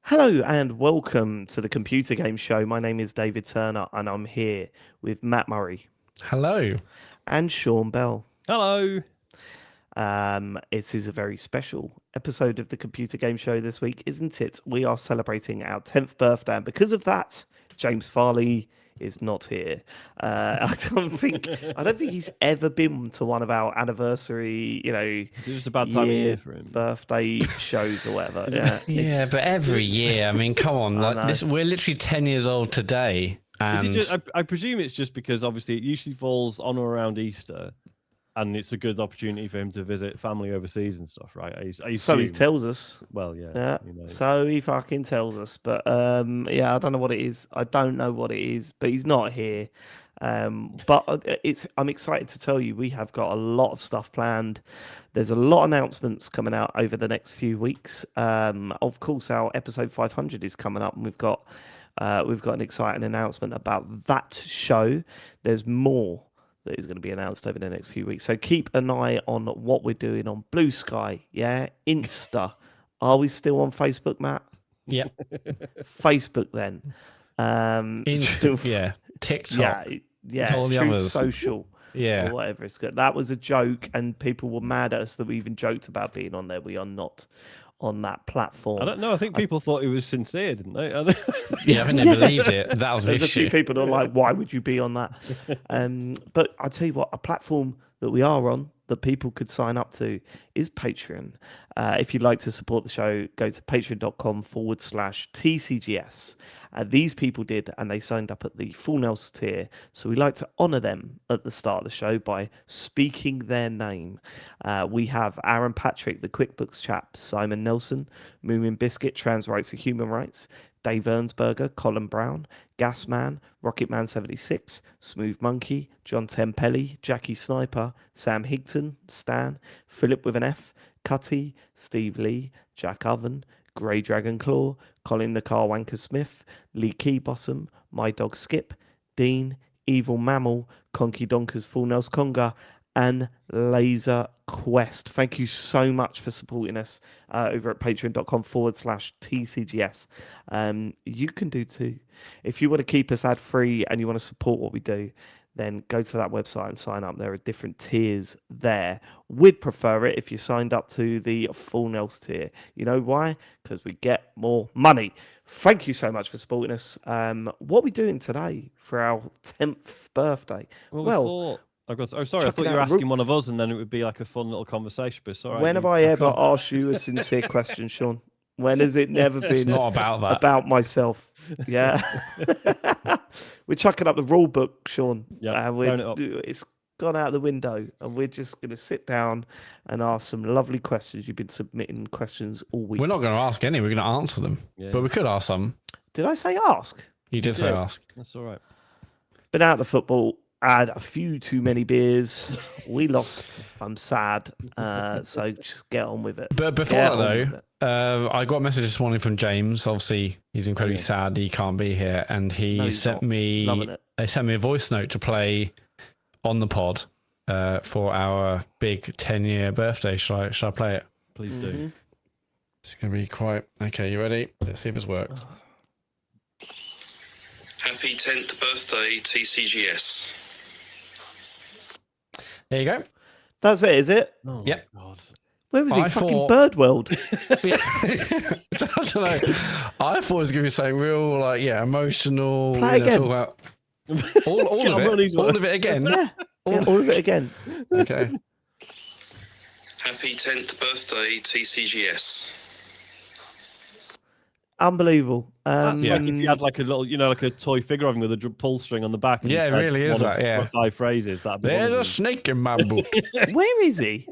Hello and welcome to the Computer Game Show. My name is David Turner and I'm here with Matt Murray Hello. and Sean Bell. Hello. It is a very special episode of the Computer Game Show this week, isn't it? We are celebrating our 10th birthday, and because of that, James Farley is not here. I don't think he's ever been to one of our anniversary, It's just a bad time of year for him. birthday shows or whatever. Yeah, but every year, I mean, come on, I like this, we're literally 10 years old today. Is it And just, I presume it's just because obviously it usually falls on or around Easter, and it's a good opportunity for him to visit family overseas and stuff, right? I So he assume. tells us. Well, yeah. Yeah. So he fucking tells us. But yeah, I don't know what it is. I don't know what it is, but he's not here. But I'm excited to tell you we have got a lot of stuff planned. There's a lot of announcements coming out over the next few weeks. Of course, our episode 500 is coming up, and we've got an exciting announcement about that show. There's more that is going to be announced over the next few weeks. So keep an eye on what we're doing on Blue Sky, Insta. Are we still on Facebook, Matt? yeah, Facebook then. Insta, TikTok, all the Truth others. Social, yeah, or whatever it's good. That was a joke, and people were mad at us that we even joked about being on there. We are not on that platform. I don't know. I think people thought it was sincere, didn't they? Yeah, I think they believed it. That was the There's a few issue. people that are like, why would you be on that? But I'll tell you what, a platform that we are on that people could sign up to is Patreon. If you'd like to support the show, go to patreon.com/TCGS. These people did, and they signed up at the Full Nels tier. So we like to honour them at the start of the show by speaking their name. We have Aaron Patrick, the QuickBooks chap, Simon Nelson, Moomin Biscuit, Trans Rights and Human Rights, Dave Ernsberger, Colin Brown, Gasman, Rocketman76, Smooth Monkey, John Tempelli, Jackie Sniper, Sam Higton, Stan, Philip with an F, Cutty, Steve Lee, Jack Oven, Grey Dragon Claw, Colin the Car Wanker Smith, Lee Keybottom, My Dog Skip, Dean, Evil Mammal, Conky Donkers Full Nels Conga, and Laser Quest. Thank you so much for supporting us over at patreon.com/TCGS. You can do too. If you want to keep us ad free and you want to support what we do, then go to that website and sign up. There are different tiers there. We'd prefer it if you signed up to the Full Nels tier. You know why? Because we get more money. Thank you so much for supporting us. What are we doing today for our 10th birthday? Well, I thought you were asking one of us, and then it would be like a fun little conversation. But it's all right. When have I ever asked you a sincere question, Sean? When has it never been not about that? About myself. Yeah. We're chucking up the rule book, Sean. Yeah, it's gone out the window, and we're just going to sit down and ask some lovely questions. You've been submitting questions all week. We're not going to ask any. We're going to answer them. Yeah. But we could ask some. Did I say ask? You did say ask. That's all right. Been out of the football. Had a few too many beers. We lost. I'm sad. So just get on with it. But before that, though, I got a message this morning from James. Obviously, he's incredibly sad he can't be here, and he sent me a voice note to play on the pod for our big 10-year birthday. Shall I play it? Please do. It's going to be quite okay. You ready? Let's see if it's worked. Happy 10th birthday, TCGS. There you go. That's it, is it? Oh, yep. God. Where was he? Fucking Bird World. I don't know. I thought it was going to be something real, like, emotional. Play again. Talk about all of it. All of it again. Yeah. All of it again. Okay. Happy 10th birthday, TCGS. Unbelievable. That's like if you had like a little, like a toy figure of him with a pull string on the back. And it really is that. Yeah. 5 phrases. There's a snake in my book. Where is he?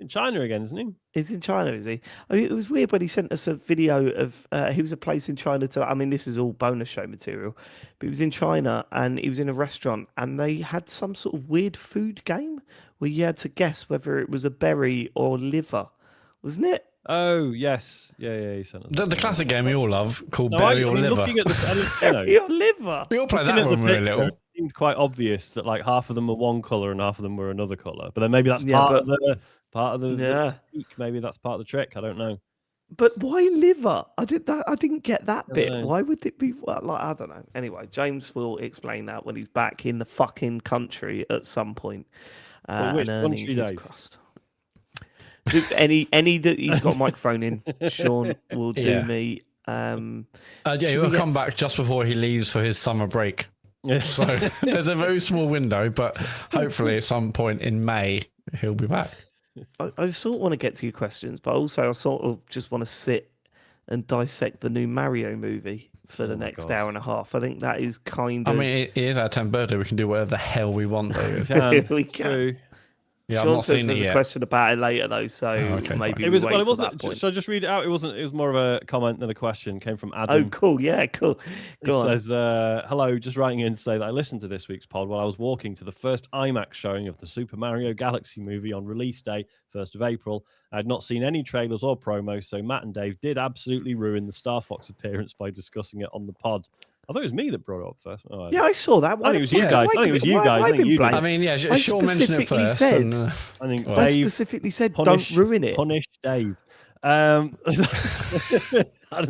In China again, isn't he? He's in China, is he? I mean, it was weird when he sent us a video of he was a place in China this is all bonus show material, but he was in China and he was in a restaurant and they had some sort of weird food game where you had to guess whether it was a berry or liver, wasn't it? Oh yes, yeah. He sent us the classic game we all love called berry or liver. Looking at the, Your liver. We all played that when we were little. It seemed quite obvious that like half of them were one color and half of them were another color. But then maybe that's part of the Yeah. maybe that's part of the trick. I don't know. But why liver? I didn't get that bit. know. Why would it be like? I don't know. Anyway, James will explain that when he's back in the fucking country at some point Which and earning country, his Dave? crust. Any that he's got a microphone in, Sean will do me. He'll come back just before he leaves for his summer break. So there's a very small window, but hopefully at some point in May he'll be back. I sort of want to get to your questions, but also I sort of just want to sit and dissect the new Mario movie for the next hour and a half. I think that is kind of. I mean, it is our 10th birthday. We can do whatever the hell we want, though. We can. Yeah, Sean says there's a question about it later though, so maybe it was. Well, it wasn't. Should I just read it out? It wasn't. It was more of a comment than a question. It came from Adam. Oh, cool. Yeah, cool. He says, "Hello, just writing in to say that I listened to this week's pod while I was walking to the first IMAX showing of the Super Mario Galaxy movie on release day, 1st of April. I had not seen any trailers or promos, so Matt and Dave did absolutely ruin the Star Fox appearance by discussing it on the pod." I thought it was me that brought it up first. Oh, yeah, I saw that. I think it was you guys. I think it was you guys. I think you did. I mean, yeah, Sean mentioned it first. I think I specifically said, don't ruin it. Punish Dave. Adam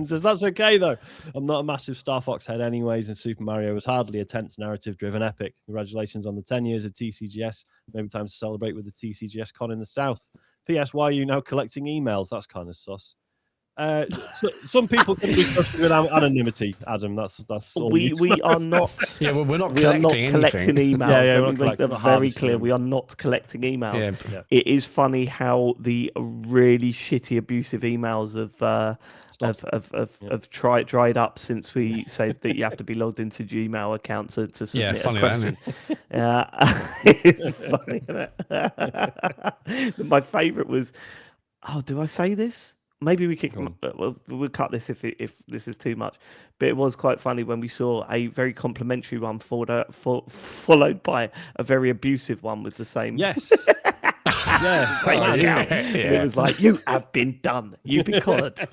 says, that's okay, though. I'm not a massive Star Fox head anyways, and Super Mario was hardly a tense narrative-driven epic. Congratulations on the 10 years of TCGS. Maybe time to celebrate with the TCGS con in the South. P.S. Why are you now collecting emails? That's kind of sus. Some people can be trusted without anonymity, Adam. That's all. We are not. Yeah, well, we're not collecting emails. Yeah, we make that very clear. We are not collecting emails. Yeah. It is funny how the really shitty abusive emails have dried up since we said that you have to be logged into Gmail account to submit a question. It's funny, isn't it? My favourite was, do I say this? Maybe we can. We'll cut this if this is too much. But it was quite funny when we saw a very complimentary one followed by a very abusive one with the same. Yes. It was like, you have been done. You've been collared.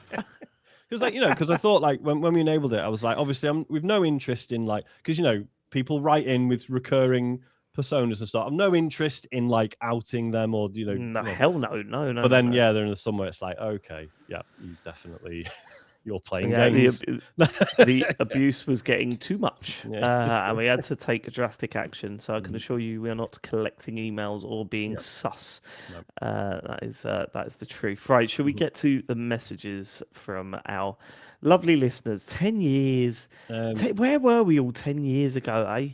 Because because I thought when we enabled it, I was like, obviously, we've no interest in because people write in with recurring personas and stuff. I've no interest in outing them or no, hell no. But then they're in somewhere. It's like, okay, yeah, you definitely you're playing games. The abuse was getting too much, and we had to take drastic action. So I can assure you, we are not collecting emails or being sus. That is the truth. Right? Should we get to the messages from our lovely listeners? 10 years. Where were we all 10 years ago?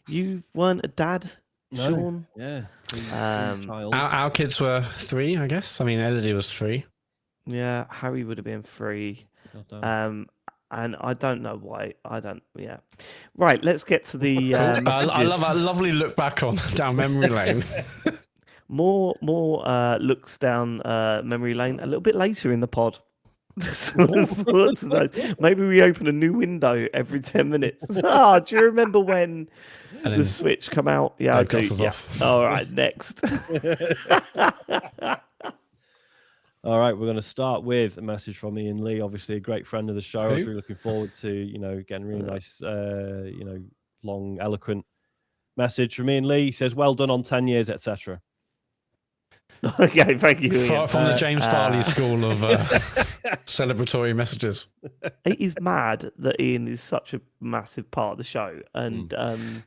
You weren't a dad, Sean? Yeah. Our kids were 3, I guess. I mean, Elodie was 3. Yeah, Harry would have been 3. And I don't know why. Yeah. Right, let's get to the I love that lovely look back down memory lane. More looks down memory lane a little bit later in the pod. Maybe we open a new window every 10 minutes. Do you remember when the Switch come out? Yeah, I do. Yeah. All right, next. All right, we're going to start with a message from Ian Lee, obviously a great friend of the show. I was really looking forward to, getting a really nice, long, eloquent message from Ian Lee. He says, well done on 10 years, etc. Okay, thank you, Ian. From the James Farley school of celebratory messages. It is mad that Ian is such a massive part of the show. And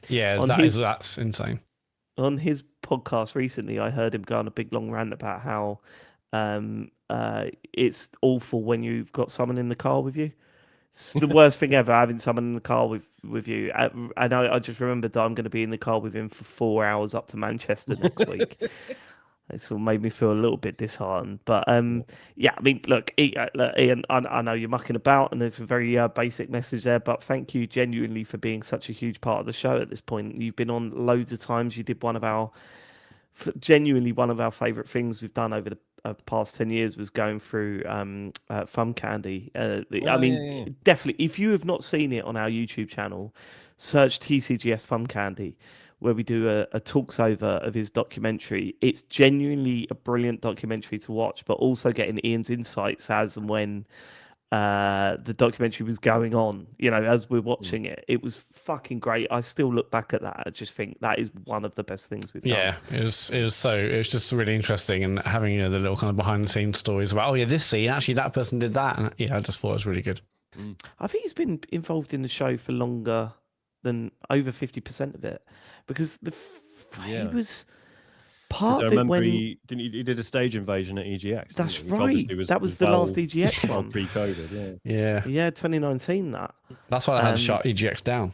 that's insane. On his podcast recently, I heard him go on a big long rant about how it's awful when you've got someone in the car with you. It's the worst thing ever, having someone in the car with you. And I just remembered that I'm going to be in the car with him for 4 hours up to Manchester next week. It's all made me feel a little bit disheartened. But I mean, look, Ian, I know you're mucking about, and there's a very basic message there. But thank you genuinely for being such a huge part of the show at this point. You've been on loads of times. You did one of our favourite things we've done over the past 10 years was going through Fun Candy. Definitely, if you have not seen it on our YouTube channel, search TCGS Fun Candy, where we do a talks over of his documentary. It's genuinely a brilliant documentary to watch, but also getting Ian's insights as and when the documentary was going on, as we're watching it. It was fucking great. I still look back at that. I just think that is one of the best things we've done. Yeah, it was just really interesting, and having the little kind of behind the scenes stories about this scene, actually that person did that, and I just thought it was really good. I think he's been involved in the show for longer than over 50% of it, because he was part of it when he did a stage invasion at EGX. That's right. That was the last EGX one pre-COVID. Yeah, 2019. That's why I had to shut EGX down.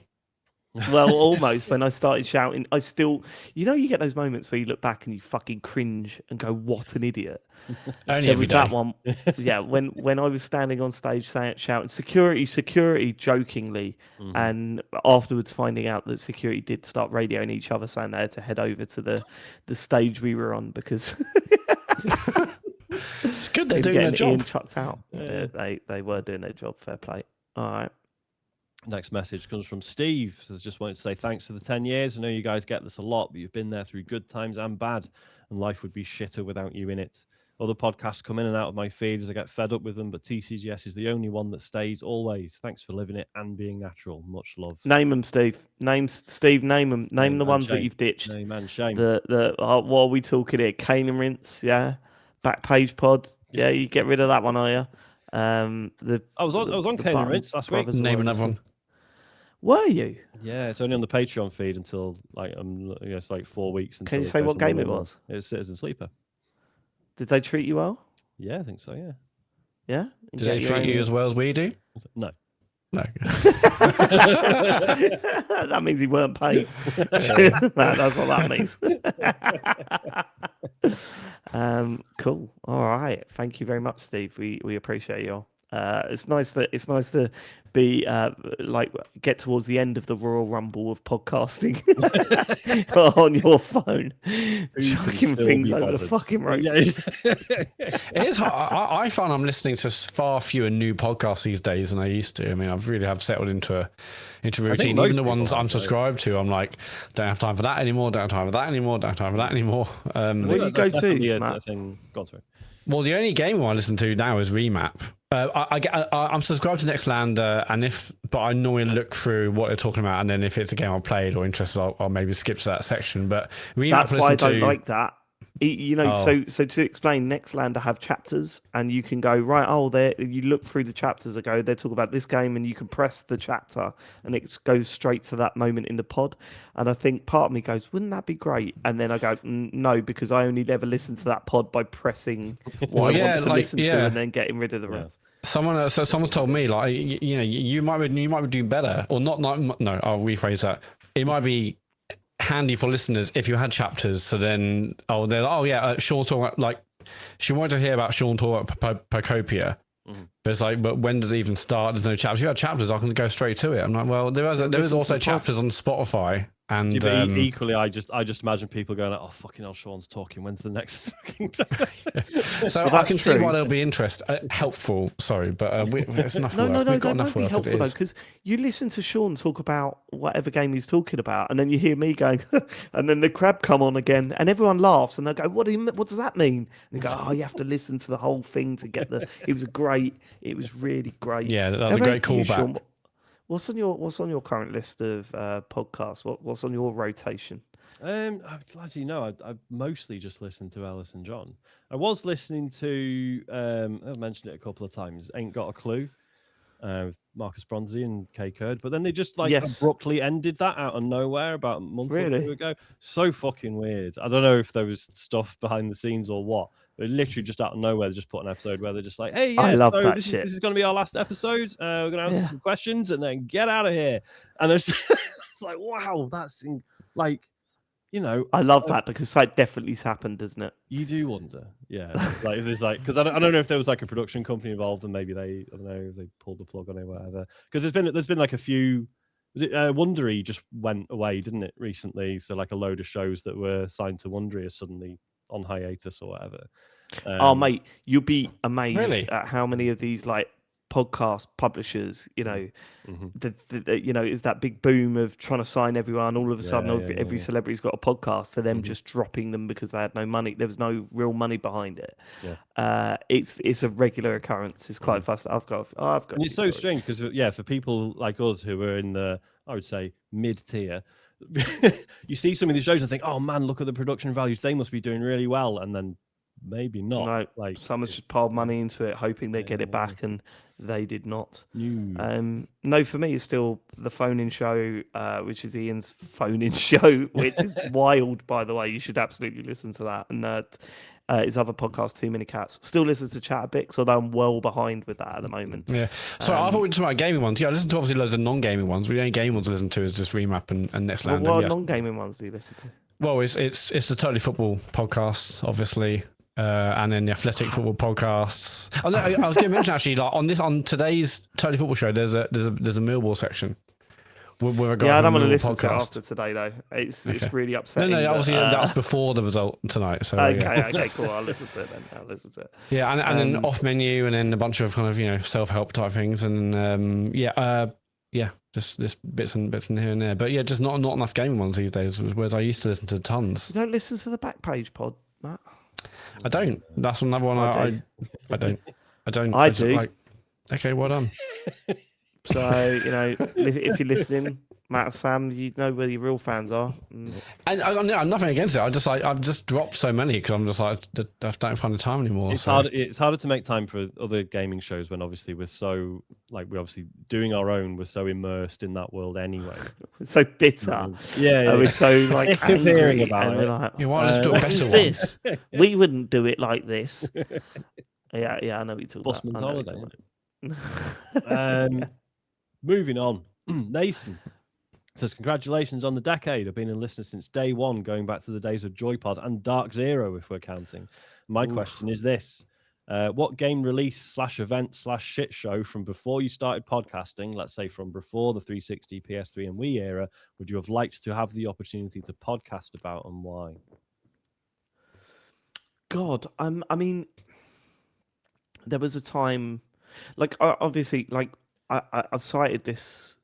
Well, almost. When I started shouting, I still, you get those moments where you look back and you fucking cringe and go, "What an idiot!" Only every day. That one. Yeah, when I was standing on stage shouting "security, security" jokingly, and afterwards finding out that security did start radioing each other, saying they had to head over to the stage we were on because it's good they're doing their job. Ian chucked out. Yeah. They were doing their job. Fair play. All right. Next message comes from Steve. Says, just wanted to say thanks for the 10 years. I know you guys get this a lot, but you've been there through good times and bad, and life would be shitter without you in it. Other podcasts come in and out of my feed as I get fed up with them, but TCGS is the only one that stays always. Thanks for living it and being natural. Much love. Name them, Steve. Name them. Name the ones that you've ditched. Name and shame. What are we talking here? Cane and Rinse, yeah. Backpage Pod, yeah. You get rid of that one, are you? I was on Cane and Rinse last week. Name another one. Were you? Yeah, it's only on the Patreon feed until it's like 4 weeks. Can you say what game it was? It was Citizen Sleeper. Did they treat you well? Yeah, I think so. Yeah. Yeah. Did they treat you as well as we do? No. That means he weren't paid. That's what that means. Cool. All right. Thank you very much, Steve. We appreciate you all. It's nice to be get towards the end of the Royal Rumble of podcasting on your phone, chucking things over the fucking road. Yeah. It is hard. I find I'm listening to far fewer new podcasts these days than I used to. I mean, I've really settled into routine. Even the ones I'm subscribed to, I'm like, don't have time for that anymore. Don't have time for that anymore. Don't have time for that anymore. Where do you go to, Matt? Well, the only game I listen to now is Remap. I'm subscribed to Nextlander, but I normally look through what they're talking about, and then if it's a game I've played or interested, I'll maybe skip to that section. But Remap, that's why I don't like that. So to explain, Nextlander have chapters, and you can go right. You look through the chapters. They talk about this game, and you can press the chapter, and it goes straight to that moment in the pod. And I think part of me goes, "Wouldn't that be great?" And then I go, "No," because I only ever listen to that pod by pressing what I want to listen to, and then getting rid of the rest. Someone's told me you might be doing better, or not. No, I'll rephrase that. It might be handy for listeners if you had chapters. So then, they're like, Sean talking she wanted to hear about Sean talking about Pacopia. But it's like, but when does it even start? There's no chapters. You had chapters, I can go straight to it. I'm like, well, there is also chapters on Spotify. And equally, I just imagine people going like, "Oh fucking hell, Sean's talking. When's the next?" So I can see why there'll be interest. Helpful, sorry, but it's enough. No, that won't be helpful though, because you listen to Sean talk about whatever game he's talking about, and then you hear me going, and then the crab come on again, and everyone laughs, and they go, "What does that mean?" And you go, "Oh, you have to listen to the whole thing to get the." It was really great. Yeah, that was a great callback. Sean, what's on your current list of podcasts? What's on your rotation? As you know, I mostly just listen to Ellis and John. I was listening to I've mentioned it a couple of times. Ain't Got a Clue, Marcus Bronzy and Kay Kurd, but then they just abruptly ended that out of nowhere about a month or two ago. So fucking weird. I don't know if there was stuff behind the scenes or what. But literally just out of nowhere, they just put an episode where they're just like, "Hey, yeah, I love that this shit. This is going to be our last episode. We're going to answer some questions and then get out of here." And it's like, wow, that's I love that because that definitely's happened, doesn't it? You do wonder, yeah. It's like because I don't know if there was like a production company involved and maybe they pulled the plug on it, or whatever. Because there's been like a few. Was it Wondery just went away, didn't it, recently? So like a load of shows that were signed to Wondery are suddenly on hiatus or whatever. Mate, you'll be amazed at how many of these podcast publishers, is that big boom of trying to sign everyone. All of a sudden, every celebrity's got a podcast, to them just dropping them because they had no money. There was no real money behind it. It's a regular occurrence. It's quite fast. I've got. And it's so strange because for people like us who are in the, I would say, mid tier, you see some of these shows and think, oh man, look at the production values. They must be doing really well, and then maybe not. No, like someone's just piled money into it, hoping they get it back, and they did not. No, for me, it's still the phone-in show, which is Ian's phone-in show, which is wild, by the way. You should absolutely listen to that. And his other podcast, Too Many Cats. Still listen to Chatterbix, although I'm well behind with that at the moment. Yeah. So I thought we were talking about gaming ones. Yeah, I listen to obviously loads of non-gaming ones, but the only gaming ones I listen to is just Remap and Nextland. Well, what non-gaming ones do you listen to? Well, it's the Totally Football podcasts, obviously. And then the athletic football podcasts. I was going to mention actually, like on today's Totally Football show, there's a Millwall section. With a guy I don't want to listen to it after today though. It's really upsetting. No, obviously that's before the result tonight. So okay, cool. I'll listen to it then. Yeah, and then off menu, and then a bunch of kind of self-help type things, and just bits and here and there. But yeah, just not enough gaming ones these days. Whereas I used to listen to tons. You don't listen to the Backpage pod, Matt? I don't. That's another one. I don't. I do. Okay, well done. So if you're listening, Matt and Sam, you know where your real fans are. And I'm nothing against it. I've just dropped so many because I'm just like I don't find the time anymore. It's harder. It's harder to make time for other gaming shows when obviously we're so we're obviously doing our own. We're so immersed in that world anyway. So bitter. We're so angry about it. Like, why let's do a better one? We wouldn't do it like this. Yeah, I know we talk about. Bossman's holiday. Moving on, Nathan says, congratulations on the decade. I've been a listener since day one, going back to the days of Joypod and Dark Zero, if we're counting. My question is this. What game release /event/shit show from before you started podcasting, let's say from before the 360, PS3 and Wii era, would you have liked to have the opportunity to podcast about, and why? God, I mean, there was a time, obviously, I've cited this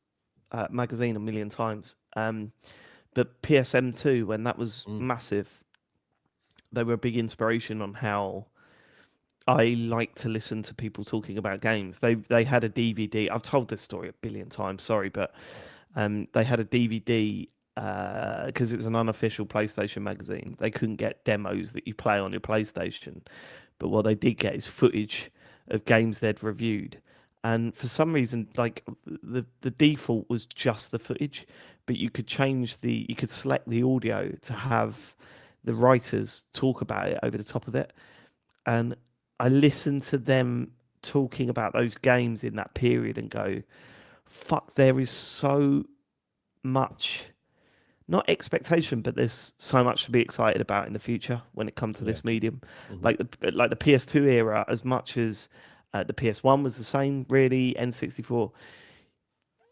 magazine a million times, but PSM2, when that was massive, they were a big inspiration on how I like to listen to people talking about games. They had a DVD. I've told this story a billion times, sorry, but they had a DVD because it was an unofficial PlayStation magazine. They couldn't get demos that you play on your PlayStation, but what they did get is footage of games they'd reviewed. And for some reason, the default was just the footage, but you could you could select the audio to have the writers talk about it over the top of it. And I listened to them talking about those games in that period and go, fuck, there is so much, not expectation, but there's so much to be excited about in the future when it comes to this medium. Like the PS2 era, as much as the PS1 was the same, really, N64.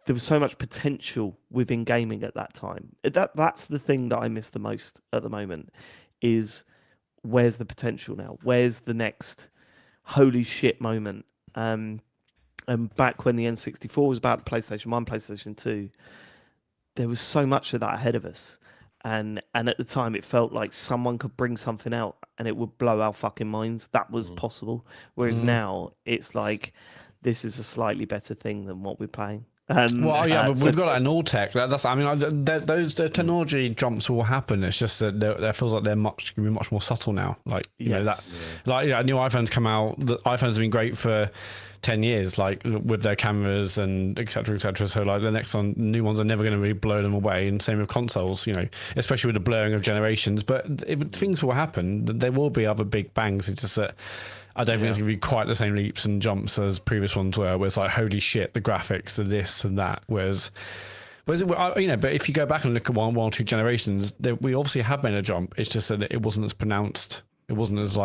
There was so much potential within gaming at that time. That's the thing that I miss the most at the moment, is where's the potential now? Where's the next holy shit moment? And back when the N64 was about PlayStation 1, PlayStation 2, there was so much of that ahead of us. And at the time, it felt like someone could bring something out and it would blow our fucking minds. That was possible. Whereas now, it's like, this is a slightly better thing than what we're playing. But we've got that in all tech. Those the technology jumps will happen. It's just that there feels like they're much more subtle now. New iPhones come out. The iPhones have been great for 10 years, with their cameras and etc. So the next one, new ones are never going to really blow them away. And same with consoles, especially with the blurring of generations. But things will happen. There will be other big bangs. It's just that I don't think it's going to be quite the same leaps and jumps as previous ones were, where it's like, holy shit, the graphics, the this and that. But if you go back and look at one or two generations, we obviously have made a jump. It's just that it wasn't as pronounced. It wasn't as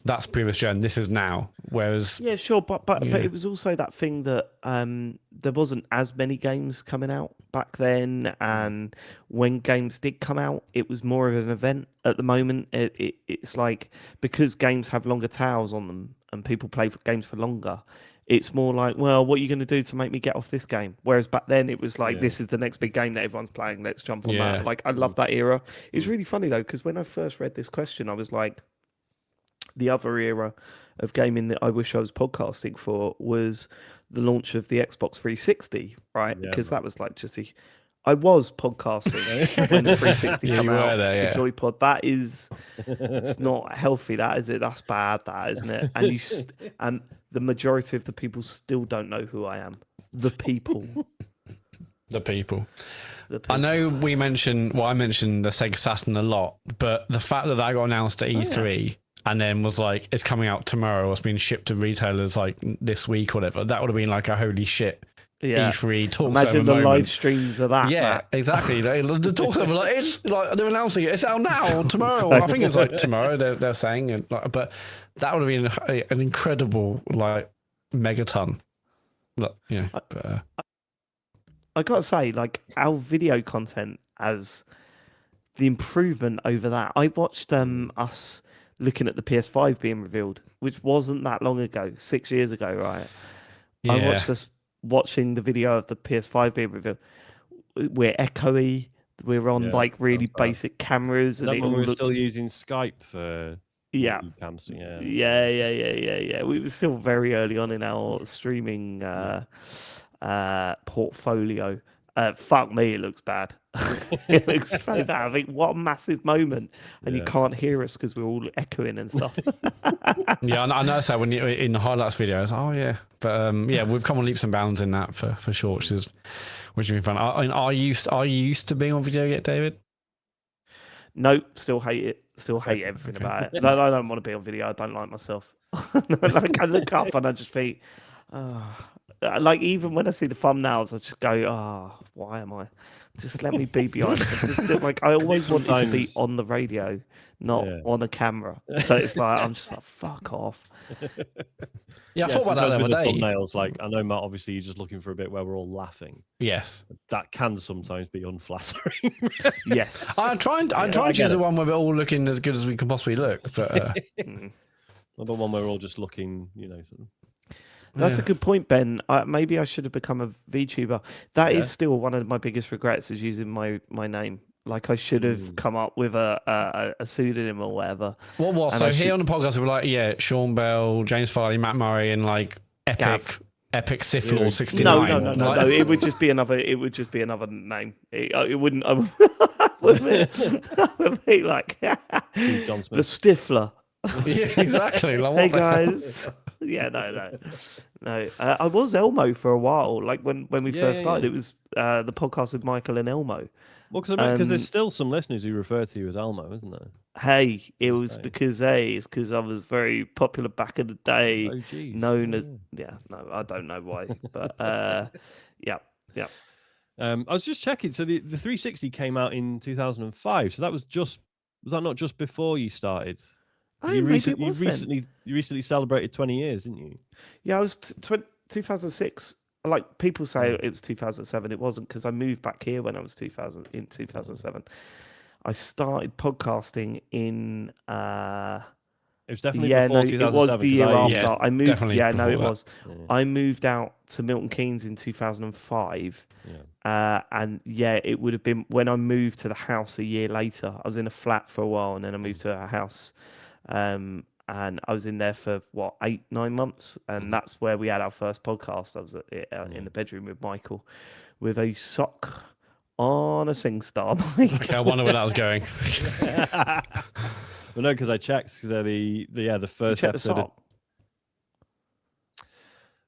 that's previous gen, this is now. Whereas but it was also that thing that there wasn't as many games coming out back then, and when games did come out, it was more of an event. At the moment, it's like, because games have longer tails on them and people play games for longer, It's more like, well, what are you going to do to make me get off this game? Whereas back then it was like, Yeah. this is the next big game that everyone's playing. Let's jump on Yeah. that. Like, I love that era. It's really funny though, because when I first read this question, I was like, the other era of gaming that I wish I was podcasting for was the launch of the Xbox 360, right? Yeah, Because man. that was like just a. I was podcasting when the 360 Yeah, came you were out there, for yeah. Joypod. That is, it's not healthy. That is it. That's bad. That isn't it. And and the majority of the people still don't know who I am. The people. The people. The people. I know I mentioned the Sega Saturn a lot, but the fact that got announced at E3 and then was like, it's coming out tomorrow, or it's been shipped to retailers like this week or whatever, that would have been like a holy shit. Yeah. E3 talks Imagine over the moment. live streams of that. Yeah, exactly. The talks over like it's like they're announcing it. It's out now, or tomorrow. I think it's like tomorrow. They're saying, and but that would have been an incredible like megaton. But, I gotta say, like our video content as the improvement over that. I watched us looking at the PS5 being revealed, which wasn't that long ago, 6 years ago, right? Yeah. I watched us watching the video of the PS5 being revealed. We're echoey. We're on like really basic cameras, and it when all we were looks... still using Skype for cams. Yeah. We were still very early on in our streaming portfolio. Fuck me, it looks bad. It looks so bad. I think what a massive moment, and you can't hear us because we're all echoing and stuff. Yeah, I noticed that when you in the highlights videos. Oh yeah, but we've come on leaps and bounds in that for sure, which has been fun. Are you used to being on video yet, David? No, still hate it. Still hate everything about it. No, I don't want to be on video. I don't like myself. Like I look up and I just think, like even when I see the thumbnails, I just go, why am I? Just let me be behind. Like I always wanted to be on the radio, not on a camera. So it's like I'm just like, fuck off. Yeah, I thought about that the other day. Thumbnails, like I know, Matt. Obviously, you're just looking for a bit where we're all laughing. Yes, that can sometimes be unflattering. Yes, I'm trying to choose the one where we're all looking as good as we can possibly look, but not the one where we're all just looking, Sort of. That's a good point, Ben. Maybe I should have become a VTuber. That is still one of my biggest regrets, is using my name. Like I should have come up with a pseudonym or whatever. What? So here on the podcast, we're like, Sean Bell, James Farley, Matt Murray, and like Epic Sith Lord 69. No. It would just be another. It would just be another name. It wouldn't. I would be like John Smith. The Stifler. Yeah, exactly. Like, hey guys. Yeah, no. I was Elmo for a while. Like when we first started, it was the podcast with Michael and Elmo. Well, because there's still some listeners who refer to you as Elmo, isn't there? Hey, it was because I was very popular back in the day, known as No, I don't know why, but yeah. I was just checking. So the 360 came out in 2005. So was that not just before you started? You recently celebrated 20 years, didn't you? Yeah, I was 2006. Like people say it was 2007. It wasn't, because I moved back here when I was 2007. I started podcasting in. It was definitely before 2007. It was the year after. Yeah, I moved. it was. Yeah. I moved out to Milton Keynes in 2005. And it would have been when I moved to the house a year later. I was in a flat for a while, and then I moved to a house. And I was in there for 8-9 months, and that's where we had our first podcast. I was in the bedroom with Michael, with a sock on a SingStar mic. Okay, I wonder where that was going. Well, no, because I checked, because the first episode.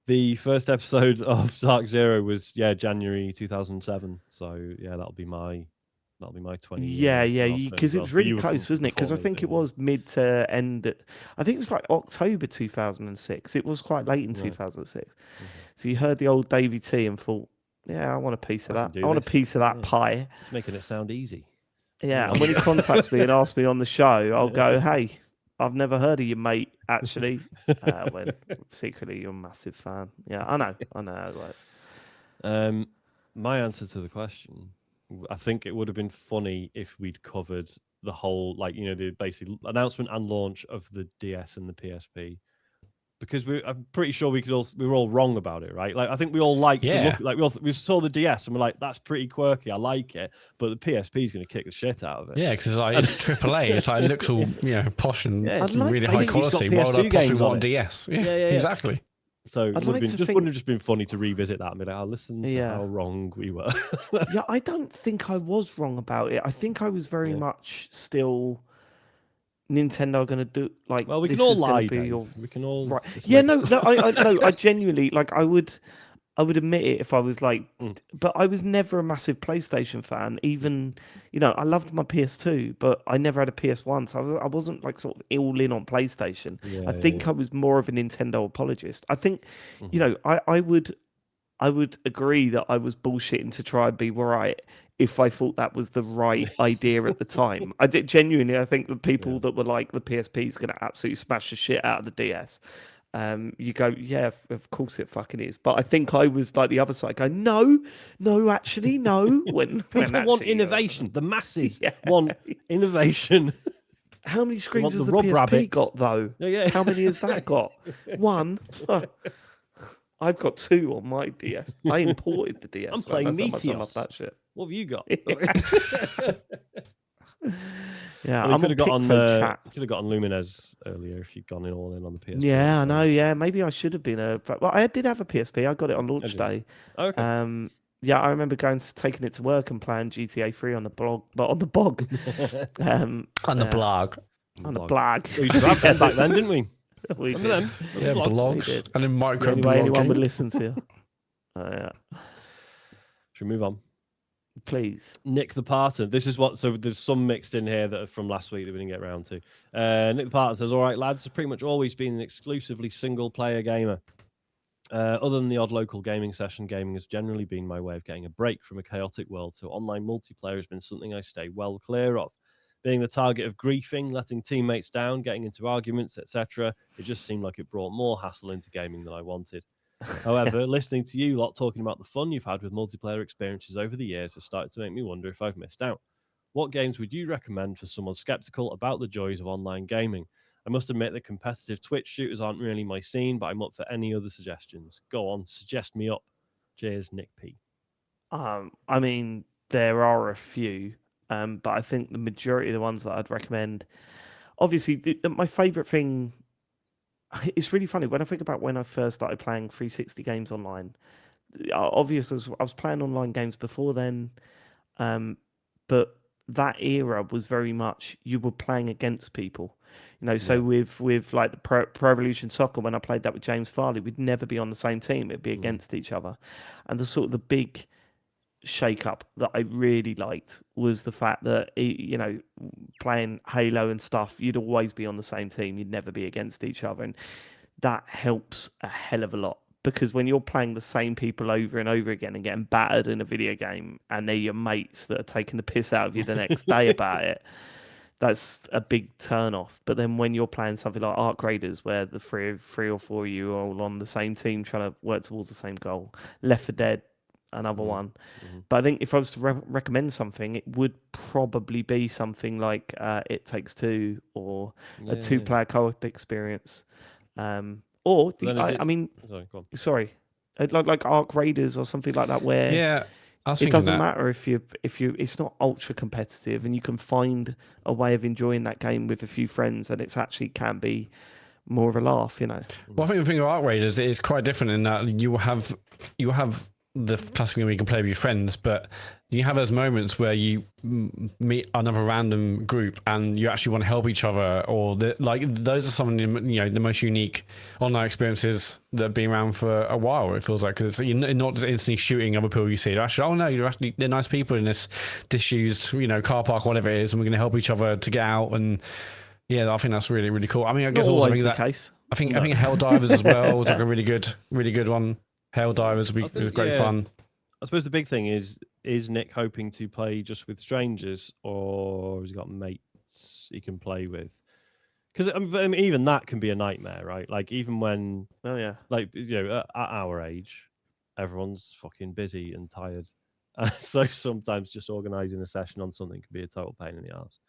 The first episode of Dark Zero was January 2007. So that'll be my 20. Yeah, because it was really close, wasn't it? Because I think it was mid to end. I think it was like October 2006. It was quite late in 2006. So you heard the old Davey T and thought, I want a piece of that. I want a piece of that pie. It's making it sound easy. Yeah, and when he contacts me and asks me on the show, I'll go, hey, I've never heard of you, mate, actually. When secretly you're a massive fan. Yeah, I know how it works. My answer to the question, I think it would have been funny if we'd covered the whole, the basic announcement and launch of the DS and the PSP, because I'm pretty sure we were all wrong about it, right? Like I think we all like we saw the DS and we're like, that's pretty quirky, I like it, but the PSP is going to kick the shit out of it. Yeah, because it's AAA. It's like it looks all posh and really high quality. Why would I possibly want a DS? Yeah, exactly. So it would have just been funny to revisit that and be like, oh, listen to how wrong we were. Yeah, I don't think I was wrong about it. I think I was very much still Nintendo are going to do like. Well, we can all lie. We can all. Right. Yeah, I genuinely like. I would admit it if I was like, but I was never a massive PlayStation fan. Even, I loved my PS2, but I never had a PS1, so I wasn't like sort of all in on PlayStation. I think I was more of a Nintendo apologist. I think, I would agree that I was bullshitting to try and be right if I thought that was the right idea at the time. I did genuinely. I think the people that were like the PSP is going to absolutely smash the shit out of the DS. You go, yeah, of course it fucking is. But I think I was like the other side, go, no, actually, no. When people want innovation, the masses want innovation. How many screens has the PSP got, though? Yeah. How many has that got? One. I've got 2 on my DS. I imported the DS. I'm playing Meteos. I love that shit. What have you got? Yeah, I could have got on Lumines earlier if you'd gone all in on the PSP. Yeah, I know. Yeah, maybe I should have been well, I did have a PSP. I got it on launch day. Okay. Yeah, I remember taking it to work and playing GTA 3 on the blog, but on the bog. On the blog. On the blog. We used to have them back then, didn't we? We Remember them? Yeah, blogs. And then micro anyone would listen to you. Yeah. Should we move on? Please. Nick the Parton. This is what. So there's some mixed in here that are from last week that we didn't get around to. Nick the Parton says, "All right, lads, I've pretty much always been an exclusively single-player gamer. Other than the odd local gaming session, gaming has generally been my way of getting a break from a chaotic world. So online multiplayer has been something I stay well clear of. Being the target of griefing, letting teammates down, getting into arguments, etc., it just seemed like it brought more hassle into gaming than I wanted." However, listening to you lot talking about the fun you've had with multiplayer experiences over the years has started to make me wonder if I've missed out. What games would you recommend for someone skeptical about the joys of online gaming? I must admit that competitive Twitch shooters aren't really my scene, but I'm up for any other suggestions. Go on, suggest me up. Cheers, Nick P. I mean, there are a few, but I think the majority of the ones that I'd recommend, obviously, my favourite thing. It's really funny when I think about when I first started playing 360 games online. Obviously, I was playing online games before then, but that era was very much you were playing against people. So with like the Pro Evolution Soccer, when I played that with James Farley, we'd never be on the same team; it'd be against each other. And the big shake-up that I really liked was the fact that playing Halo and stuff, you'd always be on the same team, you'd never be against each other, and that helps a hell of a lot, because when you're playing the same people over and over again and getting battered in a video game and they're your mates that are taking the piss out of you the next day about it, that's a big turn off. But then when you're playing something like Arc Raiders, where the three or four of you are all on the same team trying to work towards the same goal, Left 4 Dead, another one. But I think if I was to recommend something, it would probably be something like It Takes Two, or a two-player co-op experience. Or sorry, like Arc Raiders or something like that, where it doesn't matter if you it's not ultra competitive and you can find a way of enjoying that game with a few friends, and it's actually can be more of a laugh. Well, I think the thing with Arc Raiders is quite different in that you have the classic game where you can play with your friends, but you have those moments where you meet another random group and you actually want to help each other, or those are some of the most unique online experiences that have been around for a while. It feels like, because you're not just instantly shooting other people you see. They're nice people in this disused car park, whatever it is, and we're going to help each other to get out. And I think that's really, really cool. I mean, I guess also the case. I think Helldivers as well was like a really good one. Helldivers was great fun. I suppose the big thing is Nick hoping to play just with strangers, or has he got mates he can play with? Because even that can be a nightmare, right? Like, even when at our age, everyone's fucking busy and tired, so sometimes just organising a session on something can be a total pain in the arse.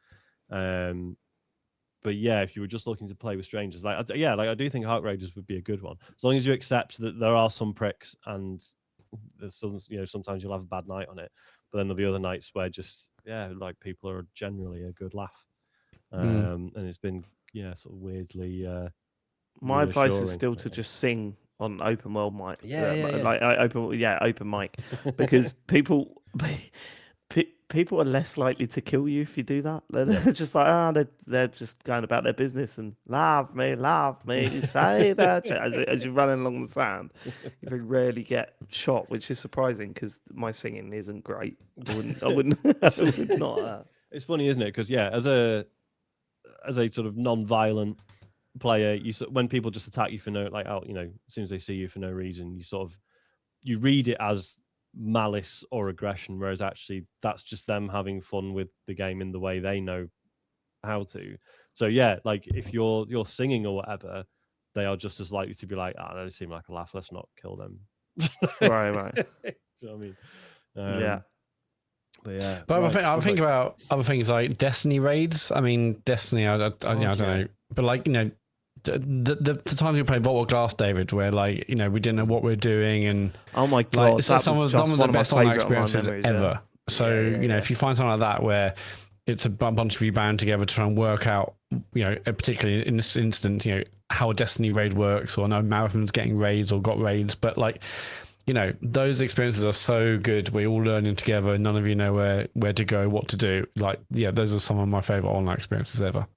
But yeah, if you were just looking to play with strangers, like I do think Heart Raiders would be a good one, as long as you accept that there are some pricks and there's some, sometimes you'll have a bad night on it, but then there'll be other nights where just like people are generally a good laugh, and it's been sort of weirdly. My advice is still to just sing on open world mic. Like open mic, because people are less likely to kill you if you do that. They're just like, they're just going about their business and love me, say that as you're running along the sand. You very rarely get shot, which is surprising because my singing isn't great. I would not. It's funny, isn't it? Because as a sort of non-violent player, when people just attack you for as soon as they see you for no reason, you read it as malice or aggression, whereas actually that's just them having fun with the game in the way they know how to. So like if you're singing or whatever, they are just as likely to be like, they seem like a laugh, let's not kill them. right. Do you know what I mean? Yeah. But I think about other things like Destiny raids. I mean, Destiny, I don't know, but like the times we played Vault of Glass, David, where we didn't know what we were doing, and oh my god, some of the best online experiences ever. So if you find something like that where it's a bunch of you bound together to try and work out, particularly in this instance, how a Destiny raid works, or I know Marathon's getting raids or got raids, but those experiences are so good. We're all learning together, and none of you know where to go, what to do. Those are some of my favorite online experiences ever.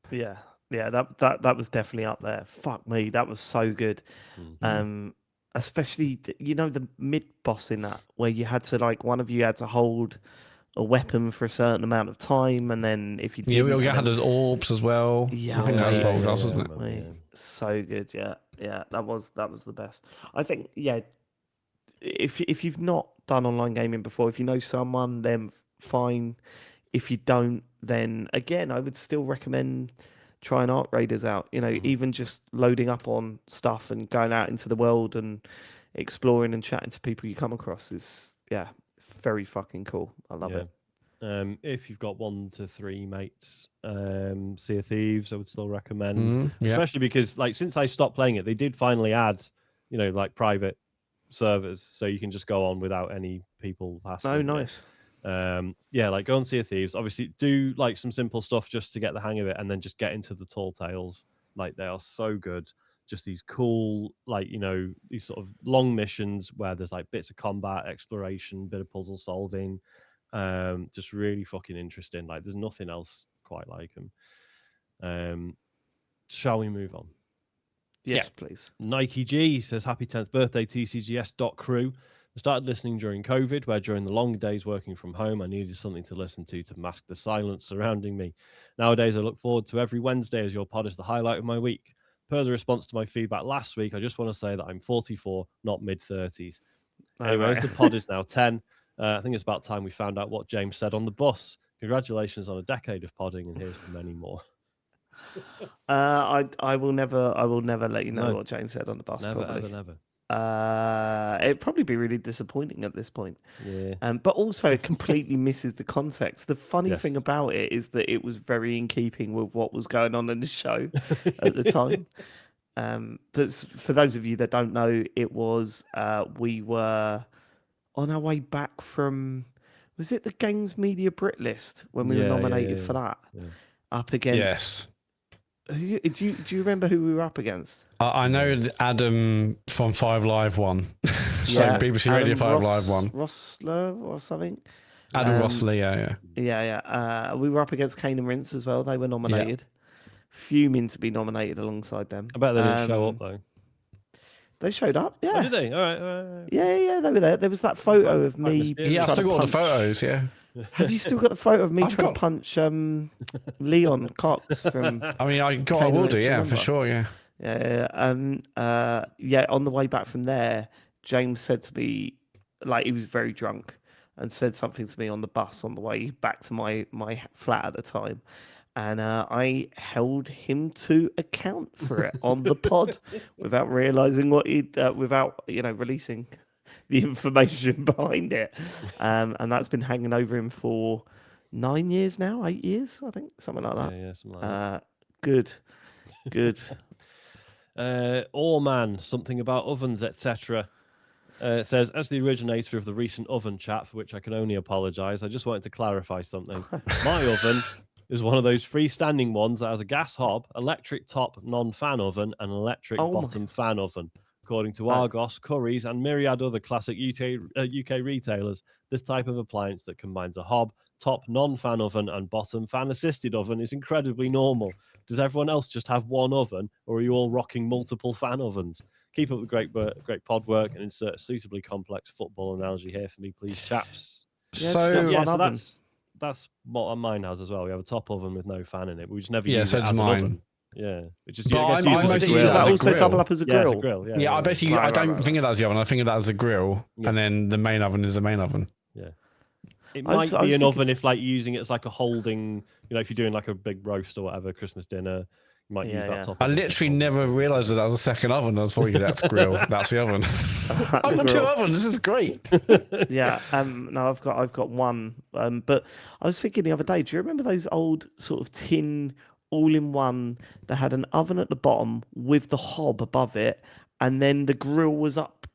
Yeah, that was definitely up there. Fuck me, that was so good. Mm-hmm. Especially the mid boss in that, where you had to one of you had to hold a weapon for a certain amount of time, and then if you didn't, we had those orbs as well. Yeah, I think that was Vault of Glass, wasn't it? So good. Yeah, that was the best. I think if you've not done online gaming before, if you know someone, then fine. If you don't, then again, I would still recommend trying Arc Raiders out. Even just loading up on stuff and going out into the world and exploring and chatting to people you come across is very fucking cool. I love it. If you've got 1 to 3 mates, Sea of Thieves, I would still recommend, especially because since I stopped playing it, they did finally add, private servers, so you can just go on without any people hassling. Oh, nice. Go on Sea of Thieves. Obviously, do some simple stuff just to get the hang of it, and then just get into the tall tales. They are so good. Just these cool, these sort of long missions where there's bits of combat, exploration, bit of puzzle solving. Just really fucking interesting. There's nothing else quite like them. Shall we move on? Yes, please. Nike G says, happy 10th birthday, TCGS.crew. I started listening during COVID, where during the long days working from home, I needed something to listen to mask the silence surrounding me. Nowadays, I look forward to every Wednesday, as your pod is the highlight of my week. Per the response to my feedback last week, I just want to say that I'm 44, not mid-30s. Anyways, the pod is now 10. I think it's about time we found out what James said on the bus. Congratulations on a decade of podding, and here's to many more. I will never let you know what James said on the bus. Never, probably. never. It'd probably be really disappointing at this point. Yeah. But also it completely misses the context. The funny thing about it is that it was very in keeping with what was going on in the show at the time. But for those of you that don't know, it was we were on our way back from, was it the Games Media Brit list when we were nominated for that? Yeah. Up against. Yes. Do you remember who we were up against? I know Adam from 5 Live won. So BBC Radio 5 Live won. Rossler or something. Adam Rossler, yeah. We were up against Kane and Rince as well. They were nominated. Fuming to be nominated alongside them. I bet they didn't show up though. They showed up, yeah. Oh, did they? All right. Yeah, they were there. There was that photo of me. Yeah, I've still got all the photos, yeah. Have you still got the photo of me trying to punch Leon Cox from... I mean, I will do, yeah, for sure, yeah. Yeah. On the way back from there, James said to me, he was very drunk, and said something to me on the bus on the way back to my flat at the time. And I held him to account for it on the pod without realizing what without releasing the information behind it. And that's been hanging over him for 9 years now, 8 years, I think, something like that. Yeah, something like that. Good. Orman, something about ovens, etc. It says, as the originator of the recent oven chat, for which I can only apologise, I just wanted to clarify something. My oven is one of those freestanding ones that has a gas hob, electric top non-fan oven, and an electric bottom fan oven. According to Argos, Currys, and myriad other classic UK retailers, this type of appliance that combines a hob, top non-fan oven, and bottom fan-assisted oven is incredibly normal. Does everyone else just have one oven, or are you all rocking multiple fan ovens? Keep up the great pod work and insert a suitably complex football analogy here for me, please, chaps. So that's what mine has as well. We have a top oven with no fan in it. We just never use so it does as mine. an oven. Yeah, which is I Does use that as a also grill. double up as a grill? Yeah, as a grill. Yeah, I basically I don't think of that as the oven. I think of that as a grill, Yeah. and then the main oven is the main oven. Yeah. It might be an oven if like using it as like a holding, if you're doing like a big roast or whatever, Christmas dinner, you might use that top. I literally never realised that was a second oven. I was thought that's grill. That's the oven. I've got two ovens. This is great. Yeah. No, I've got one. But I was thinking the other day. Do you remember those old sort of tin all-in-one that had an oven at the bottom with the hob above it, and then the grill was up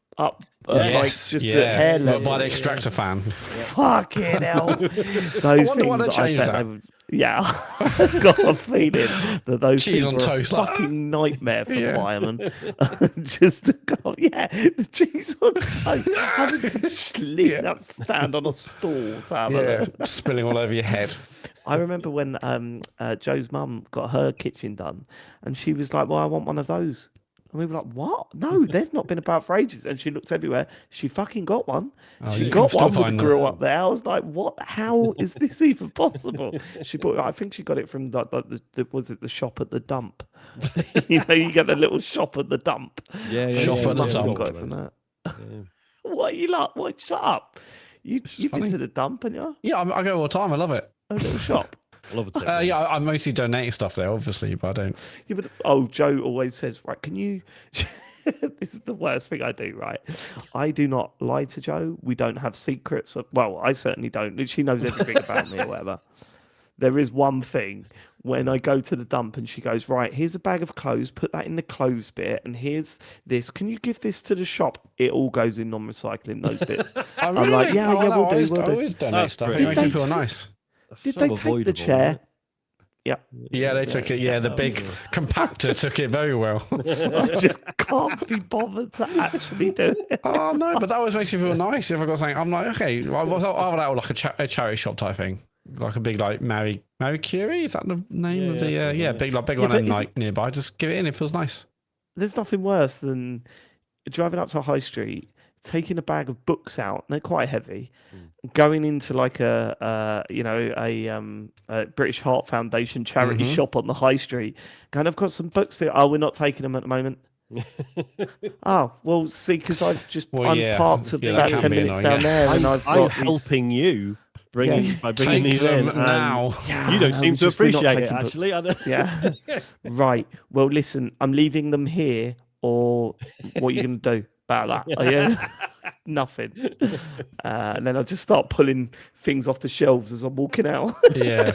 like just at hair level by the extractor fan. Fucking hell! Those I wonder why they changed that. I've got a feeling that those cheese things on were toast, a fucking nightmare for firemen. Just the cheese on toast, having to stand on a stool to have a spilling all over your head. I remember when Joe's mum got her kitchen done, and she was like, "Well, I want one of those." And we were like, "What? No, they've not been about for ages." And she looked everywhere. She fucking got one. She got one with the grill up there. I was like, "What? How is this even possible?" She bought. I think she got it from the shop at the dump. You get the little shop at the dump. Shop at the dump. Got it from that. What are you like? What? Shut up. You've been to the dump, and you? Yeah, I go all the time. I love it. A little shop. I love it. I mostly donate stuff there, obviously, but I don't. Yeah, but Joe always says, right, can you? This is the worst thing I do, right? I do not lie to Joe. We don't have secrets. Well, I certainly don't. She knows everything about me or whatever. There is one thing when I go to the dump and she goes, right, here's a bag of clothes, put that in the clothes bit, and here's this. Can you give this to the shop? It all goes in non-recycling, those bits. I'm like, we'll do. I always donate stuff. It makes me feel nice. Did they take the chair? Yeah. Yeah, they took it. Yeah, the big compactor took it very well. I just can't be bothered to actually do it. Oh, no, but that always makes me feel nice. If I got something, I'm like, okay, I'll have that like a charity shop type thing. Like a big, like, Marie Curie? Is that the name of the, big one and like nearby? Just give it in. It feels nice. There's nothing worse than driving up to a high street, taking a bag of books out, and they're quite heavy, going into like a British Heart Foundation charity shop on the high street, going, I've got some books for you. Oh, we're not taking them at the moment. Oh, well, see, because I've just I'm parked about 10 minutes down there, and I'm helping you by bringing these in now. You don't seem to appreciate it, actually. Yeah. Right. Well, listen, I'm leaving them here, or what are you going to do about that? Are you? Nothing. And then I'll just start pulling things off the shelves as I'm walking out. Yeah.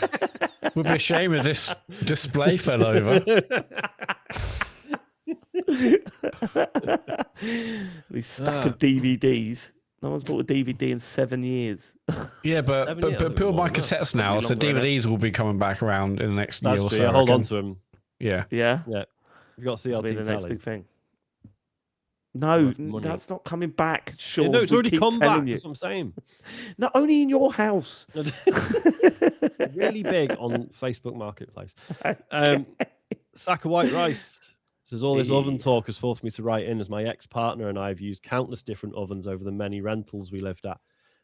It would be a shame if this display fell over. These stack of DVDs. No one's bought a DVD in 7 years. Yeah, but people buy cassettes now, so DVDs will be coming back around in the next year or so. Yeah, hold on to them. Yeah. Yeah? Yeah. You've got CRT the next tally. big thing. No, that's not coming back. Sure, no, it's already come back. That's what I'm saying. Not only in your house. Really big on Facebook Marketplace. Sack of white rice says, all this oven talk has forced me to write in, as my ex-partner and I have used countless different ovens over the many rentals we lived at.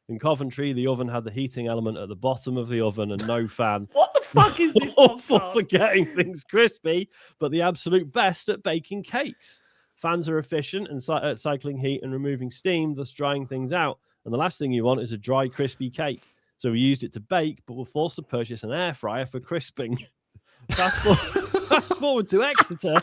In Coventry, the oven had the heating element at the bottom of the oven and no fan. What the fuck is this? For getting things crispy, but the absolute best at baking cakes. Fans are efficient at cycling heat and removing steam, thus drying things out. And the last thing you want is a dry, crispy cake. So we used it to bake, but were forced to purchase an air fryer for crisping. Fast forward to Exeter,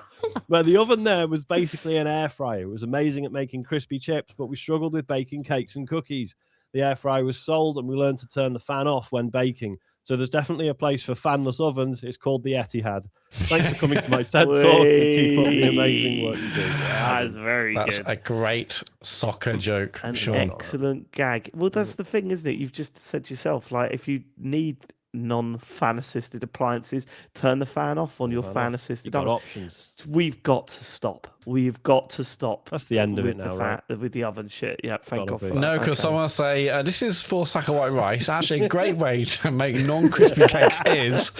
where the oven there was basically an air fryer. It was amazing at making crispy chips, but we struggled with baking cakes and cookies. The air fryer was sold, and we learned to turn the fan off when baking. So there's definitely a place for fanless ovens. It's called the Etihad. Thanks for coming to my TED Talk and keep up the amazing work you do. That's very good. That's a great soccer joke, An Sean. excellent gag. Well, that's the thing, isn't it? You've just said yourself, like, if you need non-fan assisted appliances, turn the fan off on your fan assisted. You've got options. We've got to stop. We've got to stop. That's the end of it now, right? With the oven shit. Yeah, thank God for that. No, because someone will say, this is 4 sack of white rice. Actually, a great way to make non-crispy cakes is.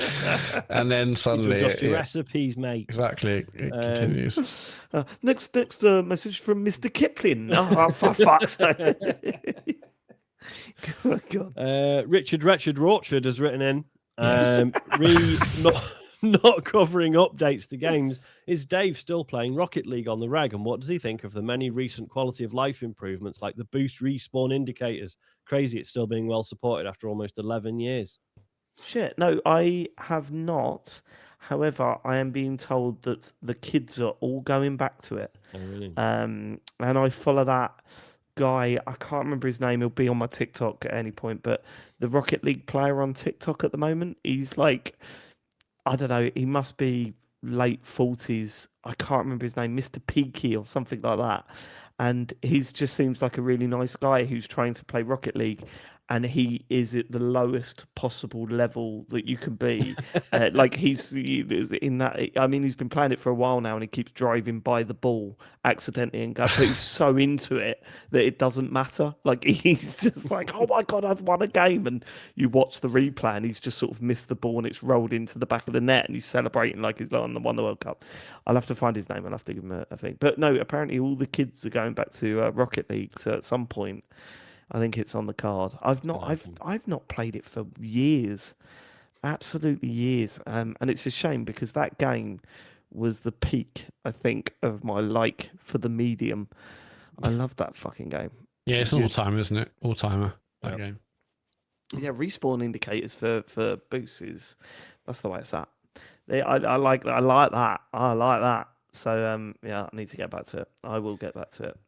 And then suddenly... Just your recipes, mate. Exactly. It continues. Next message from Mr. Kipling. Oh, for fuck's sake. God. Richard Orchard has written in, not covering updates to games. Is Dave still playing Rocket League on the reg? And what does he think of the many recent quality of life improvements like the boost respawn indicators? Crazy it's still being well supported after almost 11 years. Shit, no, I have not. However, I am being told that the kids are all going back to it. Oh, really? And I follow that guy, I can't remember his name, he'll be on my TikTok at any point, but the Rocket League player on TikTok at the moment, he's like, I don't know, he must be late 40s, I can't remember his name, Mr. Peaky or something like that, and he just seems like a really nice guy who's trying to play Rocket League, and he is at the lowest possible level that you can be. Like he's in that. I mean, he's been playing it for a while now, and he keeps driving by the ball accidentally, and but he's so into it that it doesn't matter. Like he's just like, oh my God, I've won a game, and you watch the replay, and he's just sort of missed the ball, and it's rolled into the back of the net, and he's celebrating like he's won the World Cup. I'll have to find his name. I'll have to give him a thing. But no, apparently all the kids are going back to Rocket League. So at some point, I think it's on the card. I've not played it for years, absolutely years, and it's a shame because that game was the peak, I think, of my like for the medium. I love that fucking game. Yeah, it's an all-timer, isn't it? All-timer, that game. Yeah, respawn indicators for boosts that's the way it's at. I like that. I like that. So yeah, I need to get back to it. I will get back to it.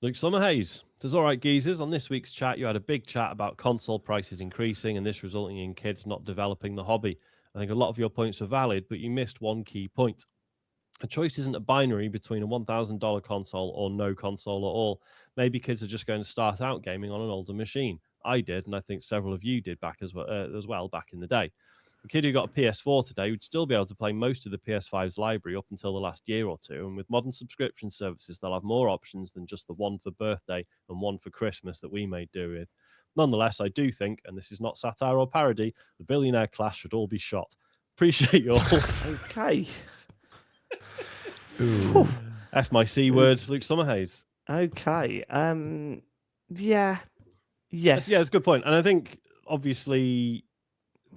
Luke Summerhays. There's all right, geezers. On this week's chat, you had a big chat about console prices increasing and this resulting in kids not developing the hobby. I think a lot of your points are valid, but you missed one key point. A choice isn't a binary between a $1,000 console or no console at all. Maybe kids are just going to start out gaming on an older machine. I did, and I think several of you did back as well back in the day. A kid who got a PS4 today would still be able to play most of the PS5's library up until the last year or two. And with modern subscription services, they'll have more options than just the one for birthday and one for Christmas that we made do with. Nonetheless, I do think, and this is not satire or parody, the billionaire class should all be shot. Appreciate you all. Okay. F my C word, Luke Summerhays. Okay. Yeah. Yes. Yeah, it's a good point. And I think, obviously,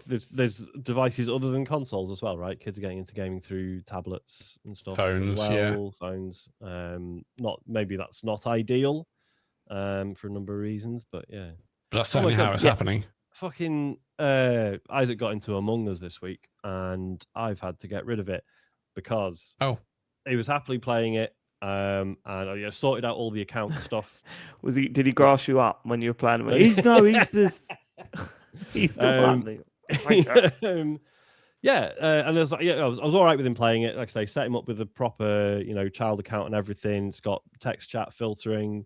there's devices other than consoles as well, right? Kids are getting into gaming through tablets and stuff. Phones, phones. Maybe that's not ideal for a number of reasons, but yeah. But that's certainly how it's happening. Fucking Isaac got into Among Us this week, and I've had to get rid of it because he was happily playing it, and I sorted out all the account stuff. Did he grass you up when you were playing? He's the one. And I was like, I was all right with him playing it. Like I say, set him up with a proper, child account and everything. It's got text chat filtering.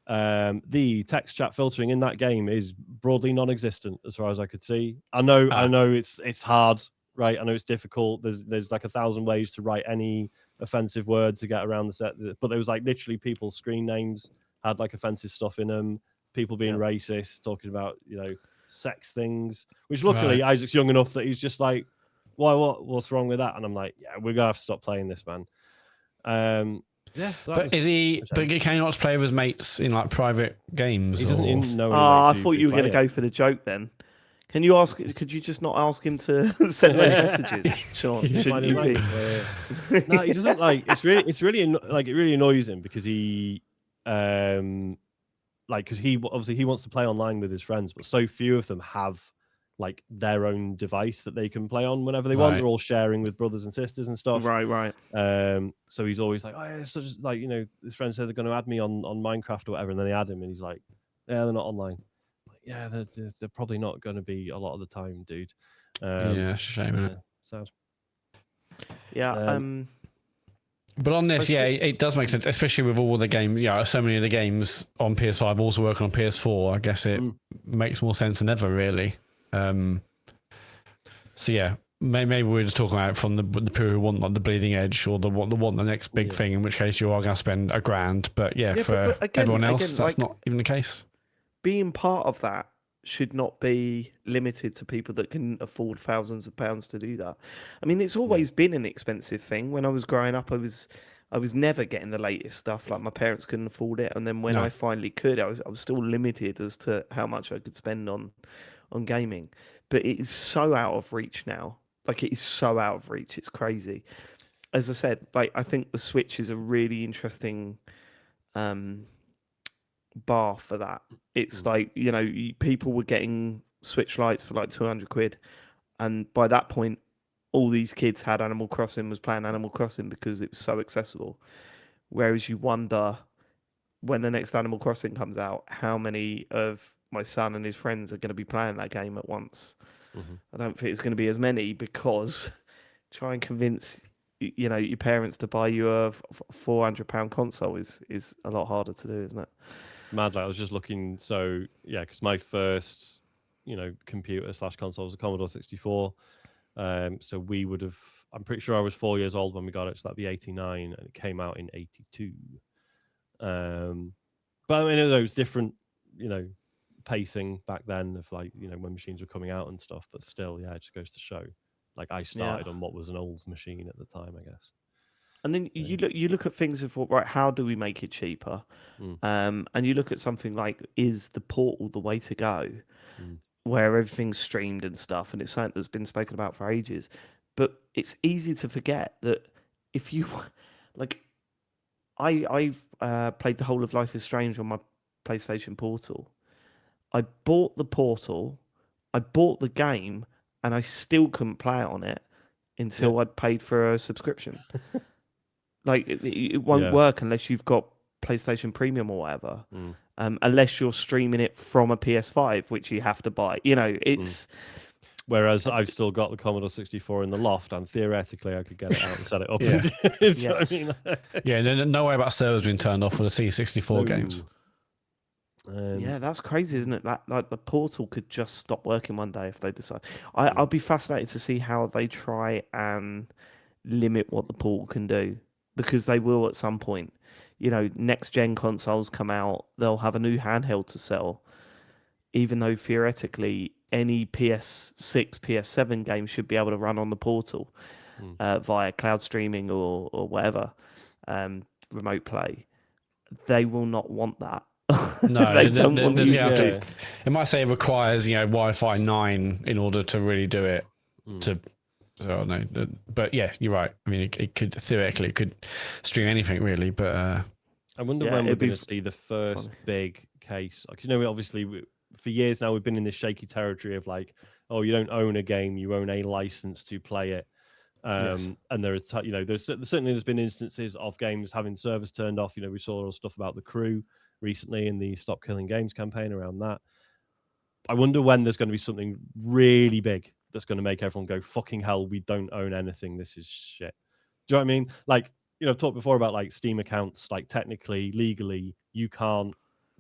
The text chat filtering in that game is broadly non-existent as far as I could see. I know it's hard, right? I know it's difficult. There's like 1,000 ways to write any offensive word to get around the set, but there was like literally people's screen names had like offensive stuff in them. People being racist, talking about sex things, which luckily Isaac's young enough that he's just like, what's wrong with that? And I'm like, yeah, we're gonna have to stop playing this, man. But can he not play with his mates in like private games? He doesn't even know. I thought you were going to go for the joke then. Could you just not ask him to send any messages, Sean? Shouldn't you be? No, he doesn't like. It really annoys him because he because he wants to play online with his friends, but so few of them have like their own device that they can play on whenever they want. They're all sharing with brothers and sisters and stuff. Right. So he's always like, so just like, his friends said they're going to add me on Minecraft or whatever, and then they add him, and he's like, yeah, they're not online. Like, yeah, they're probably not going to be a lot of the time, dude. Yeah, it's a shame, isn't it? Sad. Yeah. But on this, it does make sense, especially with all the games. Yeah, so many of the games on PS5 also working on PS4. I guess it makes more sense than ever, really. So yeah, maybe we're just talking about from the people who want like the bleeding edge or the want the next big thing. In which case, you are going to spend $1,000. But yeah, for everyone else, that's not even the case. Being part of that should not be limited to people that can afford thousands of pounds to do that. I mean, it's always been an expensive thing. When I was growing up, I was never getting the latest stuff. Like my parents couldn't afford it, and then when I finally could, I was still limited as to how much I could spend on gaming. But it is so out of reach now. Like it is so out of reach. It's crazy. As I said, like I think the Switch is a really interesting bar for that. It's like, you know, people were getting Switch Lites for like 200 quid, and by that point all these kids had Animal Crossing, was playing Animal Crossing because it was so accessible. Whereas you wonder when the next Animal Crossing comes out, how many of my son and his friends are going to be playing that game at once. I don't think it's going to be as many, because try and convince your parents to buy you a £400 console is a lot harder to do, isn't it? Mad. Like, I was just looking. So yeah, because my first, computer / console was a Commodore 64. So we would have. I'm pretty sure I was 4 years old when we got it. So that'd be 89, and it came out in 82. But I mean, it was different, pacing back then of like, when machines were coming out and stuff. But still, yeah, it just goes to show. Like I started on what was an old machine at the time, I guess. And then you look at things of how do we make it cheaper? And you look at something like, is the Portal the way to go, where everything's streamed and stuff, and it's something that's been spoken about for ages. But it's easy to forget that if you like, I've played the whole of Life is Strange on my PlayStation Portal. I bought the Portal, I bought the game, and I still couldn't play it on it until I'd paid for a subscription. Like it won't work unless you've got PlayStation Premium or whatever. Unless you're streaming it from a PS5, which you have to buy. It's. Whereas I've still got the Commodore 64 in the loft, and theoretically I could get it out and set it up. No way about servers being turned off for the C64 games. That's crazy, isn't it? That like the Portal could just stop working one day if they decide. I'll be fascinated to see how they try and limit what the Portal can do, because they will at some point. Next gen consoles come out, they'll have a new handheld to sell, even though theoretically any PS6, PS7 game should be able to run on the Portal via cloud streaming or whatever, remote play. They will not want that. No, they don't want you to. It might say it requires Wi-Fi 9 in order to really do it. So I don't know, but yeah, you're right. I mean, it could theoretically stream anything really, but I wonder when we're going to see the first big case. Like, obviously for years now we've been in this shaky territory of like, oh, you don't own a game, you own a license to play it. And there is, there's been instances of games having servers turned off. We saw all stuff about The Crew recently in the Stop Killing Games campaign around that. I wonder when there's going to be something really big that's going to make everyone go, fucking hell, we don't own anything. This is shit. Do you know what I mean? Like, I've talked before about like Steam accounts, like technically, legally, you can't,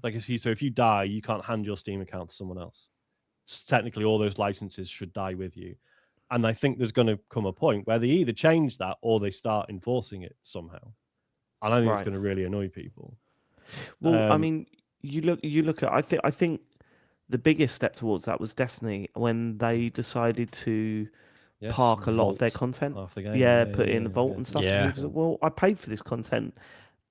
like if you die, you can't hand your Steam account to someone else. So technically, all those licenses should die with you. And I think there's going to come a point where they either change that or they start enforcing it somehow. And I think it's going to really annoy people. Well, I mean, you look at, I think the biggest step towards that was Destiny, when they decided to park a lot of their content. Put it in the vault and stuff. Yeah. And well, I paid for this content,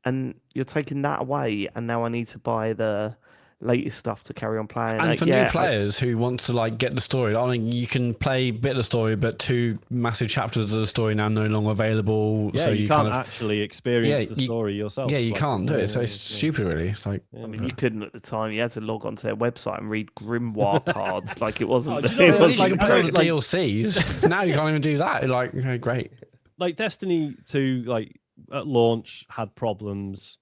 and you're taking that away, and now I need to buy the latest stuff to carry on playing. And for new players who want to like get the story, I mean, you can play a bit of the story, but 2 massive chapters of the story now no longer available. Yeah, so you can't actually experience the story yourself. Yeah, you can't do it. So it's stupid, really. It's like, I mean, you couldn't at the time. You had to log onto their website and read grimoire cards. Like it wasn't. It was like DLCs. Now you can't even do that. Like, okay, great. Like Destiny 2, like at launch had problems.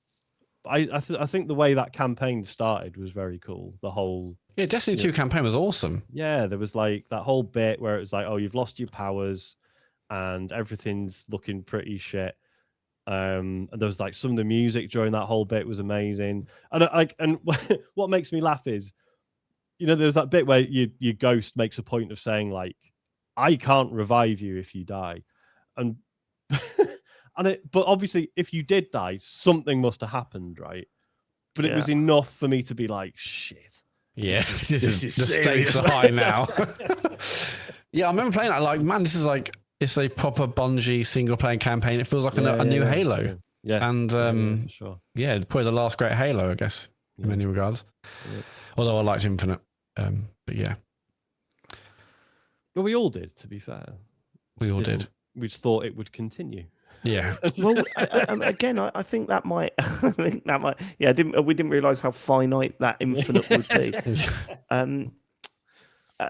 I think the way that campaign started was very cool. The whole Destiny 2 campaign was awesome. Yeah, there was like that whole bit where it was like, oh, you've lost your powers, and everything's looking pretty shit. And there was like some of the music during that whole bit was amazing. And what makes me laugh is, there's that bit where your ghost makes a point of saying like, I can't revive you if you die, and but obviously if you did die, something must have happened, right? But it was enough for me to be like, shit. Yeah, this is the stakes are high now. Yeah, I remember playing that. Like, man, this is like it's a proper Bungie single player campaign. It feels like a new Halo. Yeah, and for sure. Yeah, probably the last great Halo, I guess, in many regards. Yeah. Although I liked Infinite, but yeah. But we all did, to be fair. We all did. We just thought it would continue. Yeah. Well, again, I think that might. Yeah, we didn't realise how finite that Infinite would be.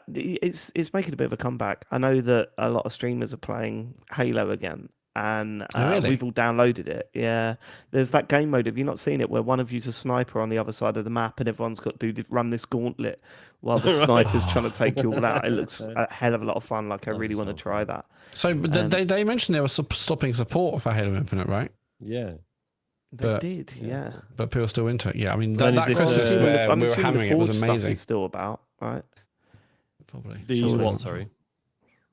It's making a bit of a comeback. I know that a lot of streamers are playing Halo again, and really? we've all downloaded it. Yeah, there's that game mode. Have you not seen it? Where one of you's a sniper on the other side of the map, and everyone's got to run this gauntlet while the sniper's trying to take you all out. It looks a hell of a lot of fun. Like I really want to try that. So they mentioned they were stopping support for Halo Infinite, right? Yeah. They did, yeah. But people still into it. Yeah, I mean, that Christmas where we were hammering it was amazing. Is still about, right? Probably. What, sorry?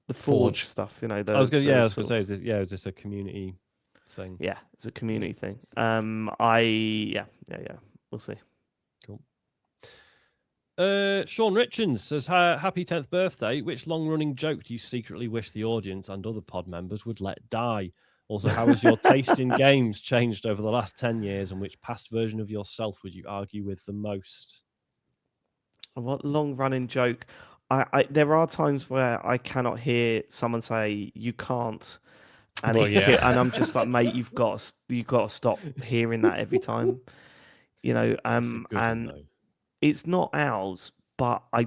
The Forge stuff, I was going to say, is this a community thing? Yeah, it's a community thing. We'll see. Cool. Sean Richards says, happy 10th birthday. Which long-running joke do you secretly wish the audience and other pod members would let die? Also, how has your taste in games changed over the last 10 years, and which past version of yourself would you argue with the most? What long-running joke? There are times where I cannot hear someone say, you can't. And, and I'm just like, mate, you've got to stop hearing that every time. And it's not ours, but a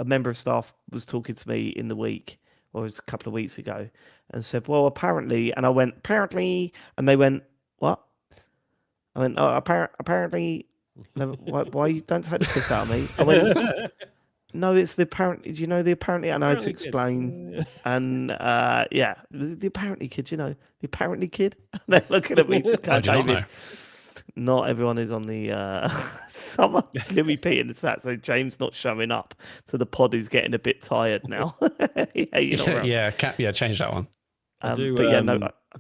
member of staff was talking to me in the week, or it was a couple of weeks ago, and said, well, apparently, and I went, apparently, and they went, what? I went, oh, apparently, why you don't take the piss out of me? I went, no, it's the apparently, do you know the apparently? And I had to explain, and the apparently kid, the apparently kid, and they're looking at me just kind of, David, not everyone is on the someone can repeat in the chat. So James not showing up, so the pod is getting a bit tired now. Change that one. I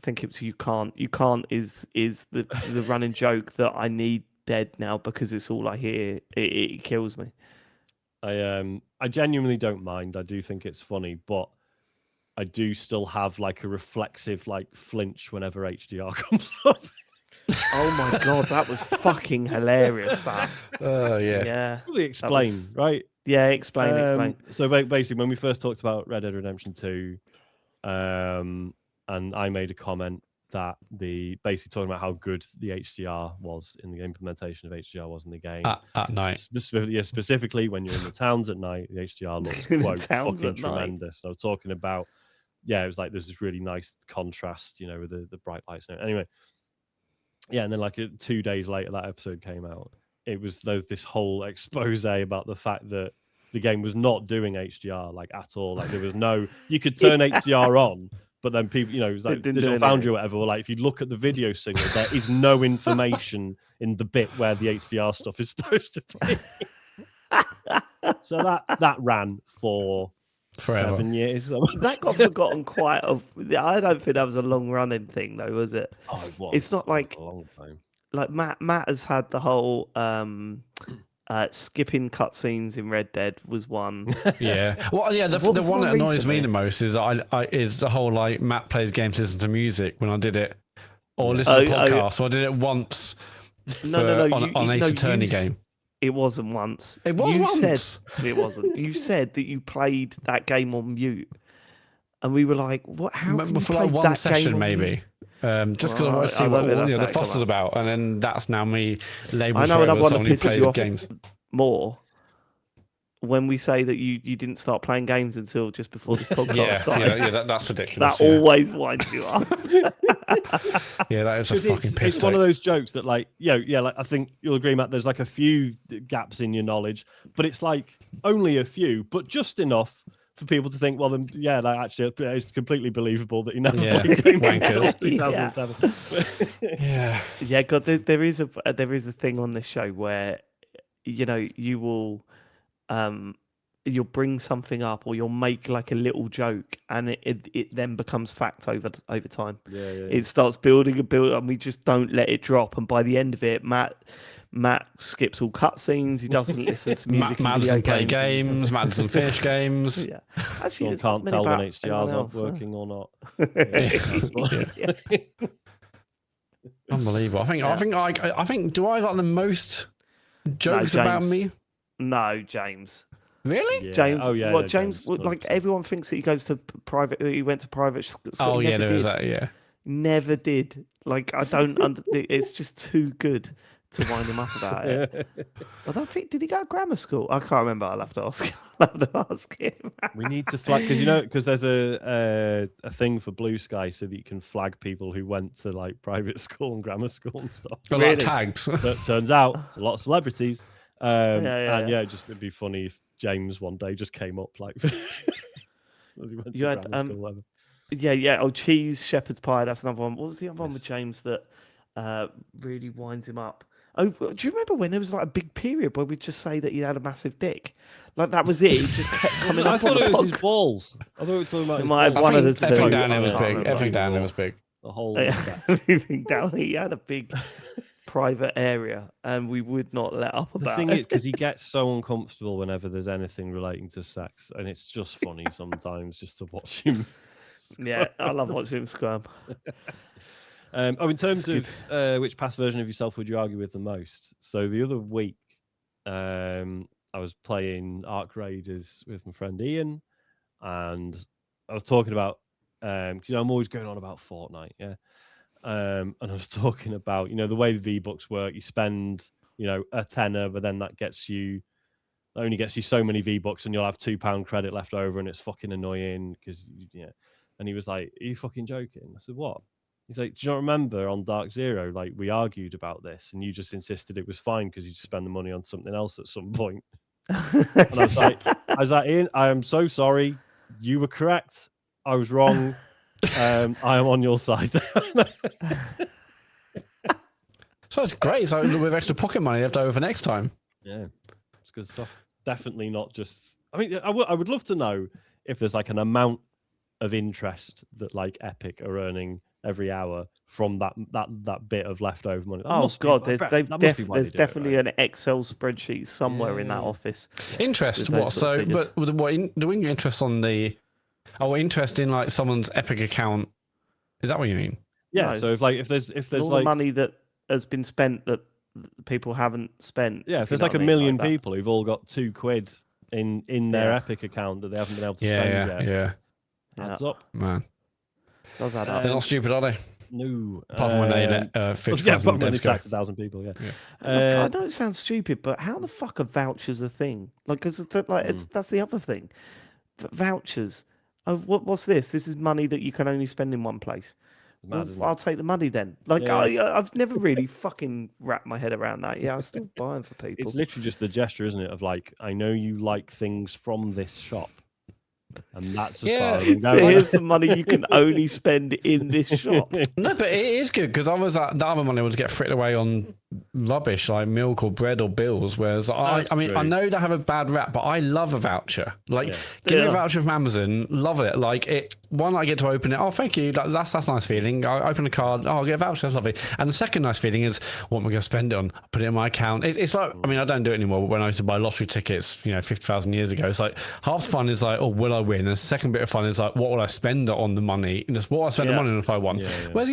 think it's you can't. You can't is the running joke that I need dead now because it's all I hear. It kills me. I genuinely don't mind. I do think it's funny, but I do still have like a reflexive flinch whenever HDR comes up. Oh my god, that was fucking hilarious. That. Yeah. Really explain, right? Yeah, explain. So basically, when we first talked about Red Dead Redemption 2, and I made a comment that basically talking about how good the HDR was in the implementation of HDR was in the game at night. Specifically when you're in the towns at night, the HDR looks quite fucking tremendous. And I was talking about, it was like there's this really nice contrast, with the bright lights. Anyway, and then 2 days later, that episode came out. It was this whole expose about the fact that the game was not doing HDR at all. There was no, you could turn HDR on, but then people, it was like Digital Foundry or whatever, were if you look at the video signal, there is no information in the bit where the HDR stuff is supposed to be. So that ran for forever. 7 years. That got forgotten quite. I don't think that was a long running thing though, was it? Oh, it was. It's not like a long time. Matt has had the whole skipping cutscenes in Red Dead was one. Yeah. Well, yeah. The one that annoys me the most is is the whole Matt plays games, listen to music when I did it, or listen to podcasts. So I did it once. On Ace Attorney game. It wasn't once. It was once. Said it wasn't. You said that you played that game on mute, and we were like, "What? How can you play one that session, game maybe?" Just because I want to see what the fuss is about, and then that's now me labelled forever someone who plays games more. When we say that you didn't start playing games until just before this podcast started, that's ridiculous. That always winds you up. Yeah, that is a fucking piss It's one of those jokes that, like, like I think you'll agree, Matt. There's like a few gaps in your knowledge, but it's like only a few, but just enough for people to think, well, then, like, actually, it's completely believable that you never played games wankers. 2007. Yeah, God, there is a thing on this show where you will you'll bring something up or you'll make like a little joke and it then becomes fact over time. It starts building and we just don't let it drop, and by the end of it, Matt skips all cutscenes. He doesn't listen to music. Matt doesn't play games. Matt doesn't finish games. Yeah, actually, can't tell when HDRs aren't working or not. Unbelievable. I think. Do I got the most jokes about me? No, James. Really? Yeah. James? Oh yeah. What, James? Like everyone thinks that he goes to private. He went to private school. Oh yeah, there was that. Yeah. Never did. Like I don't. It's just too good to wind him up about it. I don't think. Did he go to grammar school? I can't remember. I'll have to ask him. We need to flag because there's a thing for Blue Sky so that you can flag people who went to like private school and grammar school and stuff. But like tags. But turns out it's a lot of celebrities. Just it'd be funny if James one day just came up like. You had Oh, cheese shepherd's pie. That's another one. What was the other one with James that really winds him up? Oh, do you remember when there was like a big period where we'd just say that he had a massive dick? Like that was it. He just kept coming up. I thought it was his balls. I thought we were talking about. One of the two. Everything down there was big. Everything down there was big. The whole. Everything down. He had a big private area, and we would not let up about it. The thing is, because he gets so uncomfortable whenever there's anything relating to sex, and it's just funny sometimes just to watch him. Yeah, I love watching him squirm. In terms of which past version of yourself would you argue with the most? So the other week, I was playing Ark Raiders with my friend Ian, and I was talking about because I'm always going on about Fortnite, and I was talking about the way the V-Bucks work. You spend a tenner, but then that only gets you so many V-Bucks, and you'll have £2 credit left over, and it's fucking annoying because And he was like, "Are you fucking joking?" I said, "What?" He's like, "Do you not remember on Dark Zero, like we argued about this, and you just insisted it was fine because you just spend the money on something else at some point." And I was like, "Ian, I am so sorry. You were correct. I was wrong. I am on your side." So it's great. So with extra pocket money left over for next time. Yeah, it's good stuff. Definitely not just. I mean, I would love to know if there's like an amount of interest that like Epic are earning every hour from that bit of leftover money. There's definitely an Excel spreadsheet somewhere in that office. Interest what? So, but doing interest on the interest in like someone's Epic account. Is that what you mean? Yeah. No. So if there's all like the money that has been spent that people haven't spent. Yeah. If there's like a million people who've all got £2 in their Epic account that they haven't been able to spend yet. Yeah. Adds up, man. Does add up. They're not stupid, are they? No. Apart from when they let 50,000 devs go. 1,000 people. Yeah. I know it sounds stupid, but how the fuck are vouchers a thing? Like, that's the other thing. Vouchers. Oh, what's this? This is money that you can only spend in one place. I'll take the money then. Like, I've never really fucking wrapped my head around that. Yeah, I'm still buying for people. It's literally just the gesture, isn't it? Of like, I know you like things from this shop. And that's as far as I'm going. So here's some money you can only spend in this shop. No, but it is good because the other money would get fritted away on rubbish like milk or bread or bills. Whereas I know they have a bad rap, but I love a voucher. Like, give me a voucher from Amazon, love it. Like I get to open it. Oh, thank you. That's a nice feeling. I open a card. Oh, I'll get a voucher. That's lovely. And the second nice feeling is, what am I going to spend it on? I put it in my account. It's like, I mean, I don't do it anymore. But when I used to buy lottery tickets, 50,000 years ago, it's like half the fun is like, oh, will I win? And the second bit of fun is like, what will I spend on the money? Just what will I spend the money on if I won? Whereas,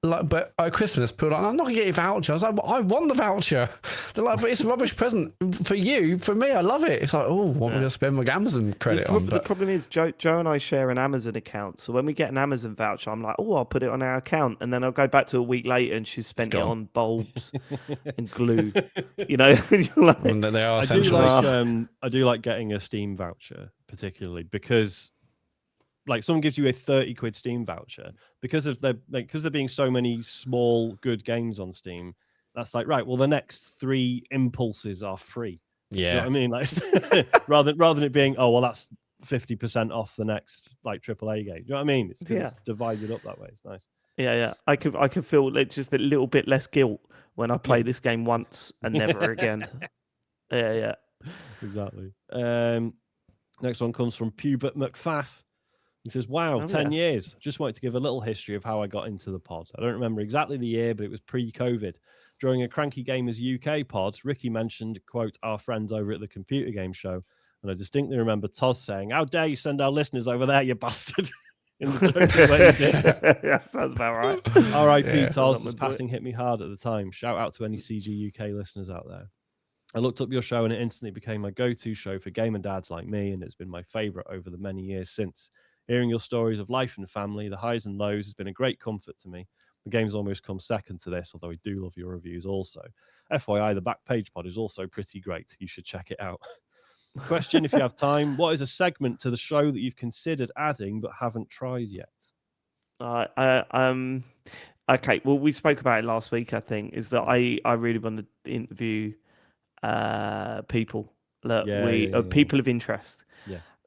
but at Christmas, people are like, I'm not going to get you a voucher. I was like, I want the voucher. They're like, but it's a rubbish present for you. For me, I love it. It's like, oh, what am I going to spend my Amazon credit on? The problem is, Joe and I share an Amazon account. So when we get an Amazon voucher, I'm like, oh, I'll put it on our account. And then I'll go back to a week later and she's spent it on bulbs and glue. Like, and they are essential. I do like getting a Steam voucher, particularly because like someone gives you a 30 quid Steam voucher because of because there being so many small good games on Steam. That's like, right, well, the next 3 impulses are free. Yeah. Do you know what I mean? Like rather than it being, oh well, that's 50% off the next like AAA game. Do you know what I mean? It's because it's divided up that way. It's nice. Yeah. I could feel just a little bit less guilt when I play this game once and never again. Yeah. Exactly. Next one comes from Pubert McFaff. He says, wow, 10 years. Just wanted to give a little history of how I got into the pod. I don't remember exactly the year, but it was pre-COVID. During a Cranky Gamers UK pod, Ricky mentioned, quote, our friends over at the computer game show. And I distinctly remember Toz saying, how dare you send our listeners over there, you bastard. In the joking way he did. Yeah, sounds about right. R.I.P. Toz, his passing hit me hard at the time. Shout out to any CG UK listeners out there. I looked up your show and it instantly became my go-to show for gamer dads like me, and it's been my favourite over the many years since. Hearing your stories of life and family, the highs and lows, has been a great comfort to me. The game's almost come second to this, although I do love your reviews also. FYI, the back page pod is also pretty great. You should check it out. Question, if you have time, what is a segment to the show that you've considered adding but haven't tried yet? Okay, well, we spoke about it last week, I think, is that I really want to interview people that people of interest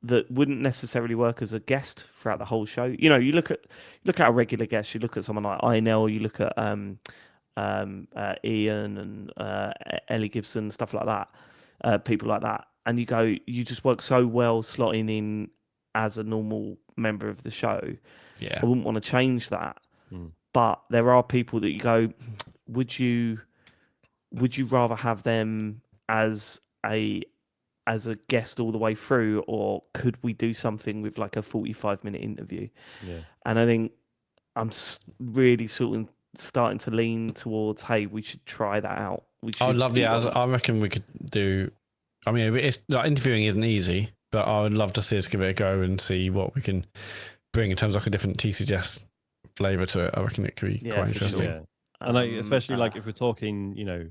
that wouldn't necessarily work as a guest throughout the whole show. You know, you look at a regular guest, you look at someone like Inel, you look at Ian and Ellie Gibson, stuff like that, people like that, and you go, you just work so well slotting in as a normal member of the show. I wouldn't want to change that. But there are people that you go, would you rather have them as a guest all the way through, or could we do something with like a 45-minute interview? And I think I'm really starting to lean towards, hey, we should try that out. I would love I reckon we could do, I mean, it's like, interviewing isn't easy, but I would love to see us give it a go and see what we can bring in terms of like a different TCGS flavor to it. I reckon it could be quite interesting. Sure. And like, especially like if we're talking, you know,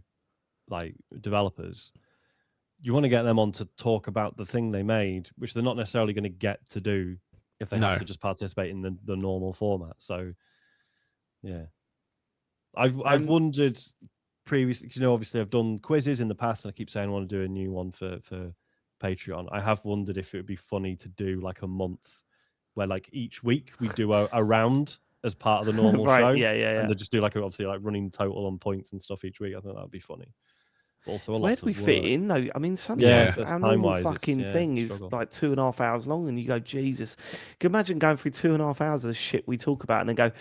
like developers, you want to get them on to talk about the thing they made, which they're not necessarily going to get to do if they have to just participate in the normal format. So, yeah, I've wondered previously, you know, obviously I've done quizzes in the past, and I keep saying I want to do a new one for Patreon. I have wondered if it would be funny to do like a month where like each week we do a round as part of the normal show. And they just do like obviously like running total on points and stuff each week. I think that would be funny. Also, a lot where do we fit in though? I mean, sometimes our normal fucking thing is like 2.5 hours long, and you go, Jesus, can you imagine going through 2.5 hours of shit we talk about and then go,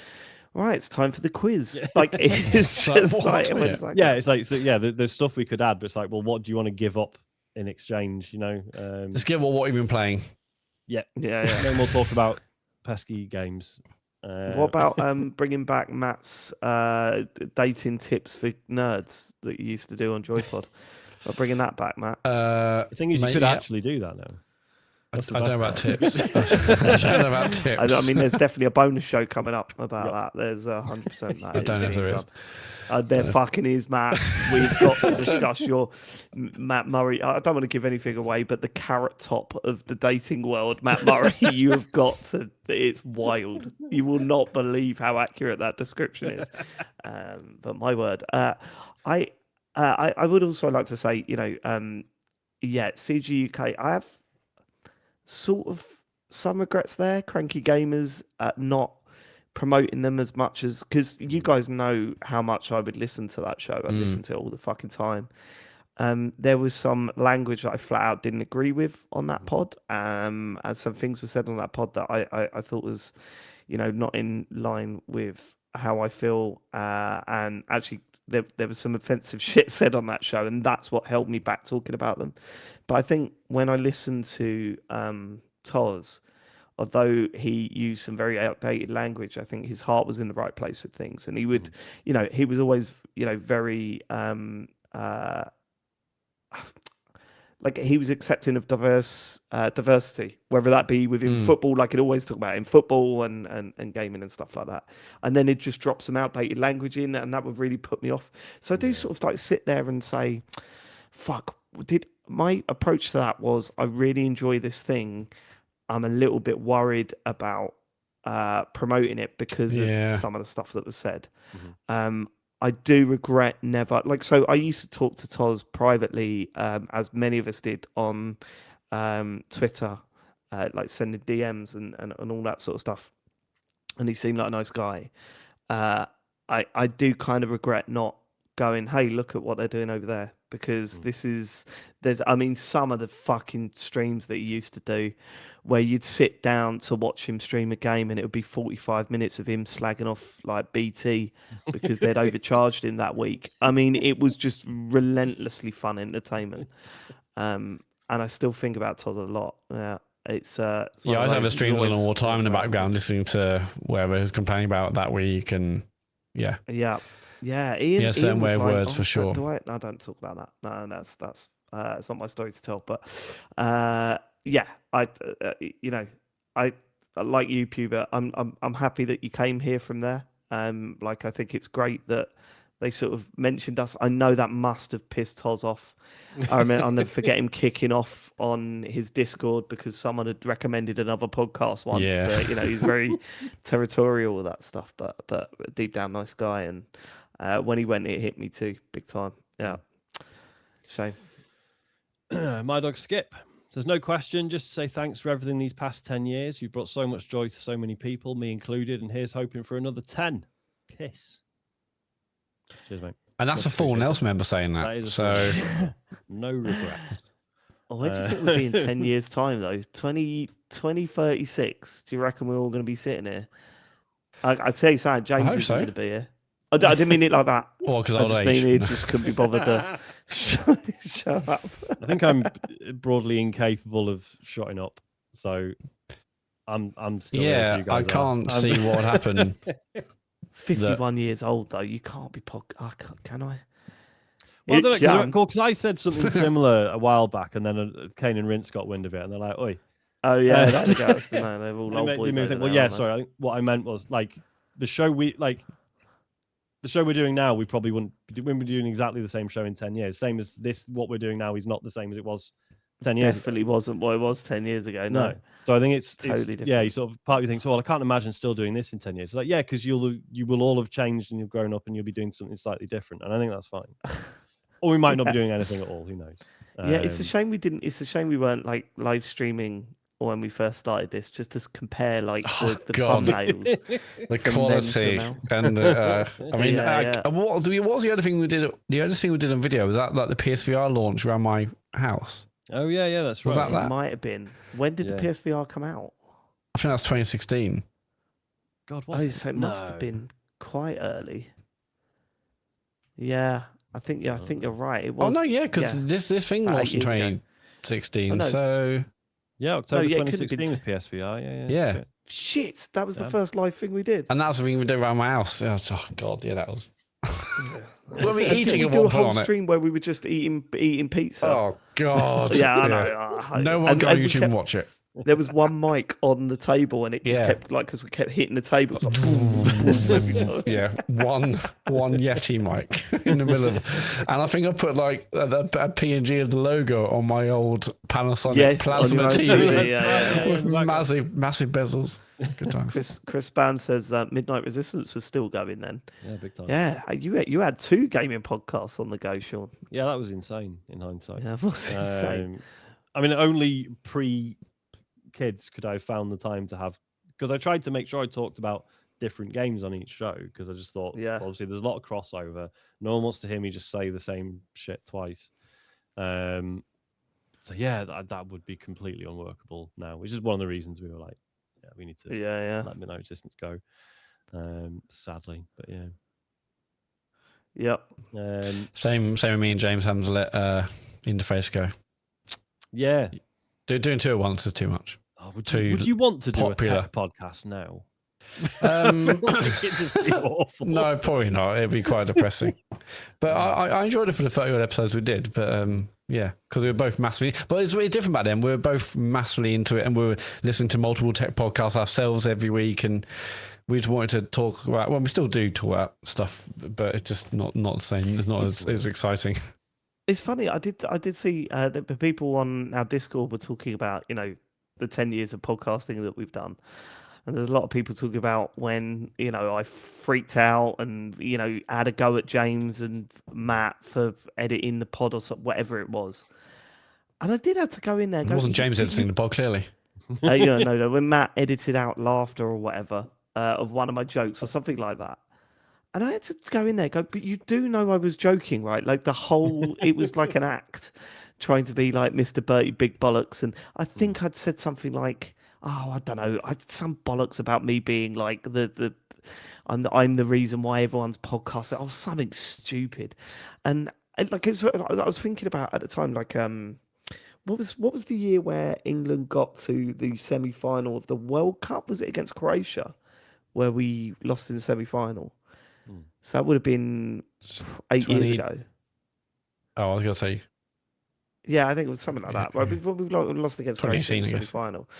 right, it's time for the quiz. Like, it's just like, it's like, so, there's stuff we could add, but it's like, well, what do you want to give up in exchange? You know, let's give what you've been playing. Yeah. Then we'll talk about pesky games. What about bringing back Matt's dating tips for nerds that you used to do on Joypod? Bringing that back, Matt. The thing is, you could actually do that now. I don't know about tips. I don't know about tips. I mean, there's definitely a bonus show coming up about that. There's 100% that. I don't know if there is. There fucking is, Matt. We've got to discuss your Matt Murray. I don't want to give anything away, but the carrot top of the dating world, Matt Murray, you have got to. It's wild. You will not believe how accurate that description is. But my word, I would also like to say, you know, CG UK. I have sort of some regrets there. Cranky Gamers not promoting them as much as, because you guys know how much I would listen to that show. I'd listen to it all the fucking time. There was some language that I flat out didn't agree with on that pod, and some things were said on that pod that I thought was, you know, not in line with how I feel, and actually there was some offensive shit said on that show, and that's what held me back talking about them. But I think when I listened to Toz, although he used some very outdated language, I think his heart was in the right place with things. And he would, you know, he was always, you know, very, like he was accepting of diversity, whether that be within football, like it always talk about in football and gaming and stuff like that. And then it just dropped some outdated language in, and that would really put me off. So I do sort of like sit there and say, fuck, my approach to that was, I really enjoy this thing. I'm a little bit worried about promoting it because of some of the stuff that was said. I do regret never so I used to talk to Toz privately, as many of us did on Twitter, like sending DMs and all that sort of stuff, and he seemed like a nice guy. I do kind of regret not going, hey, look at what they're doing over there, because some of the fucking streams that he used to do where you'd sit down to watch him stream a game and it would be 45 minutes of him slagging off like BT because they'd overcharged him that week. I mean, it was just relentlessly fun entertainment. And I still think about Todd a lot. Yeah. It's I was having streams on all the time in the background, listening to whatever he's complaining about that week, and yeah. Ian, certain way of words for sure. I don't talk about that. No, that's it's not my story to tell. But I like you, Puber. I'm happy that you came here from there. I think it's great that they sort of mentioned us. I know that must have pissed Toz off. I remember, I'll never forget him kicking off on his Discord because someone had recommended another podcast once. Yeah. He's very territorial with that stuff, but deep down nice guy. And when he went, it hit me too, big time. Yeah, shame. My dog Skip says, no question, just to say thanks for everything these past 10 years. You've brought so much joy to so many people, me included, and here's hoping for another 10. Kiss. Cheers, mate. And that's a full Nelson member saying that. So no regrets. Where do you think we'll be in 10 years' time, though? 2036? Do you reckon we're all going to be sitting here? I'd tell you something, James isn't going to be here. I didn't mean it like that. Well, because I just mean he just couldn't be bothered to shut up. I think I'm broadly incapable of shutting up, so I'm still here if you guys I can't see what happened. 51 years old, though. You can't be can I? Well, I don't know, because I said something similar a while back, and then Kane and Rince got wind of it, and they're like, oi. Oh, yeah, that's guys. No, they're all old boys. Sorry. I think what I meant was, the show we're doing now, we probably wouldn't be doing exactly the same show in 10 years. Same as this, what we're doing now is not the same as it was 10 years Definitely ago. Wasn't what it was 10 years ago. No. So I think it's totally different. Yeah, you sort of partly think, well, I can't imagine still doing this in 10 years. It's like, yeah, because you will all have changed and you've grown up and you'll be doing something slightly different. And I think that's fine. Or we might not be doing anything at all. Who knows? It's a shame we didn't. It's a shame we weren't live streaming when we first started this, just to compare the thumbnails, the quality, and what was the other thing we did? The other thing we did on video was that like the PSVR launch around my house. Oh yeah, that's right. Was that? It might have been. When did the PSVR come out? I think that's 2016. God, was it? So it must have been quite early. Yeah, I think you're right. It was. Oh no, because this thing launched in 2016. So. Yeah, October 2016 was PSVR. Yeah. Shit, that was the first live thing we did. And that's the thing we did around my house. Oh God, that was. Were we eating a whole stream where we were just eating pizza? Oh God. I know. No one go on YouTube and watch it. There was one mic on the table, and it just kept because we kept hitting the table. Like, one Yeti mic in the middle of, and I think I put a PNG of the logo on my old Panasonic plasma TV with massive bezels. Good times. Chris Band says Midnight Resistance was still going then. Yeah, big time. Yeah, you had 2 gaming podcasts on the go, Sean. Yeah, that was insane in hindsight. Yeah, that was insane. I mean, only kids could I have found the time to have, because I tried to make sure I talked about different games on each show, because I just thought, obviously there's a lot of crossover. No one wants to hear me just say the same shit twice. So that would be completely unworkable now, which is one of the reasons we were like, we need to let Midnight Resistance go. Sadly, but Yep. Same with me and James having to let Interface go. Yeah. Doing 2 at once is too much. Would you want to do a tech podcast now? It'd just be awful. No, probably not. It'd be quite depressing. But I enjoyed it for the 30 episodes we did. But because we were both massively. But it's really different back then. We were both massively into it, and we were listening to multiple tech podcasts ourselves every week, and we just wanted to talk about. Well, we still do talk about stuff, but it's just not the same. It's not as exciting. It's funny. I did see the people on our Discord were talking about the 10 years of podcasting that we've done. And there's a lot of people talking about when, I freaked out and, had a go at James and Matt for editing the pod or whatever it was. And I did have to go in there. It wasn't James editing the pod, clearly. No, when Matt edited out laughter or whatever of one of my jokes or something like that. And I had to go in there, but you do know I was joking, right? Like it was like an act trying to be like Mr. Bertie Big Bollocks. And I think I'd said something like, I don't know, some bollocks about me being like I'm the reason why everyone's podcasting. Oh, something stupid. And like, I was thinking about at the time, like, what was the year where England got to the semi-final of the World Cup? Was it against Croatia, where we lost in the semi-final? So that would have been 8 years ago. Oh, I was going to say. Yeah, I think it was something like that. Right? We lost against Croatia in the semi-final.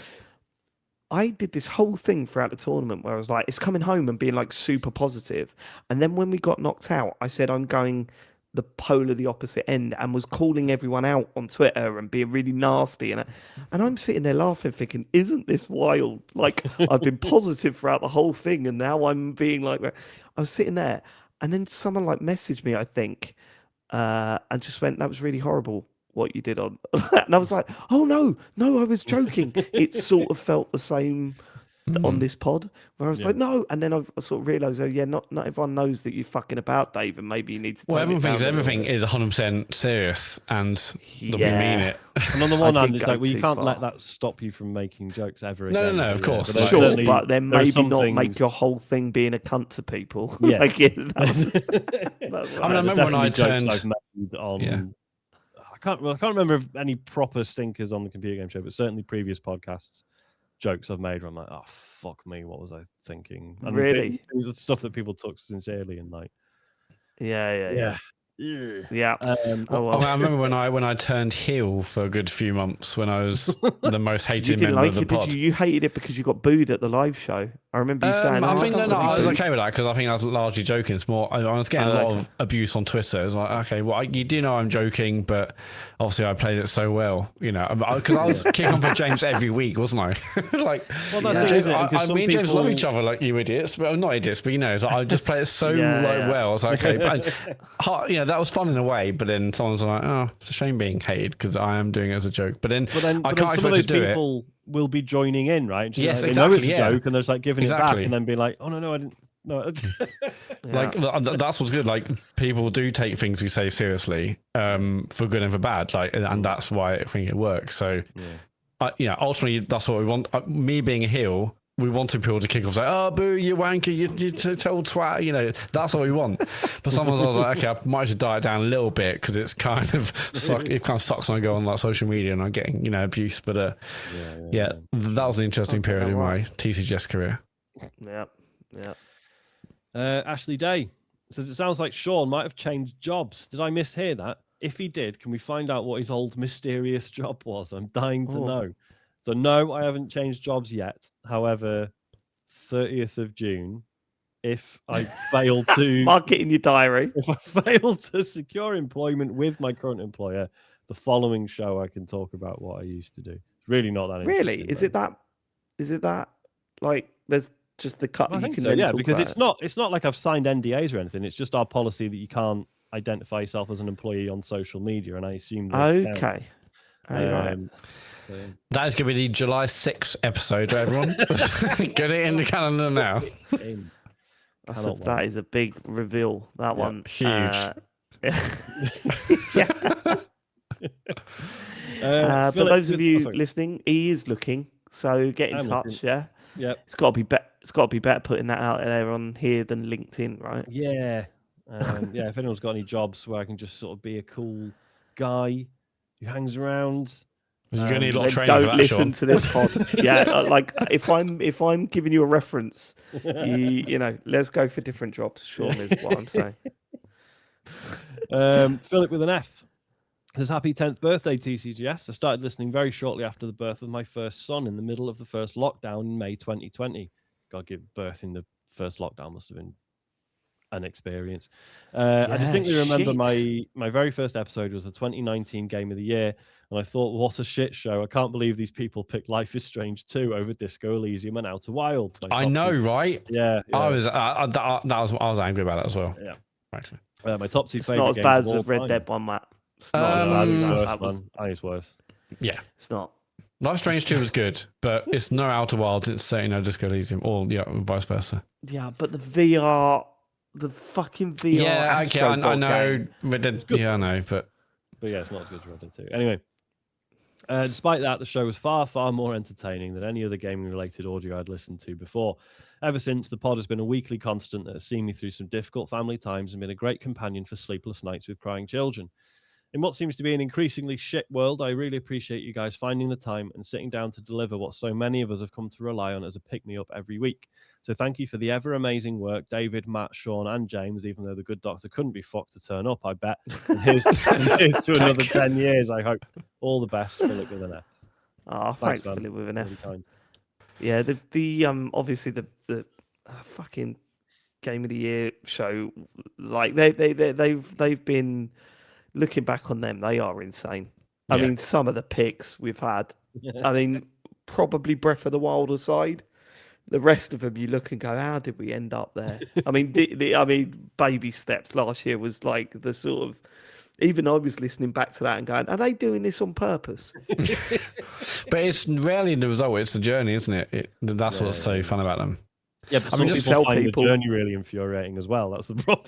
I did this whole thing throughout the tournament where I was like, it's coming home and being like super positive. And then when we got knocked out, I said, I'm going the polar the opposite end, and was calling everyone out on Twitter and being really nasty. And I'm sitting there laughing, thinking, isn't this wild? Like, I've been positive throughout the whole thing, and now I'm being like, I was sitting there, and then someone like messaged me, I think, and just went, that was really horrible what you did on. And I was like, oh no, I was joking. It sort of felt the same on this pod, where I was like, no, and then I sort of realised, not everyone knows that you're fucking about, Dave, and maybe you need to. Well, everyone thinks everything is 100% serious, and we mean it. And on the one hand, it's like, well, you can't let that stop you from making jokes ever again. No, of course. But sure, but then maybe not make your whole thing being a cunt to people. Yeah. I remember when I turned. I've made on. Yeah. I can't remember of any proper stinkers on the computer game show, but certainly previous podcasts. Jokes I've made where I'm like, oh fuck me, what was I thinking? And really, the stuff that people took sincerely and like, yeah. I remember when I turned heel for a good few months when I was the most hated member of the pod. You hated it because you got booed at the live show. I remember you saying, I was okay with that because I think I was largely joking. It's more, I was getting a lot of abuse on Twitter. It's like, okay, well, you do know I'm joking, but obviously I played it so well, because I was kicking on for James every week, wasn't I? Like, well, that's me and James love each other like you idiots, but not idiots, but I just play it so well. I was like, okay, that was fun in a way, but then someone's like, oh, it's a shame being hated because I am doing it as a joke. But then I can't expect to do it. People will be joining in, right? Just yes, like, exactly. They know it's a joke, and there's like giving it back, and then be like, oh no, I didn't. No, like that's what's good. Like people do take things we say seriously, for good and for bad. Like, and that's why I think it works. So, ultimately, that's what we want. Me being a heel. We wanted people to kick off, like, oh, boo, you wanker, you total twat, that's what we want. But sometimes I was like, okay, I might have to dial it down a little bit because it's kind of it kind of sucks when I go on like social media and I'm getting, abuse. But that was an interesting period in my TCGS career. Yeah. Ashley Day says, it sounds like Sean might have changed jobs. Did I mishear that? If he did, can we find out what his old mysterious job was? I'm dying to know. So no, I haven't changed jobs yet. However, 30th of June, if I fail to mark it in your diary, if I fail to secure employment with my current employer, the following show I can talk about what I used to do. It's really not that interesting. Really? Is it that like there's just the cut? I think so, yeah, because it's not like I've signed NDAs or anything. It's just our policy that you can't identify yourself as an employee on social media, and I assume okay. Right. So, that is going to be the July 6th episode, everyone. Get it in the calendar now. That is a big reveal. That one. Huge. But those of you listening, he is looking. So get in touch. Looking. Yeah. It's got to be better. It's got to be better putting that out there on here than LinkedIn, right? Yeah. If anyone's got any jobs where I can just sort of be a cool guy who hangs around. You're going to need a lot of training for that, don't listen Sean. to this pod. Like if I'm giving you a reference, let's go for different jobs. Sean is what I'm saying. Philip with an F says, happy 10th birthday, TCGS. I started listening very shortly after the birth of my first son in the middle of the first lockdown in May 2020. God, give birth in the first lockdown must have been an experience. I distinctly remember my very first episode was the 2019 Game of the Year, and I thought, what a shit show. I can't believe these people picked Life is Strange 2 over Disco Elysium and Outer Wilds. I know, right? Yeah. I was angry about that as well. Yeah. Actually. My top 2 it's favorite not as bad as the Red Dead one, Matt. It's not as bad as that. I think it's worse. Yeah. It's not. Life is Strange 2 was good, but it's no Outer Wilds. It's Disco Elysium, or vice versa. Yeah, but the fucking VR. Yeah, okay, I know. Yeah, I know, but yeah, it's not as good as Red Dead 2. Anyway, despite that, the show was far, far more entertaining than any other gaming-related audio I'd listened to before. Ever since, the pod has been a weekly constant that has seen me through some difficult family times and been a great companion for sleepless nights with crying children. In what seems to be an increasingly shit world, I really appreciate you guys finding the time and sitting down to deliver what so many of us have come to rely on as a pick-me-up every week. So thank you for the ever-amazing work, David, Matt, Sean, and James, even though the good doctor couldn't be fucked to turn up, I bet. And here's to another 10 years, I hope. All the best, Philip with an F. Oh, thanks Philip with an F. Really yeah, the obviously the fucking Game of the Year show, like they've been... Looking back on them, they are insane. I mean, some of the picks we've had, I mean, probably Breath of the Wild aside, the rest of them you look and go, how did we end up there? I mean, Baby Steps last year was like the sort of, even I was listening back to that and going, are they doing this on purpose? But it's rarely the result, it's the journey, isn't it? That's what's so fun about them. Yeah, but some people find the journey really infuriating as well. That's the problem.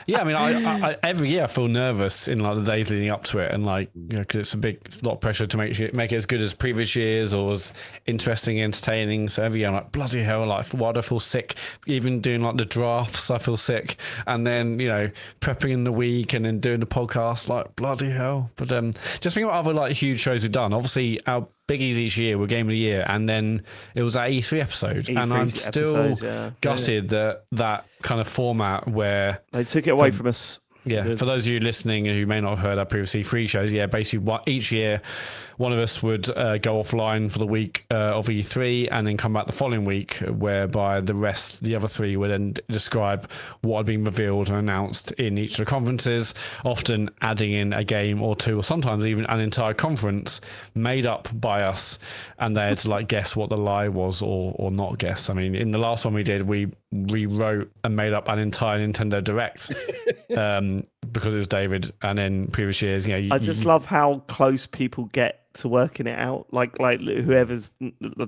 Yeah, I mean, I every year I feel nervous in like the days leading up to it, and like because it's a lot of pressure to make it as good as previous years or as interesting, entertaining. So every year I'm like, bloody hell, like why do I feel sick? Even doing like the drafts, I feel sick, and then prepping in the week and then doing the podcast, like bloody hell. But just think about other like huge shows we've done. Obviously, our biggies each year were Game of the Year, and then it was our E3 episode, and I'm still gutted that kind of format where they took it away from us. Yeah, for those of you listening who may not have heard our previously free shows, basically each year one of us would go offline for the week of E3 and then come back the following week, whereby the other three would then describe what had been revealed and announced in each of the conferences, often adding in a game or two, or sometimes even an entire conference made up by us, and they had to like guess what the lie was or not guess. I mean, in the last one we did, we rewrote and made up an entire Nintendo Direct because it was David, and then previous years, I just love how close people get to working it out. Like whoever's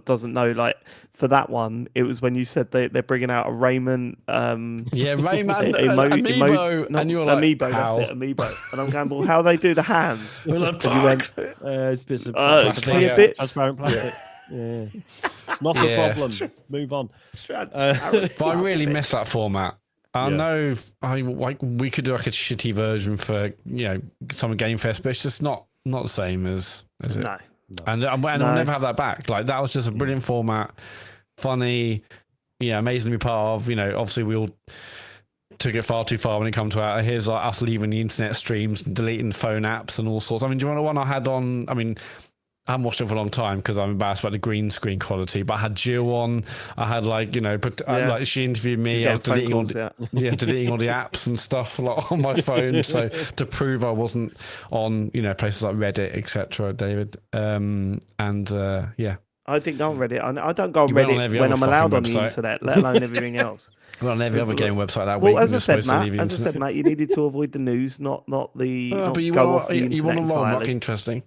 doesn't know, like for that one, it was when you said they're bringing out a Rayman. Rayman amiibo, and you're like, amiibo, how? That's it, amiibo. And I'm going, well, how they do the hands? We'll have and you went, it's bits of clear bits, transparent plastic. Yeah. It's not a problem. Move on. But I really miss that format. I know we could do like a shitty version for some Game Fest, but it's just not the same as it. No. And we'll never have that back. Like that was just a brilliant format, funny, amazing to be part of. Obviously we all took it far too far when it comes to here's like us leaving the internet streams and deleting phone apps and all sorts. I mean, do you remember the one I had on? I mean, I haven't watched it for a long time because I'm embarrassed about the green screen quality. But I had Jill on. I had she interviewed me. I was deleting all the apps and stuff on my phone, so to prove I wasn't on places like Reddit, etc. David, I didn't go on Reddit. I don't go on Reddit when I'm allowed on the internet, let alone everything else. Well, on every other game website that week. Well, as I said, Matt, you needed to avoid the news, not the. But you want to rock interesting.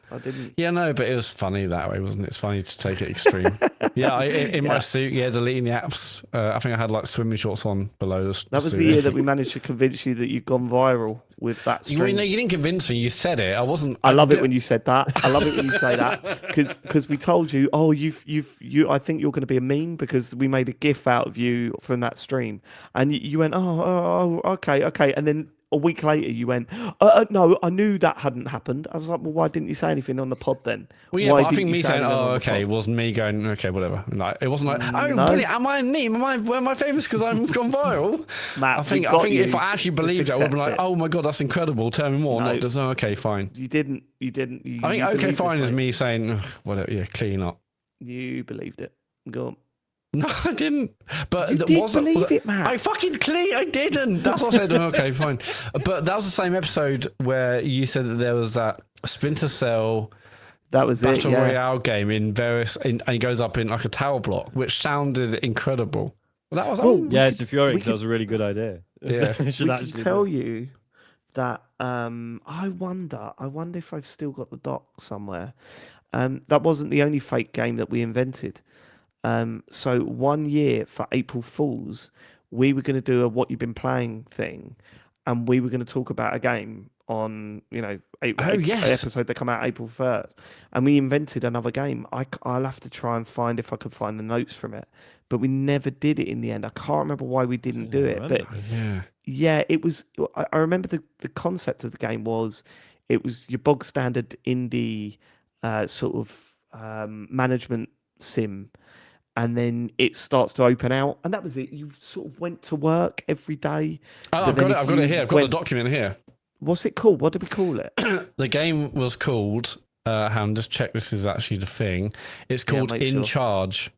I didn't. Yeah, no, but it was funny that way, wasn't it? It's funny to take it extreme. In my suit, deleting the apps. I think I had like swimming shorts on below. That was the year that we managed to convince you that you'd gone viral with that stream. You didn't convince me. You said it. I wasn't. I love it when you said that. I love it when you say that because we told you, I think you're going to be a meme because we made a GIF out of you from that stream, and you went, okay, and then. A week later, you went, no, I knew that hadn't happened. I was like, well, why didn't you say anything on the pod then? Well, yeah, I think me saying, it wasn't me going, okay, whatever. Like, it wasn't like, brilliant, am I a meme? Am I famous because I've gone viral? Matt, I think if I actually believed it, I would be like, oh my God, that's incredible. Tell me more. Not just, okay, fine. You didn't. I think, okay, fine is me saying, whatever, clean up. You believed it. Go on. No, I didn't. But You did believe it, Matt. I didn't. That's what I said. Okay, fine. But that was the same episode where you said that there was that Splinter Cell that was Battle Royale game in various, and it goes up in like a tower block, which sounded incredible. Well, that was yeah, it's infuriating. That was a really good idea. Yeah, we can tell you that. I wonder if I've still got the doc somewhere. That wasn't the only fake game that we invented. So 1 year for April Fools, we were going to do a what you've been playing thing, and we were going to talk about a game on, episode that come out April 1st, and we invented another game. I'll have to try and find if I could find the notes from it, but we never did it in the end. I can't remember why we didn't do it, but yeah, it was. I remember the concept of the game was it was your bog standard indie sort of management sim. And then it starts to open out, and that was it. You sort of went to work every day. Oh, I've got it here. I've got the document here. What's it called? What did we call it? The game was called. Just check this is actually the thing. It's called In Charge.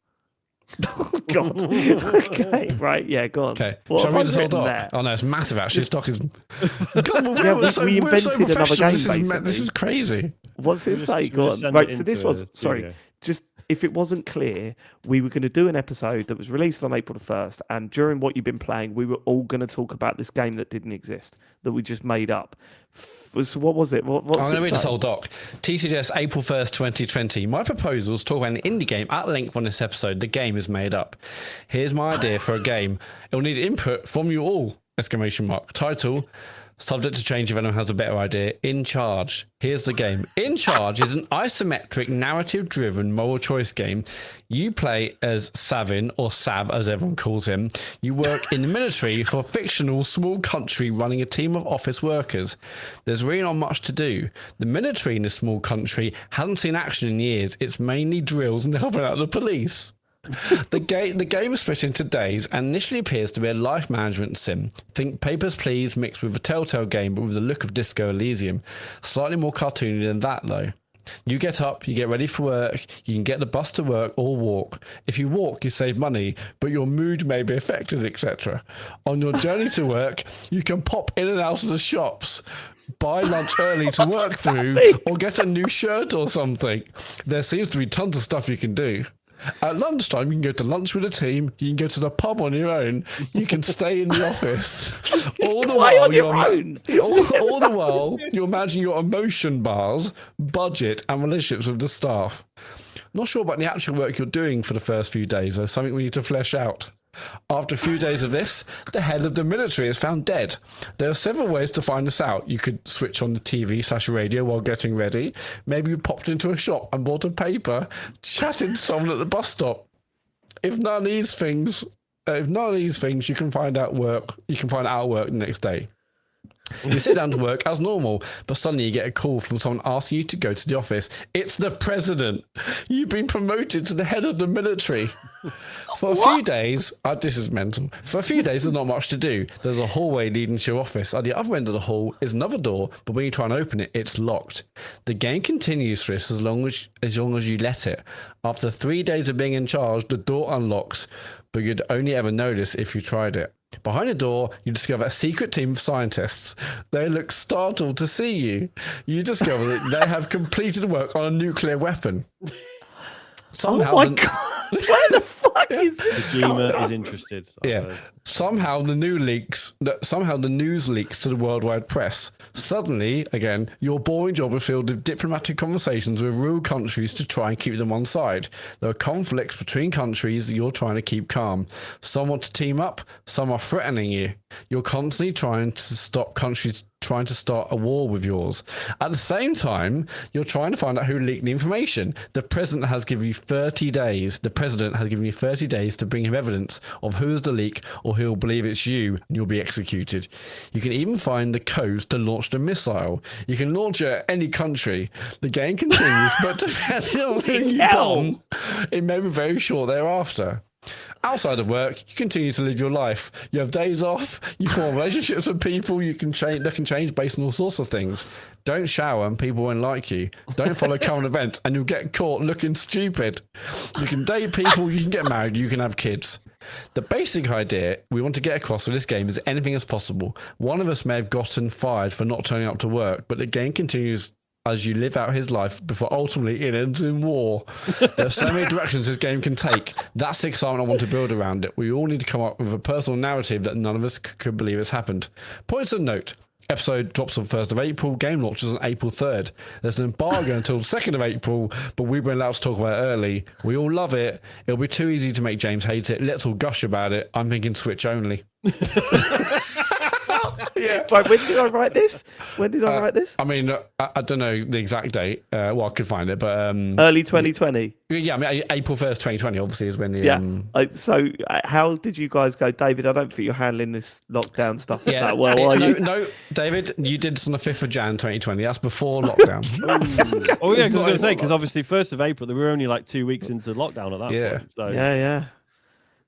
Oh God. Okay. Right. Yeah. Go on. Okay. Shall I read this whole doc? There? Oh no, it's massive. Actually, this doc is. God, we invented another game. This is crazy. What's it say? Go on. Right. So this was just. If it wasn't clear, we were going to do an episode that was released on April the 1st, and during what you've been playing, we were all going to talk about this game that didn't exist, that we just made up. So what was it? What's I'm going to read this whole doc. TCGS, April 1st, 2020. My proposals talk about an indie game at length on this episode. The game is made up. Here's my idea for a game. It will need input from you all! ! Title... Subject to change if anyone has a better idea. In Charge. Here's the game. In Charge is an isometric, narrative-driven moral choice game. You play as Savin, or Sav as everyone calls him. You work in the military for a fictional small country running a team of office workers. There's really not much to do. The military in this small country hasn't seen action in years. It's mainly drills and helping out the police. The game is split into days and initially appears to be a life management sim. Think Papers, Please mixed with a Telltale game but with the look of Disco Elysium. Slightly more cartoony than that though. You get up, you get ready for work, you can get the bus to work or walk. If you walk, you save money, but your mood may be affected, etc. On your journey to work, you can pop in and out of the shops, buy lunch early to work through, or get a new shirt or something. There seems to be tons of stuff you can do. At lunchtime, you can go to lunch with a team. You can go to the pub on your own. You can stay in the office. All the while, you're managing your emotion bars, budget, and relationships with the staff. Not sure about the actual work you're doing for the first few days, though. Something we need to flesh out. After a few days of this, the head of the military is found dead. There are several ways to find this out. You could switch on the TV/radio while getting ready. Maybe you popped into a shop and bought a paper, chatted to someone at the bus stop. If none of these things, you can find out work. You can find out work the next day. You sit down to work as normal, but suddenly you get a call from someone asking you to go to the office. It's the president. You've been promoted to the head of the military. For a few days, this is mental. For a few days, there's not much to do. There's a hallway leading to your office. At the other end of the hall is another door, but when you try and open it, it's locked. The game continues for this as long as you let it. After 3 days of being in charge, the door unlocks, but you'd only ever notice if you tried it. Behind the door, you discover a secret team of scientists. They look startled to see you. You discover that they have completed work on a nuclear weapon. Somehow, oh my God! Where the fuck is this? Kojima is interested. Somehow the news leaks to the worldwide press. Suddenly, again, your boring job is filled with diplomatic conversations with rural countries to try and keep them on side. There are conflicts between countries that you're trying to keep calm. Some want to team up, some are threatening you. You're constantly trying to stop countries trying to start a war with yours. At the same time, you're trying to find out who leaked the information. The president has given you 30 days. The president has given you 30 days to bring him evidence of who is the leak or who will believe it's you, and you'll be executed. You can even find the codes to launch the missile. You can launch it at any country. The game continues, but depending on who you bomb, it may be very short thereafter. Outside of work, you continue to live your life. You have days off. You form relationships with people. You can change. They can change based on all sorts of things. Don't shower and people won't like you. Don't follow current events and you'll get caught looking stupid. You can date people. You can get married. You can have kids. The basic idea we want to get across with this game is anything is possible. One of us may have gotten fired for not turning up to work, but the game continues as you live out his life before ultimately it ends in war. There are so many directions this game can take. That's the excitement I want to build around it. We all need to come up with a personal narrative that none of us could believe has happened. Points of note. Episode drops on 1st of April. Game launches on April 3rd. There's an embargo until 2nd of April, but we've been allowed to talk about it early. We all love it. It'll be too easy to make James hate it. Let's all gush about it. I'm thinking Switch only. Yeah. Right, when did I write this? I mean, I don't know the exact date. Well, I could find it, but early 2020. Yeah, I mean, April 1st, 2020, obviously, is when the So, how did you guys go, David? I don't think you're handling this lockdown stuff that well, no, are you? No, David, you did this on the 5th of Jan, 2020. That's before lockdown. Oh yeah, because I was going to say, because obviously 1st of April, they were only like 2 weeks into lockdown at that point. So. Yeah.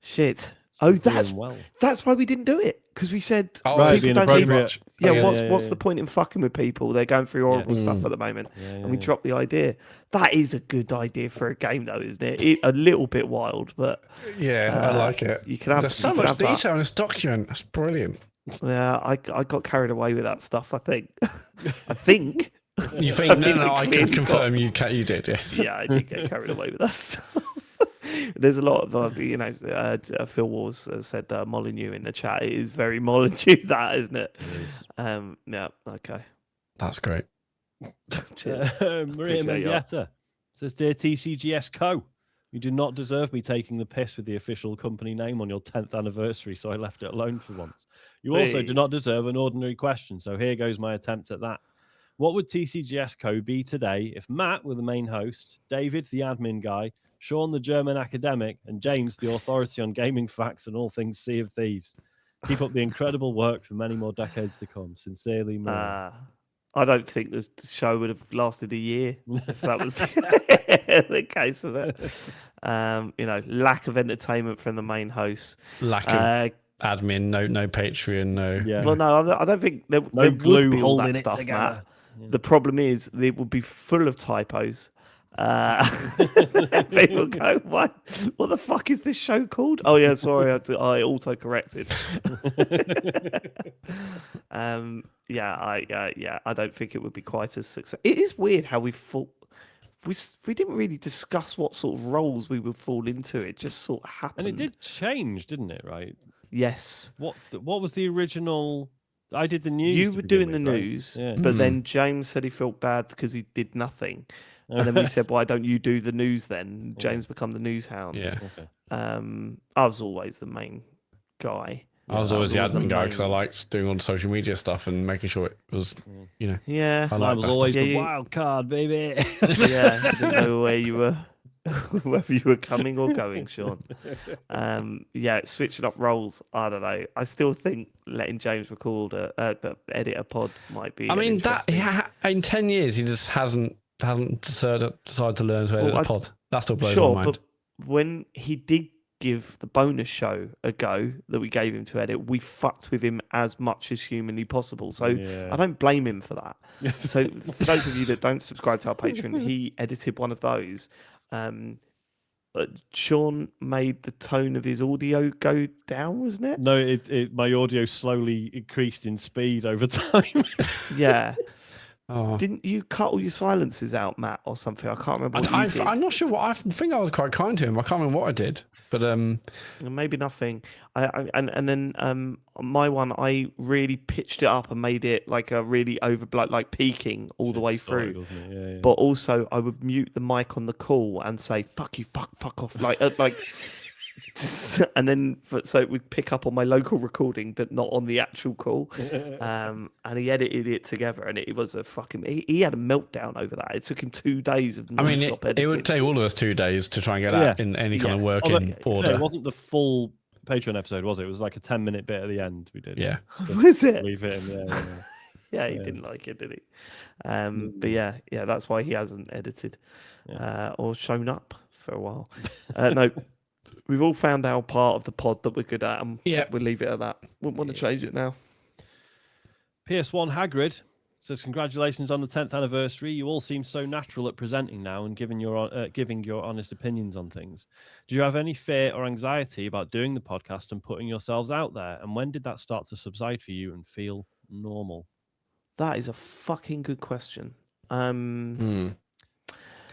Shit. That's why we didn't do it, because we said right, people don't much. What's the point in fucking with people? They're going through horrible stuff at the moment, and we dropped the idea. That is a good idea for a game, though, isn't it? A little bit wild, but I like it. You can have. There's so much detail in this document. That's brilliant. Yeah, I got carried away with that stuff. I think. I think. You think? No. I can confirm you did. Yeah. Yeah, I did get carried away with that stuff. There's a lot of, Phil Wars said Molyneux in the chat. It is very Molyneux, that, isn't it? Yeah, okay. That's great. Maria Mendieta says, Dear TCGS Co., you do not deserve me taking the piss with the official company name on your 10th anniversary, so I left it alone for once. You also do not deserve an ordinary question, so here goes my attempt at that. What would TCGS Co. be today if Matt were the main host, David the admin guy, Sean the German academic, and James the authority on gaming facts and all things Sea of Thieves? Keep up the incredible work for many more decades to come. Sincerely, Maria. I don't think the show would have lasted a year if that was the case, was it? Lack of entertainment from the main host. Lack of admin, no Patreon, no. Yeah. Well, no, I don't think there no glue would be all holding that it stuff, together. Matt. Yeah. The problem is it would be full of typos. People go, what the fuck is this show called? Oh yeah, sorry, I auto-corrected. I don't think it would be quite as successful. It is weird how we didn't really discuss what sort of roles we would fall into. It just sort of happened. And it did change, didn't it, right? Yes. What was the original? I did the news. You were doing the right? news, but then James said he felt bad because he did nothing. And then we said, why don't you do the news then? James become the news hound. Yeah. Okay. I was always the main guy. I was always the admin guy because I liked doing all the social media stuff and making sure it was, Yeah. I was always the wild card, baby. Yeah. I didn't know where you were, whether you were coming or going, Sean. Switching up roles. I don't know. I still think letting James record edit a pod might be. I mean, that in 10 years he just hasn't decided to learn to edit a pod. That still blows my mind. But when he did give the bonus show a go that we gave him to edit, we fucked with him as much as humanly possible. So I don't blame him for that. So for those of you that don't subscribe to our Patreon, he edited one of those. Sean made the tone of his audio go down, wasn't it? No, my audio slowly increased in speed over time. Yeah. Oh. Didn't you cut all your silences out, Matt, or something? I can't remember. I'm not sure what. I think I was quite kind to him. I can't remember what I did, but maybe nothing. And then my one, I really pitched it up and made it like a really like peaking all the way through. Yeah. But also, I would mute the mic on the call and say "fuck you, fuck off," like. And then so we'd pick up on my local recording but not on the actual call, and he edited it together, and it was a fucking he had a meltdown over that. It took him 2 days of non-stop editing. It would take all of us 2 days to try and get that in any kind of working order. It wasn't the full Patreon episode, was it? It was like a 10-minute bit at the end we did. Yeah. Was it? Leave it in, yeah, he didn't like it, did he? But yeah, that's why he hasn't edited or shown up for a while. No. We've all found our part of the pod that we're good at, and Yeah. we'll leave it at that. Wouldn't want to change it now. PS1 Hagrid says, congratulations on the 10th anniversary. You all seem so natural at presenting now and giving your honest opinions on things. Do you have any fear or anxiety about doing the podcast and putting yourselves out there? And when did that start to subside for you and feel normal? That is a fucking good question. Because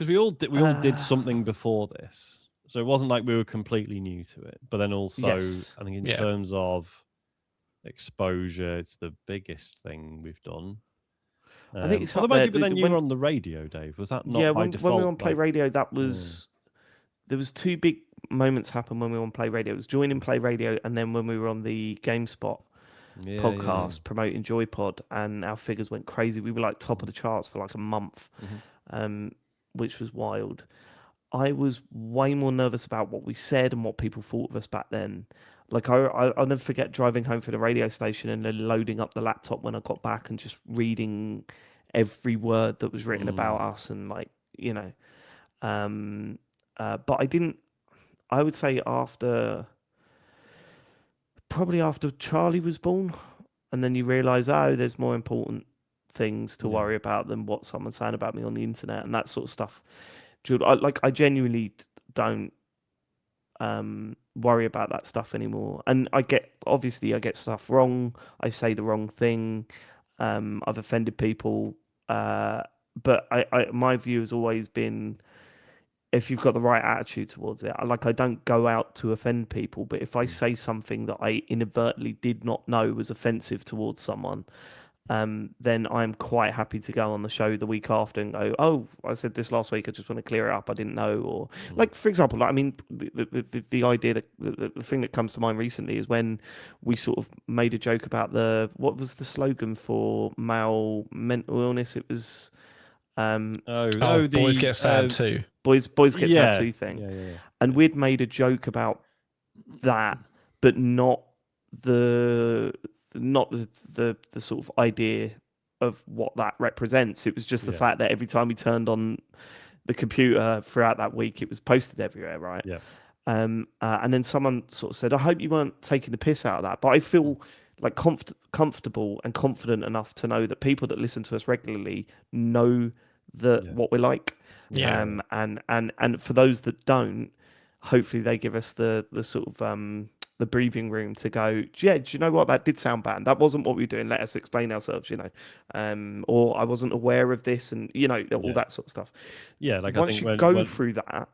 we all did something before this. So it wasn't like we were completely new to it. But then also, Yes. I think in terms of exposure, it's the biggest thing we've done. I think it's but then you were on the radio, Dave. Was that not by default? When we were on Play Radio, that was there was two big moments happen when we were on Play Radio. It was joining Play Radio, and then when we were on the GameSpot podcast promoting JoyPod, and our figures went crazy. We were like top of the charts for like a month, which was wild. I was way more nervous about what we said and what people thought of us back then. Like I'll never forget driving home from the radio station and then loading up the laptop when I got back and just reading every word that was written about us, and like, you know, but I didn't. I would say probably after Charlie was born, and then you realise, there's more important things to worry about than what someone's saying about me on the internet and that sort of stuff. I genuinely don't worry about that stuff anymore. And I get stuff wrong. I say the wrong thing. I've offended people. But my view has always been, if you've got the right attitude towards it, I don't go out to offend people, but if I say something that I inadvertently did not know was offensive towards someone, then I'm quite happy to go on the show the week after and go, oh, I said this last week, I just want to clear it up, I didn't know. Or like, for example, I mean, the idea that the thing that comes to mind recently is when we sort of made a joke about what was the slogan for male mental illness? It was boys get sad too. Boys get sad too thing. Yeah. And we'd made a joke about that, but not the sort of idea of what that represents. It was just the fact that every time we turned on the computer throughout that week, it was posted everywhere, right? Yeah. And then someone sort of said, I hope you weren't taking the piss out of that. But I feel like comfortable and confident enough to know that people that listen to us regularly know what we're like. Yeah. And for those that don't, hopefully they give us the sort of the breathing room to go, do you know what, that did sound bad, that wasn't what we were doing, let us explain ourselves, you know, or I wasn't aware of this, and you know, all that sort of stuff. Like once I think you when, go through that,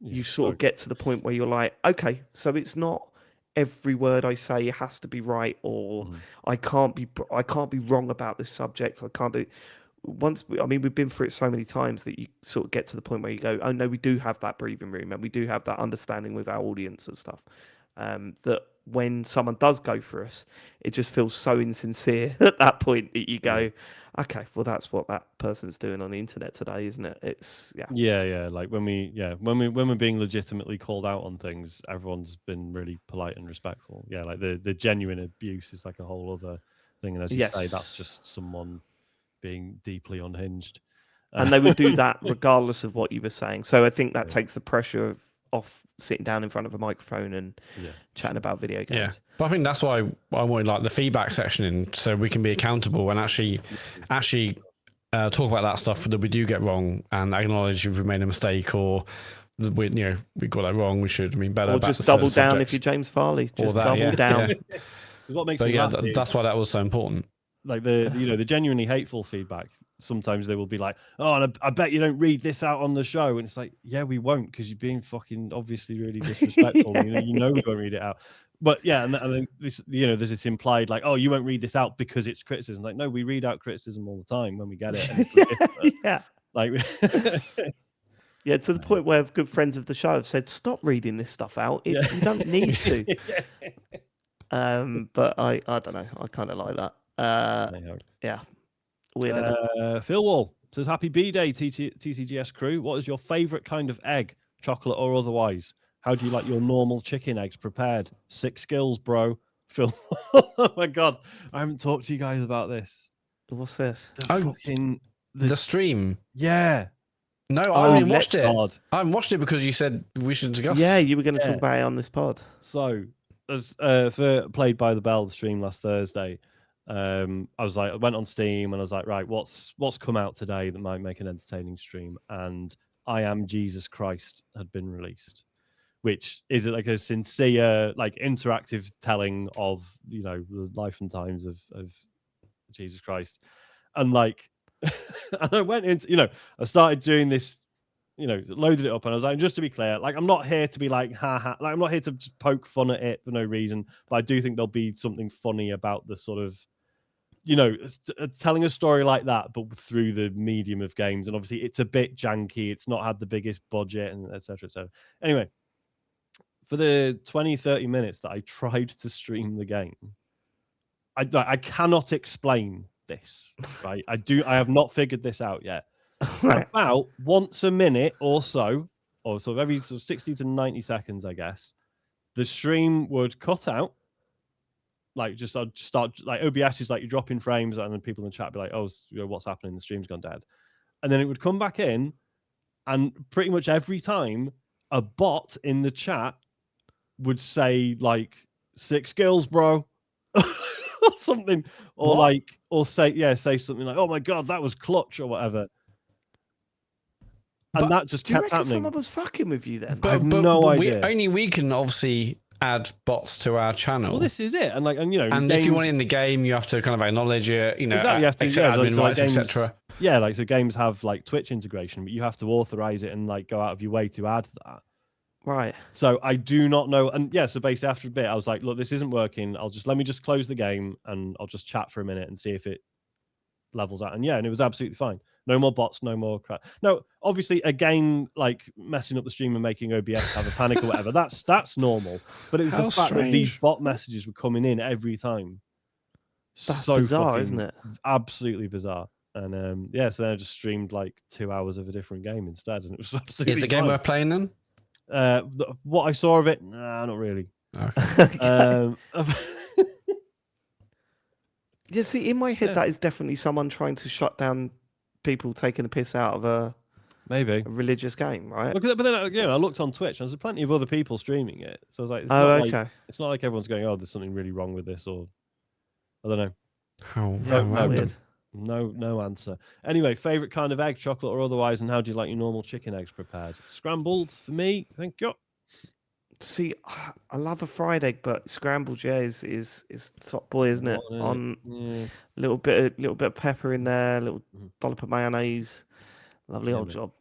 you sort of get to the point where you're like, okay, so it's not every word I say has to be right, or I can't be wrong about this subject. I can't do. We've been through it so many times that you sort of get to the point where you go, oh no, we do have that breathing room, and we do have that understanding with our audience and stuff. That when someone does go for us, it just feels so insincere at that point that you go, okay, well that's what that person's doing on the internet today, isn't it? It's like when we're being legitimately called out on things, everyone's been really polite and respectful. Like the genuine abuse is like a whole other thing, and as you say, that's just someone being deeply unhinged, and they would do that regardless of what you were saying. So I think that takes the pressure off sitting down in front of a microphone and chatting about video games. Yeah, but I think that's why I wanted like the feedback section in, so we can be accountable and actually talk about that stuff that we do get wrong and acknowledge if we made a mistake, or we got that wrong, we should be better. Or just double down if you're James Farley. Just double down. What makes me laugh that's why that was so important. Like the genuinely hateful feedback. Sometimes they will be like, oh, and I bet you don't read this out on the show. And it's like, yeah, we won't, because you're being fucking obviously really disrespectful. You know we won't read it out. But yeah, and then this, there's this implied like, oh, you won't read this out because it's criticism. Like, no, we read out criticism all the time when we get it. And it's like, to the point where good friends of the show have said, stop reading this stuff out. You don't need to. But I don't know. I kind of like that. Weird. Phil Wall says, happy B-Day, TCGS crew. What is your favourite kind of egg, chocolate or otherwise? How do you like your normal chicken eggs prepared? 6 skills, bro. Phil. Oh my God. I haven't talked to you guys about this. What's this? The stream. Yeah. No, I haven't watched it. God. I haven't watched it because you said we should discuss. Yeah, you were going to talk about it on this pod. So, as for Played by the Bell, the stream last Thursday, I went on Steam and I was like, right, what's come out today that might make an entertaining stream? And I Am Jesus Christ had been released, which is like a sincere, like interactive telling of the life and times of Jesus Christ, and like, and I went into I started doing this. Loaded it up, and I was like, just to be clear, like, I'm not here to be like, ha ha, like, I'm not here to just poke fun at it for no reason, but I do think there'll be something funny about the sort of, telling a story like that, but through the medium of games. And obviously, it's a bit janky, it's not had the biggest budget, and etc. So, anyway, for the 20-30 minutes that I tried to stream the game, I cannot explain this, right? I have not figured this out yet. Right. About once a minute or so, or sort of every 60 to 90 seconds, I guess, the stream would cut out. Like, just I'd start, like, OBS is like, you're dropping frames, and then people in the chat be like, oh, what's happening? The stream's gone dead. And then it would come back in, and pretty much every time a bot in the chat would say, like, 6 kills, bro. Or something. Or what? say something like, oh my God, that was clutch, or whatever. And But that just Do you kept reckon happening. someone was fucking with you then? I have no idea. Only we can obviously add bots to our channel. Well, this is it. And if you want it in the game, you have to kind of acknowledge it, exactly, you have to, accept admin so, rights, games, etc. Yeah, like, so games have like Twitch integration, but you have to authorize it and like go out of your way to add that. Right. So I do not know. And yeah, so basically after a bit, I was like, look, this isn't working. Let me just close the game and I'll just chat for a minute and see if it levels out. And yeah, and it was absolutely fine. No more bots, no more crap. No, obviously, a game like messing up the stream and making OBS have a panic or whatever, that's normal. But it was the fact that these bot messages were coming in every time. That's so bizarre, fucking, isn't it? Absolutely bizarre. And yeah, so then I just streamed like 2 hours of a different game instead, and it was absolutely Is the game fine. worth playing then? What I saw of it, nah, not really. Okay. Yeah, see, in my head, that is definitely someone trying to shut down people taking a piss out of a religious game, right? But then I looked on Twitch, and there's plenty of other people streaming it. So I was like, it's not like everyone's going, oh, there's something really wrong with this, or I don't know. How weird. No answer. Anyway, favorite kind of egg, chocolate or otherwise, and how do you like your normal chicken eggs prepared? Scrambled for me, thank you. See, I love a fried egg, but scrambled is top boy, isn't it? On a little bit of pepper in there, a little dollop of mayonnaise. Lovely old job.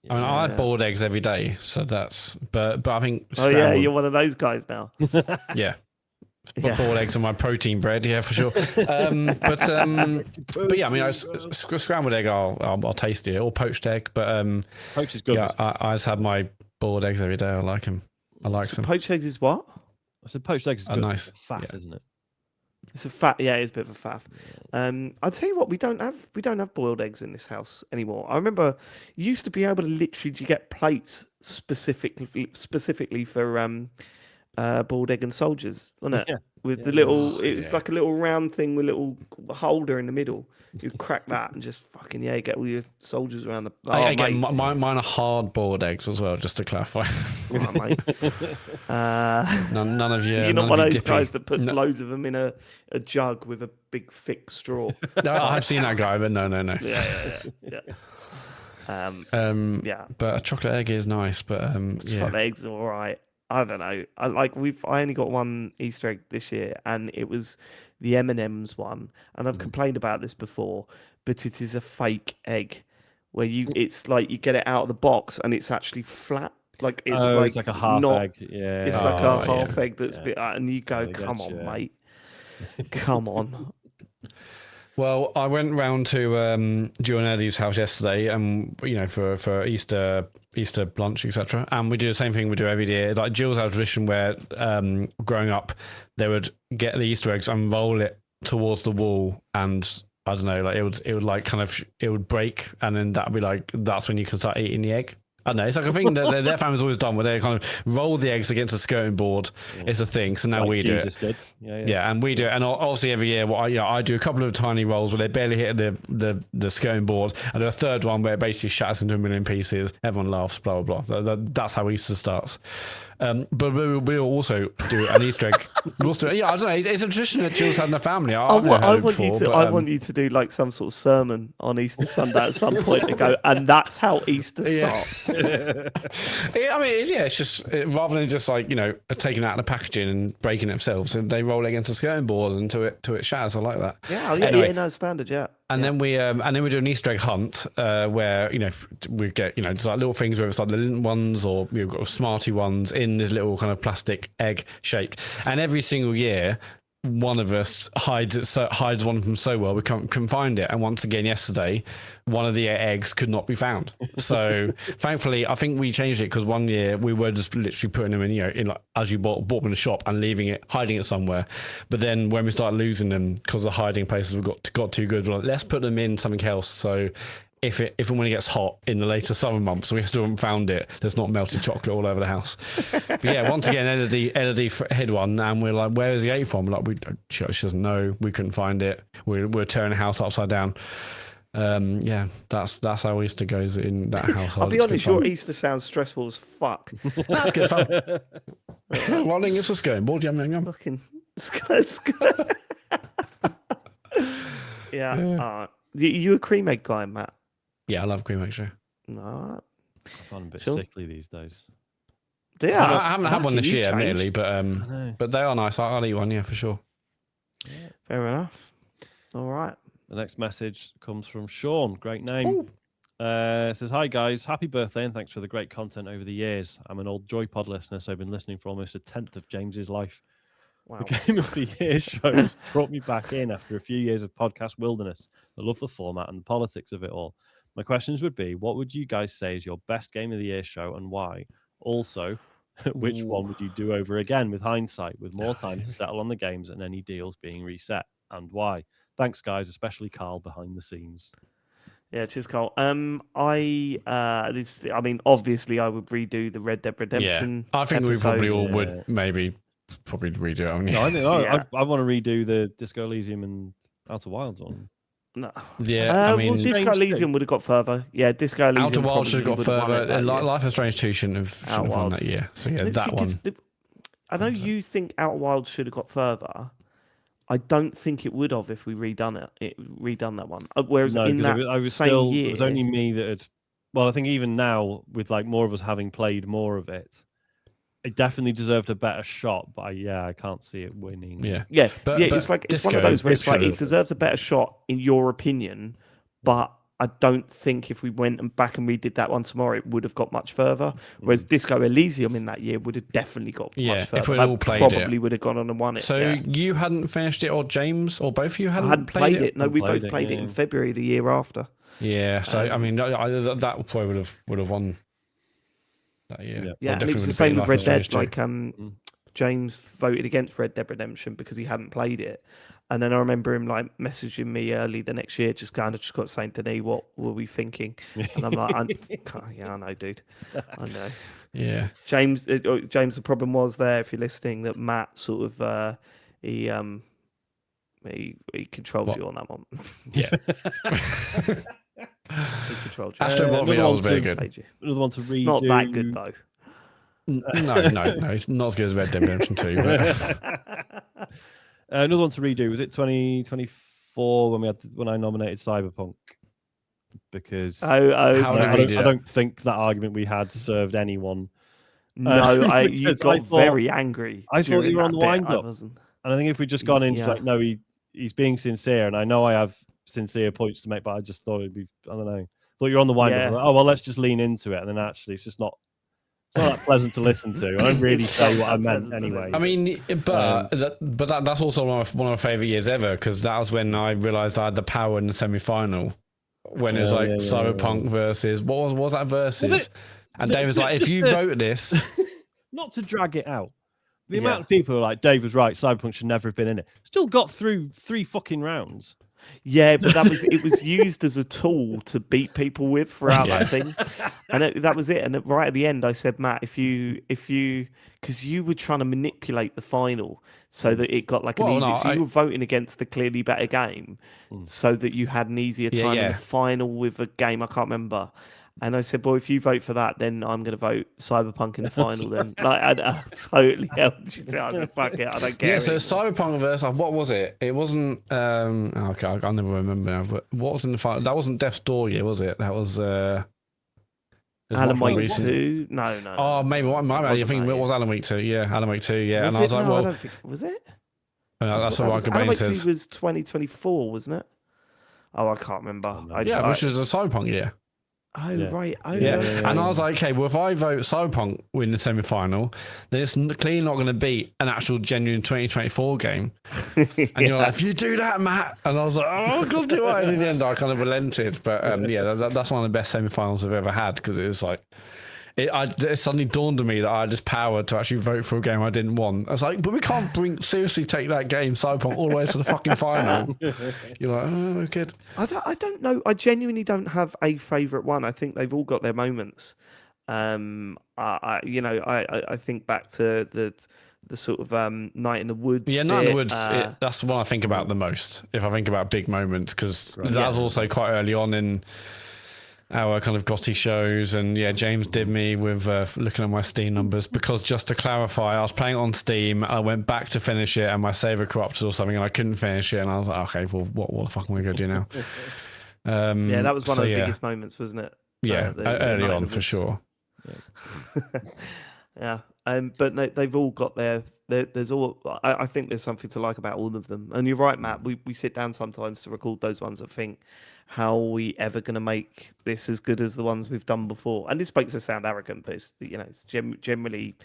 I mean, I had boiled eggs every day, so that's. But I think. Oh yeah, you're one of those guys now. Yeah. Boiled eggs on my protein bread, yeah, for sure. But yeah, I mean, scrambled egg, I'll taste it, or poached egg. But poached is good. Yeah, I just have my boiled eggs every day. I like them. I like them. Poached eggs is what? I said poached eggs is good. Nice. It's fat, isn't it? It's a fat. Yeah, it's a bit of a faff. I'll tell you what, we don't have boiled eggs in this house anymore. I remember you used to be able to literally get plates specifically for boiled egg and soldiers, wasn't it? Yeah. With the little, it was like a little round thing with a little holder in the middle. You crack that and just fucking get all your soldiers around the. Again, mine are hard boiled eggs as well, just to clarify. Right, mate. None of you. You're not one of those guys that puts loads of them in a jug with a big thick straw. No, I've seen that guy, but no. Yeah. But a chocolate egg is nice, but chocolate eggs are all right. I don't know. I only got one Easter egg this year, and it was the M&M's one. And I've complained about this before, but it is a fake egg, where it's like you get it out of the box and it's actually flat. Like it's like a half egg. Yeah, it's like a half egg that's bit, and you go, come on, mate, come on. Well, I went round to Jill and Eddie's house yesterday, and for Easter lunch, etc. And we do the same thing we do every year. Like Jill's had a tradition where, growing up, they would get the Easter eggs and roll it towards the wall, and I don't know, like it would like it would break, and then that'd be like that's when you can start eating the egg. I don't know. It's like a thing that their family's always done, where they kind of roll the eggs against a skirting board. It's a thing. So now Like we Jesus do it. did. Yeah, and we do it. And obviously every year, I do a couple of tiny rolls where they barely hit the skirting board, and then a third one where it basically shatters into a million pieces. Everyone laughs. Blah blah blah. That's how Easter starts. But we'll also do an Easter egg. I don't know. It's a tradition that Jill's had in the family. I want you to do like some sort of sermon on Easter Sunday at some point and go, and that's how Easter starts. It's just rather than just like taking it out of the packaging and breaking it themselves, and they roll it against a skirting board until it shatters. I like that. Yeah, standard, yeah. And then we do an Easter egg hunt where we get just like little things where it's like the lint ones or we've got smarty ones in this little kind of plastic egg shaped, and every single year one of us hides one of them so well we can find it. And once again yesterday, one of the eggs could not be found. So thankfully, I think we changed it because one year we were just literally putting them in like, as you bought them in the shop and hiding it somewhere. But then when we started losing them because the hiding places got too good, we're like, let's put them in something else. So if and when it gets hot in the later summer months, we still haven't found it, there's not melted chocolate all over the house. But yeah, once again, Elodie hid one, and we're like, where is the egg from? Like, she doesn't know. We couldn't find it. We're tearing the house upside down. That's how Easter goes in that household. I'll be honest, your Easter sounds stressful as fuck. That's good fun. Well, it's what's going. Board yum. Fucking yeah. You a cream egg guy, Matt? Yeah, I love cream egg show. No, I find them a bit sickly these days. Yeah, I haven't had one this year, admittedly, but they are nice. I'll eat one, yeah, for sure. Yeah. Fair enough. All right. The next message comes from Sean. Great name. It says, "Hi guys, happy birthday and thanks for the great content over the years. I'm an old Joypod listener, so I've been listening for almost a tenth of James's life. Wow. The Game of the Year shows brought me back in after a few years of podcast wilderness. I love the format and the politics of it all. My questions would be, what would you guys say is your best Game of the Year show and why? Also, which one would you do over again with hindsight, with more time to settle on the games and any deals being reset, and why? Thanks, guys, especially Carl behind the scenes." Yeah, cheers, Carl. Obviously, I would redo the Red Dead Redemption. Yeah, I think episode. we probably all would probably redo it. No, I want to redo the Disco Elysium and Outer Wilds one. No. Yeah, Disco Elysium would have got further. Yeah, Disco Elysium. Outer Wilds should have got further. Life is Strange 2 shouldn't have won that year. So yeah, that one. I know you think Outer Wilds should have got further. I don't think it would have if we redone that one. Whereas in that same year, it was only me that had. Well, I think even now, with like more of us having played more of it, it definitely deserved a better shot. But I can't see it winning. Yeah. But it's one of those where it's like it deserves a better shot in your opinion, but I don't think if we went back and redid that one tomorrow, it would have got much further. Whereas Disco Elysium in that year would have definitely got much further. If we'd all played probably would have gone on and won it. So you hadn't finished it, or James, or both of you hadn't played it? No, we both played it in February the year after. Yeah, so that probably would have won that year. Yeah, and it was the same with Red Dead. Like James voted against Red Dead Redemption because he hadn't played it. And then I remember him like messaging me early the next year, just got saying to me, "What were we thinking?" And I'm like, I know, dude. I know. Yeah. James, the problem was there, if you're listening, that Matt sort of he controlled you on that one. Yeah. He controlled you. Astro Bot was very good. Another one to redo. It's not that good though. No, it's not as good as Red Dead Redemption 2. But... another one to redo. Was it 2024 when I nominated Cyberpunk? Because I don't think that argument we had served anyone. No, you got very angry. I thought you were on the wind up, and I think if we'd just gone into like, no, he's being sincere, and I know I have sincere points to make, but I just thought it'd be, I don't know. Thought you're on the wind up. Like, oh well, let's just lean into it, and then actually, it's just not. It's not that pleasant to listen to. I don't really say what I meant anyway. I mean, but that's also one of my favorite years ever, because that was when I realized I had the power in the semi-final. When it was like Cyberpunk versus what was that versus? And Dave was like, if you vote this, not to drag it out. The amount of people who are like, Dave was right, Cyberpunk should never have been in it. Still got through 3 fucking rounds. Yeah, but it was used as a tool to beat people with throughout that thing, and that was it. And right at the end, I said, Matt, if you, because you were trying to manipulate the final so that it got like an easy. So you were voting against the clearly better game, so that you had an easier time in the final with a game I can't remember. And I said, "Boy, if you vote for that, then I'm going to vote Cyberpunk in the final." Then, like, I totally helped you. I said, "Fuck it, I don't care." Yeah, so Cyberpunk versus what was it? It wasn't. Okay, I'll never remember now. But what was in the final? That wasn't Death's Door year, was it? That was. Alan Wake 2? No. Oh, maybe I think it was Alan Wake 2. Yeah, Alan Wake 2. Yeah, and I was like, well, I don't think was it. That's what Alan Wake 2 was 2024, wasn't it? Oh, I can't remember. Which was a Cyberpunk year. Oh, yeah. Right. Oh, yeah. And I was like, okay, well, if I vote Cyberpunk win the semi-final, then it's clearly not going to beat an actual genuine 2024 game. And you're like, if you do that, Matt. And I was like, oh, God, do I? And in the end, I kind of relented. But that's one of the best semi-finals I've ever had, because it was like, it suddenly dawned on me that I had this power to actually vote for a game I didn't want. I was like, but we can't seriously take that game, Cyberpunk, all the way to the fucking final. You're like, oh, good. I don't know. I genuinely don't have a favourite one. I think they've all got their moments. I think back to the sort of Night in the Woods. Yeah, Night in the Woods. That's the one I think about the most. If I think about big moments, because that was also quite early on in our kind of gothy shows, and James did me with looking at my Steam numbers, because just to clarify, I was playing it on Steam, I went back to finish it and my saver corrupted or something and I couldn't finish it, and I was like, okay, well what the fuck am I going to do now? That was one of the biggest moments, wasn't it? Early on for sure. But no, they've all got there's all. I think there's something to like about all of them. And you're right, Matt. We sit down sometimes to record those ones and think, how are we ever going to make this as good as the ones we've done before? And this makes us sound arrogant, but it's generally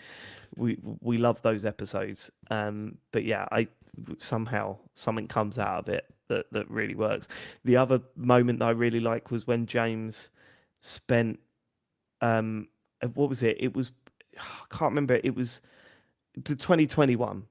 we love those episodes. But somehow something comes out of it that really works. The other moment that I really like was when James spent what was it? It was, I can't remember. It was the 2021.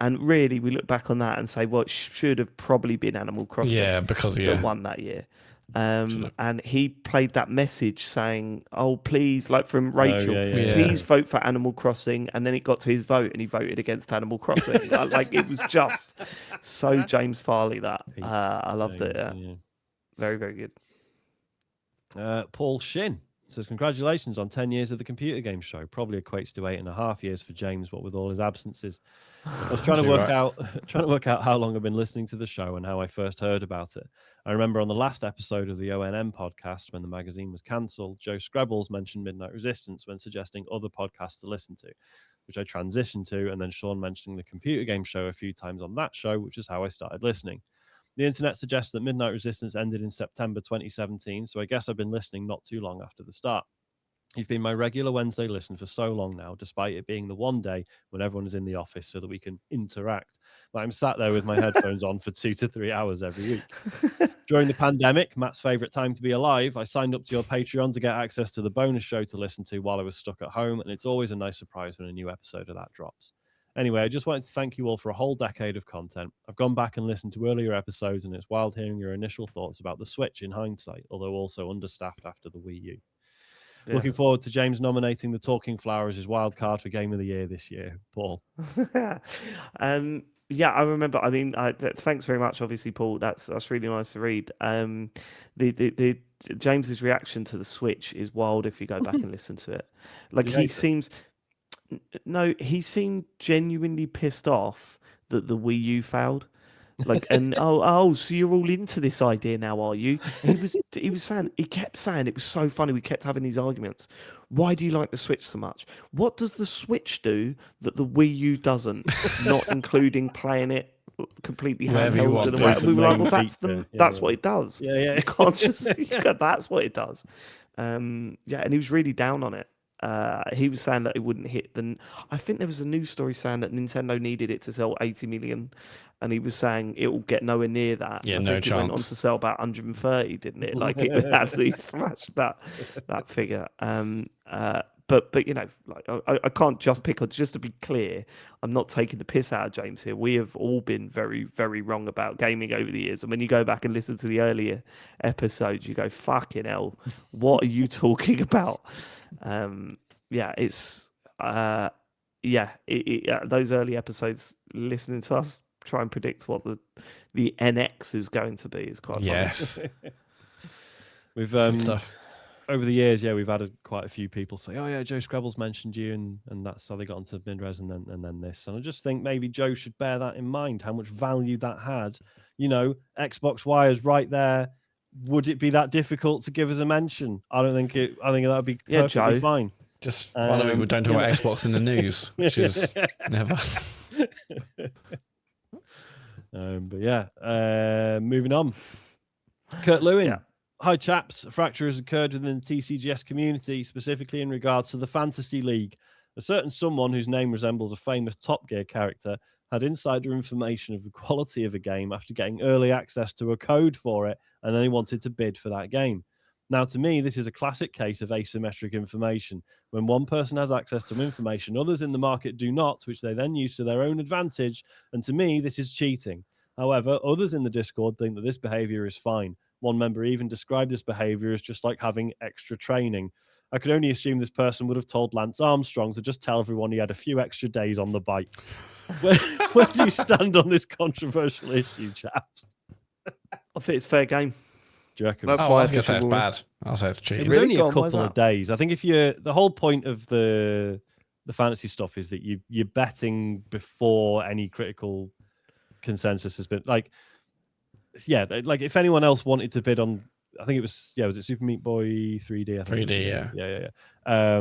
And really, we look back on that and say, well, it should have probably been Animal Crossing. Yeah, because that won that year. And he played that message saying, "Oh, please," like from Rachel, please vote for Animal Crossing. And then it got to his vote, and he voted against Animal Crossing. Like, it was just so James Farley that I loved it. Very, very good. Paul Shin says, congratulations on 10 years of the computer game show. Probably equates to 8.5 years for James, what with all his absences. I was trying to work out how long I've been listening to the show and how I first heard about it. I remember on the last episode of the ONM podcast, when the magazine was cancelled, Joe Screbbles mentioned Midnight Resistance when suggesting other podcasts to listen to, which I transitioned to, and then Sean mentioning the computer game show a few times on that show, which is how I started listening. The internet suggests that Midnight Resistance ended in September 2017, so I guess I've been listening not too long after the start. You've been my regular Wednesday listen for so long now, despite it being the one day when everyone is in the office so that we can interact. But I'm sat there with my headphones on for 2 to 3 hours every week. During the pandemic, Matt's favourite time to be alive, I signed up to your Patreon to get access to the bonus show to listen to while I was stuck at home, and it's always a nice surprise when a new episode of that drops. Anyway, I just wanted to thank you all for a whole decade of content. I've gone back and listened to earlier episodes, and it's wild hearing your initial thoughts about the Switch in hindsight, although also understaffed after the Wii U. Yeah. Looking forward to James nominating the Talking Flower as his wild card for Game of the Year this year. Paul. Yeah, I remember. I mean, thanks very much, obviously, Paul. That's really nice to read. The James's reaction to the Switch is wild if you go back and listen to it. Like, he seems... No, he seemed genuinely pissed off that the Wii U failed. Like, and so you're all into this idea now, are you? And he kept saying, it was so funny. We kept having these arguments. Why do you like the Switch so much? What does the Switch do that the Wii U doesn't? Not including playing it completely handheld. We were like, well, that's what it does. Yeah. You can't just. That's what it does. And he was really down on it. He was saying that it wouldn't hit I think there was a news story saying that Nintendo needed it to sell 80 million, and he was saying it will get nowhere near that. Yeah, I no think chance. It went on to sell about 130, didn't it? Like, it absolutely smashed that figure. but you know, like I can't just pick on. Just to be clear, I'm not taking the piss out of James here. We have all been very, very wrong about gaming over the years. And when you go back and listen to the earlier episodes, you go, "Fucking hell, what are you talking about?" Yeah, it's those early episodes. Listening to us try and predict what the NX is going to be is quite funny. We've over the years, we've had quite a few people say, "Oh yeah, Joe Scrabble's mentioned you," and that's how they got onto Midres, and then this. And I just think maybe Joe should bear that in mind, how much value that had. You know, Xbox Wire's right there. Would it be that difficult to give us a mention? I don't think it. I think that would be perfectly Joe. fine. Just finally, we don't talk about Xbox in the news, which is never. But yeah, moving on. Kurt Lewin. Yeah. Hi, chaps. A fracture has occurred within the TCGS community, specifically in regards to the Fantasy League. A certain someone whose name resembles a famous Top Gear character had insider information of the quality of a game after getting early access to a code for it, and then he wanted to bid for that game. Now, to me, this is a classic case of asymmetric information. When one person has access to information, others in the market do not, which they then use to their own advantage. And to me, this is cheating. However, others in the Discord think that this behavior is fine. One member even described this behavior as just like having extra training. I could only assume this person would have told Lance Armstrong to just tell everyone he had a few extra days on the bike. Where do you stand on this controversial issue, chaps? I think it's fair game. Do you reckon? That's why I was going to say it's bad. I'll say it's cheating. It was only a couple of days. I think if the whole point of the fantasy stuff is that you're betting before any critical consensus has been like. Yeah, like if anyone else wanted to bid on, I think it was it Super Meat Boy 3D? I think 3D, yeah.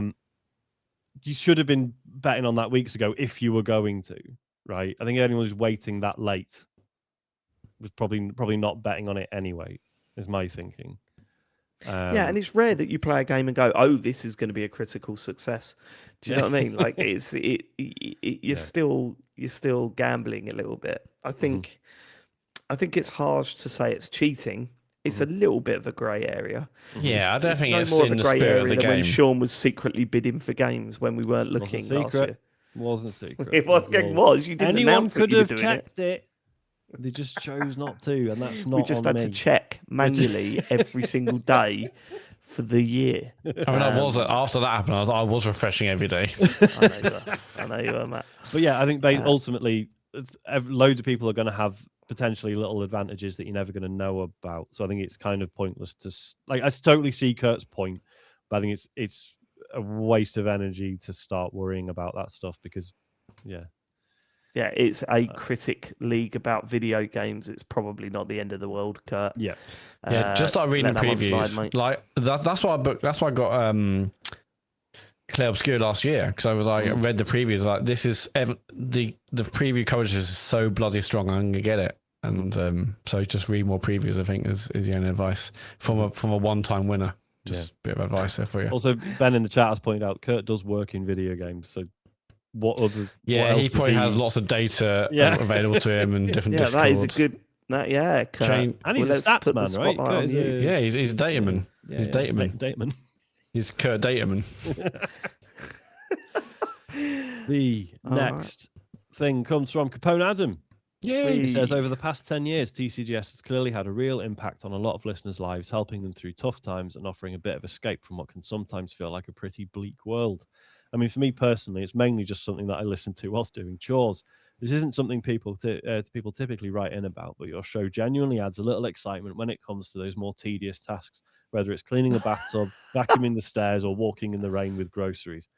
You should have been betting on that weeks ago if you were going to, right? I think anyone who's waiting that late was probably not betting on it anyway. Is my thinking. Yeah, and it's rare that you play a game and go, "Oh, this is going to be a critical success." Do you know what I mean? Like you're still gambling a little bit. I think it's harsh to say it's cheating. It's a little bit of a grey area. Yeah, I don't think it's more in of a the grey spirit of area the than when game. Sean was secretly bidding for games when we weren't looking last year. Wasn't secret. It was. You didn't Anyone announce could that you were have doing checked it. They just chose not to, and that's not. We just on had me. to check manually every single day for the year. I mean, I was after that happened. I was refreshing every day. I know you were, Matt. But yeah, I think ultimately, loads of people are going to have potentially little advantages that you're never going to know about. So I think it's kind of pointless to I totally see Kurt's point, but I think it's a waste of energy to start worrying about that stuff because, yeah, it's a critic league about video games. It's probably not the end of the world, Kurt. Yeah, just like reading previews. Like that's why I booked. That's why I got Clay Obscure last year because I was like read the previews. Like this is the preview coverage is so bloody strong. I'm gonna get it, and so just read more previews. I think is the only advice from a one-time winner. Just a bit of advice there for you. Also, Ben in the chat has pointed out Kurt does work in video games, so. What other? Yeah, he probably has lots of data available to him and different discords. That is a good. Kurt. And he's a stats man, right? He's a dataman. He's dataman. Dataman. He's Kurt Dataman. The next thing comes from Capone Adam. He says, over the past 10 years, TCGS has clearly had a real impact on a lot of listeners' lives, helping them through tough times and offering a bit of escape from what can sometimes feel like a pretty bleak world. I mean, for me personally, it's mainly just something that I listen to whilst doing chores. This isn't something people typically write in about, but your show genuinely adds a little excitement when it comes to those more tedious tasks, whether it's cleaning a bathtub, vacuuming the stairs, or walking in the rain with groceries.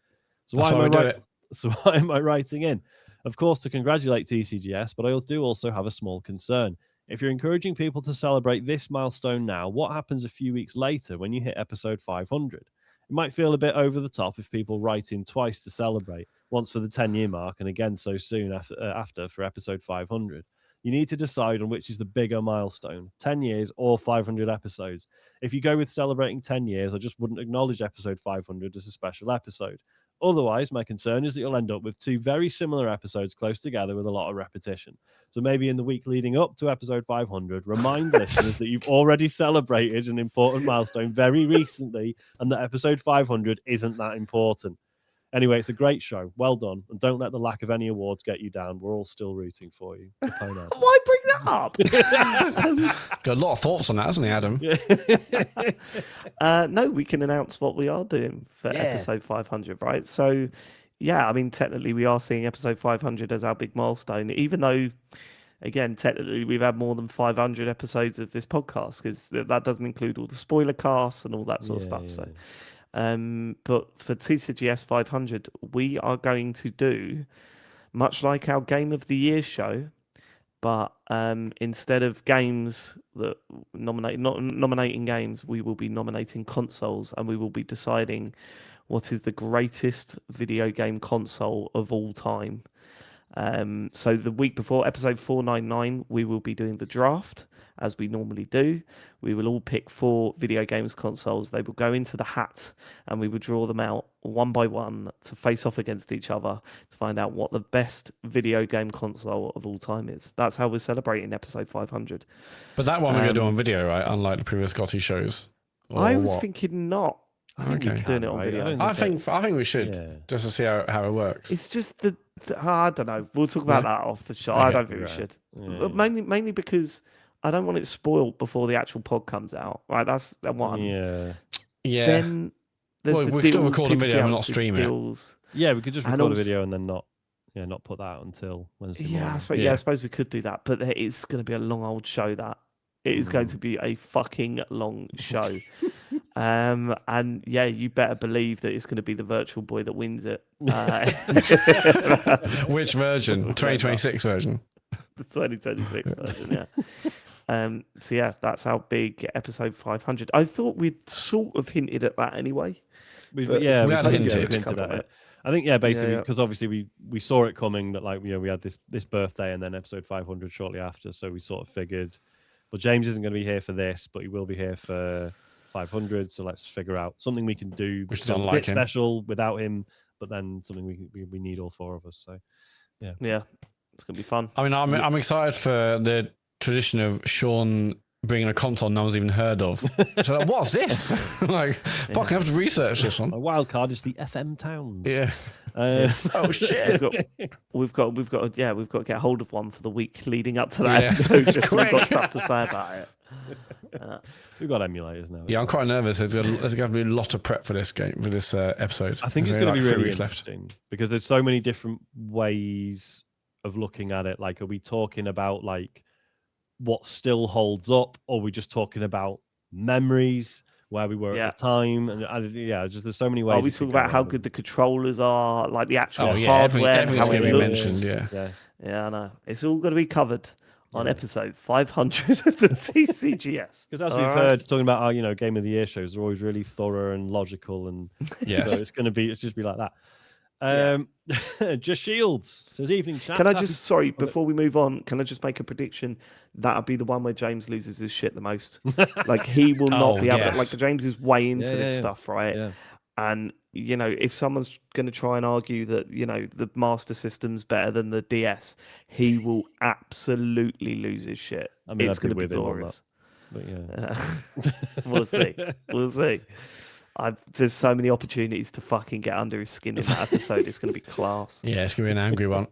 So why am I writing in? Of course, to congratulate TCGS, but I do also have a small concern. If you're encouraging people to celebrate this milestone now, what happens a few weeks later when you hit episode 500? It might feel a bit over the top if people write in twice to celebrate, once for the 10-year mark and again so soon after for episode 500. You need to decide on which is the bigger milestone, 10 years or 500 episodes. If you go with celebrating 10 years, I just wouldn't acknowledge episode 500 as a special episode. Otherwise, my concern is that you'll end up with 2 very similar episodes close together with a lot of repetition. So maybe in the week leading up to episode 500, remind listeners that you've already celebrated an important milestone very recently and that episode 500 isn't that important. Anyway, it's a great show. Well done. And don't let the lack of any awards get you down. We're all still rooting for you. Why bring that up? Got a lot of thoughts on that, hasn't he, Adam? No, we can announce what we are doing for episode 500, right? So, yeah, I mean, technically we are seeing episode 500 as our big milestone, even though, again, technically we've had more than 500 episodes of this podcast, because that doesn't include all the spoiler casts and all that sort of stuff. So. But for TCGS 500, we are going to do much like our Game of the Year show, but instead of games that nominating games, we will be nominating consoles, and we will be deciding what is the greatest video game console of all time. So the week before episode 499, we will be doing the draft as we normally do. We will all pick 4 video games consoles. They will go into the hat, and we will draw them out one by one to face off against each other to find out what the best video game console of all time is. That's how we're celebrating episode 500. But that one we're going to do on video, right? Unlike the previous Scotty shows. I was thinking not. Okay. Doing it on video. I think we should, just to see how it works. It's just I don't know. We'll talk about that off the show. I don't think we should. But mainly because I don't want it spoiled before the actual pod comes out. Right, that's the one. Yeah. Then we're still recording video and not streaming it. Yeah, we could just record a video and then not put that out until Wednesday morning. I suppose we could do that. But it's going to be a long old show. That it is going to be a fucking long show. And yeah, you better believe that it's going to be the Virtual Boy that wins it. Which version? 2026 version. The 2026 version, yeah. So yeah, that's how big episode 500. I thought we'd sort of hinted at that anyway. We had hinted at it. I think basically because obviously we saw it coming that we had this birthday and then episode 500 shortly after, so we sort of figured, well, James isn't going to be here for this, but he will be here for 500. So let's figure out something we can do which is a bit special without him, but then something we need all 4 of us. So yeah, it's gonna be fun. I mean, I'm excited for the tradition of Sean bringing a console no one's even heard of. So what's this? Fucking have to research this one. A wild card is the FM Towns. Yeah. Oh shit! We've got to get hold of one for the week leading up to that episode. Just so we've got stuff to say about it. We've got emulators now. Yeah, I'm quite nervous. There's going to be a lot of prep for this episode. I think it's going to be really interesting because there's so many different ways of looking at it. Like, are we talking about what still holds up, or are we just talking about memories where we were at the time? And just there's so many ways. Are we talking about how good the controllers are, like the actual hardware, everything's how going it to be looks? mentioned. Yeah, I know. It's all going to be covered on episode 500 of the TCGS. Because as we've heard, talking about our Game of the Year shows, they're always really thorough and logical, and so it's just be like that. Just Shields says, evening chat. Can I just before we move on, can I just make a prediction? That'll be the one where James loses his shit the most. Like, he will not be able to, like, James is way into this stuff, right? Yeah. And if someone's going to try and argue that the Master System's better than the DS, he will absolutely lose his shit. I mean, it's going to be glorious. But we'll see. We'll see. There's so many opportunities to fucking get under his skin in that episode. It's going to be class. Yeah, it's going to be an angry one.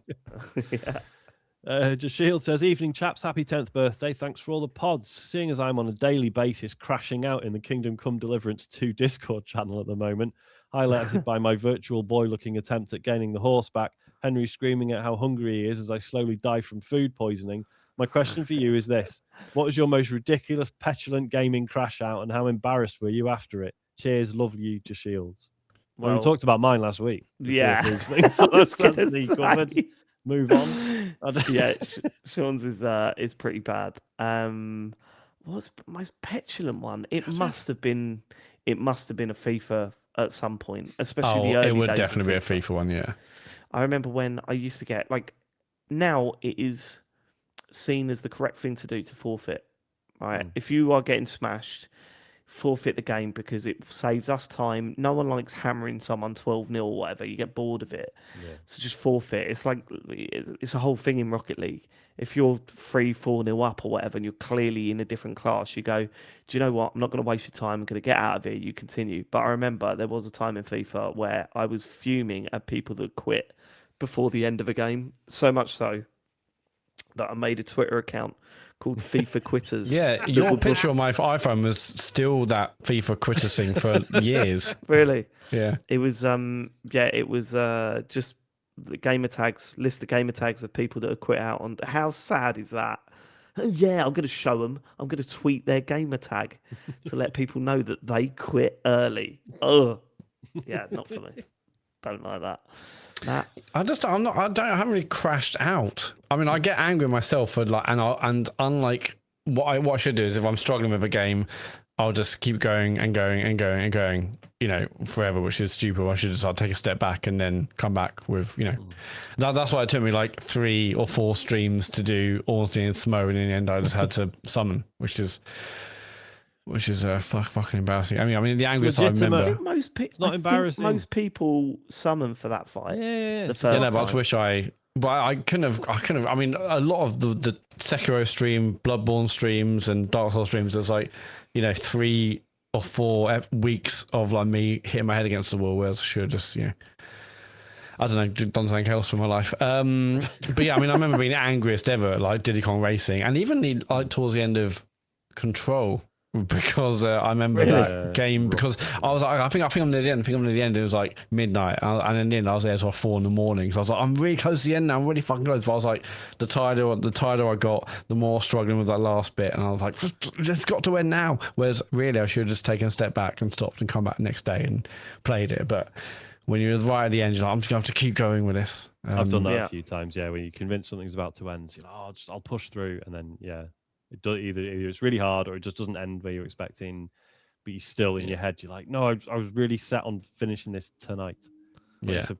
Just Shield says, evening chaps, happy 10th birthday. Thanks for all the pods. Seeing as I'm on a daily basis crashing out in the Kingdom Come Deliverance 2 Discord channel at the moment, highlighted by my Virtual Boy looking attempt at gaining the horseback, Henry screaming at how hungry he is as I slowly die from food poisoning. My question for you is this: what was your most ridiculous petulant gaming crash out, and how embarrassed were you after it? Cheers, love you, to Shields. Well, we talked about mine last week. Yeah. So that's covered. Move on. Yeah, Sean's is pretty bad. What's my petulant one? It must have been a FIFA at some point, especially the early days. It would definitely be a FIFA one, yeah. I remember when I used to get, now it is seen as the correct thing to do to forfeit, right? If you are getting smashed, forfeit the game because it saves us time. No one likes hammering someone 12-0 or whatever. You get bored of it. Yeah. So just forfeit. It's like it's a whole thing in Rocket League. If you're 3-4-0 up or whatever and you're clearly in a different class, you go, do you know what? I'm not going to waste your time. I'm going to get out of here. You continue. But I remember there was a time in FIFA where I was fuming at people that quit before the end of a game. So much so that I made a Twitter account called FIFA Quitters. Yeah, your picture on my iPhone was still that FIFA quitters thing for years. Really? Yeah. It was just the gamer tags, list of gamer tags of people that have quit out on. How sad is that? Oh, yeah, I'm going to show them. I'm going to tweet their gamer tag to let people know that they quit early. Oh, yeah, not for me. Don't like that. I haven't really crashed out. I mean, I get angry myself for like, and unlike what I should do is if I'm struggling with a game, I'll just keep going and going and going and going, forever, which is stupid. I should just take a step back and then come back with, that's why it took me like 3 or 4 streams to do Ornstein and Smo, and in the end I just had to summon, which is fucking embarrassing. I mean, the angriest I remember. It's not embarrassing. Most people summon for that fight. Yeah. The first time. But I wish I couldn't have. I mean, a lot of the Sekiro stream, Bloodborne streams, and Dark Souls streams. There's like, 3 or 4 weeks of like me hitting my head against the wall, whereas I should just, I don't know, done something else with my life. But yeah, I mean, I remember being the angriest ever, like Diddy Kong Racing, and even towards the end of Control. Because I remember that game, because I was like, I think I'm near the end. It was like midnight, and in the end I was there till 4 a.m. So I was like, I'm really close to the end now. I'm really fucking close. But I was like, the tighter I got, the more struggling with that last bit, and I was like, it's got to end now. Whereas really, I should have just taken a step back and stopped and come back the next day and played it. But when you're right at the end, you're like, I'm just gonna have to keep going with this. I've done that a few times. Yeah, when you're convinced something's about to end, you're like, I'll push through, and then it does either it's really hard or it just doesn't end where you're expecting, but you're still in your head. You're like, no, I was really set on finishing this tonight. But it's a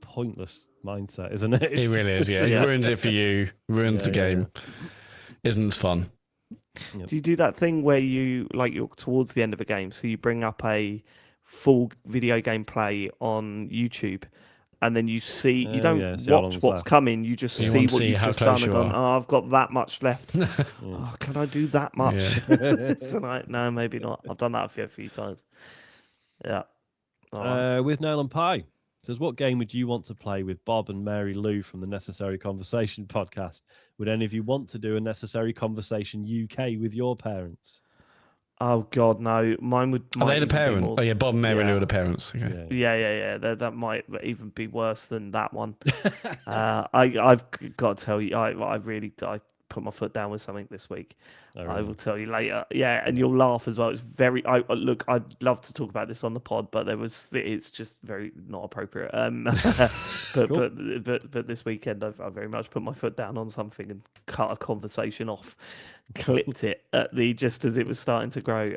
pointless mindset, isn't it? It really is. Yeah, it ruins it for you. Ruins the game. Isn't as fun. Yep. Do you do that thing where you're towards the end of a game, so you bring up a full video game play on YouTube? And then you see, you don't watch what's left. Coming. You just see what you've just done and gone, I've got that much left. Can I do that much tonight? No, maybe not. I've done that a few times. Yeah. With Nail and Pie. Says, what game would you want to play with Bob and Mary Lou from the Necessary Conversation podcast? Would any of you want to do a Necessary Conversation UK with your parents? Oh God, no! Mine would. Are they the parent? Oh yeah, Bob and Mary Lou are the parents. Okay. Yeah. That might even be worse than that one. I've got to tell you, I put my foot down with something this week. Oh, really? I will tell you later. Yeah, and you'll laugh as well. It's very. Look, I'd love to talk about this on the pod, but it's just very not appropriate. But this weekend, I very much put my foot down on something and cut a conversation off. Clipped it just as it was starting to grow.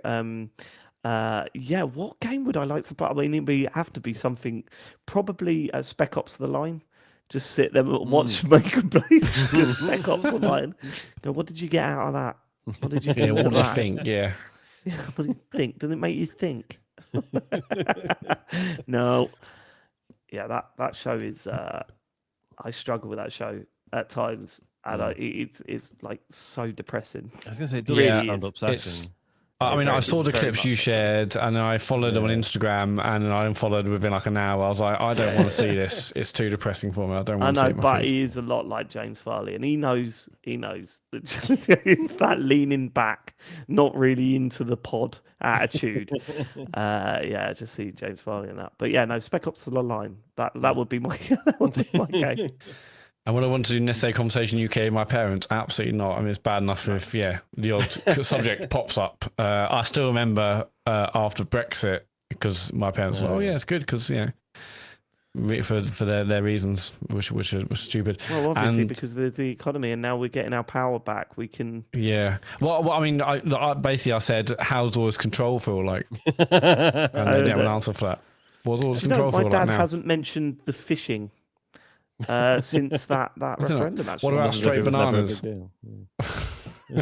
What game would I like to play? I mean, it'd have to be something, probably Spec Ops: The Line. Just sit there and watch make and play Spec Ops: The Line. Go, what did you get out of that? What did you think? What do you think? Yeah. What do you think? Did it make you think? No. Yeah, that show is. I struggle with that show at times. And it's like so depressing. I was going to say, it does sound upsetting. I mean, I saw the clips you shared, and I followed them on Instagram, and I unfollowed within like an hour. I was like, I don't want to see this. It's too depressing for me. I don't want to see it. But he is a lot like James Farley, and he knows it's that leaning back, not really into the pod attitude. Just see James Farley in that. But yeah, no, Spec Ops: The Line. That would be my game. And would I want to do Necessary Conversation UK with my parents? Absolutely not. I mean, it's bad enough if, the odd subject pops up. I still remember after Brexit, because my parents were it's good because, for their reasons, which was stupid. Well, obviously, because of the economy, and now we're getting our power back. We can. Yeah. Well, I mean, I said, how's always control feel like? And they didn't have an answer for that. What's always control feel like now? My dad hasn't mentioned the fishing. Since that referendum, actually. What about straight bananas?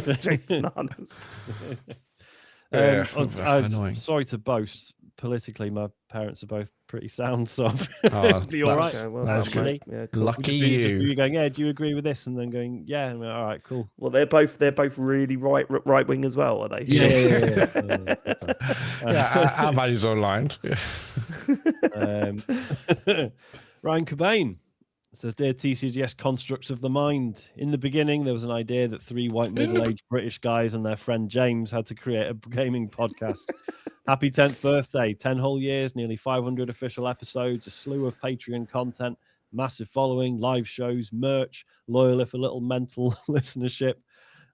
Straight bananas. Annoying. Sorry to boast. Politically, my parents are both pretty sound, so be all right. Okay, well, that's good. Yeah, cool. Lucky Just you. you going, yeah, do you agree with this? And then going, yeah. And all right, cool. Well, they're both really right wing as well, are they? Yeah. Our values are aligned. Ryan Cobain says, "Dear TCGS constructs of the mind, in the beginning there was an idea that 3 white middle-aged British guys and their friend James had to create a gaming podcast. Happy 10th birthday, 10 whole years, nearly 500 official episodes, a slew of Patreon content, massive following, live shows, merch, loyal if a little mental listenership,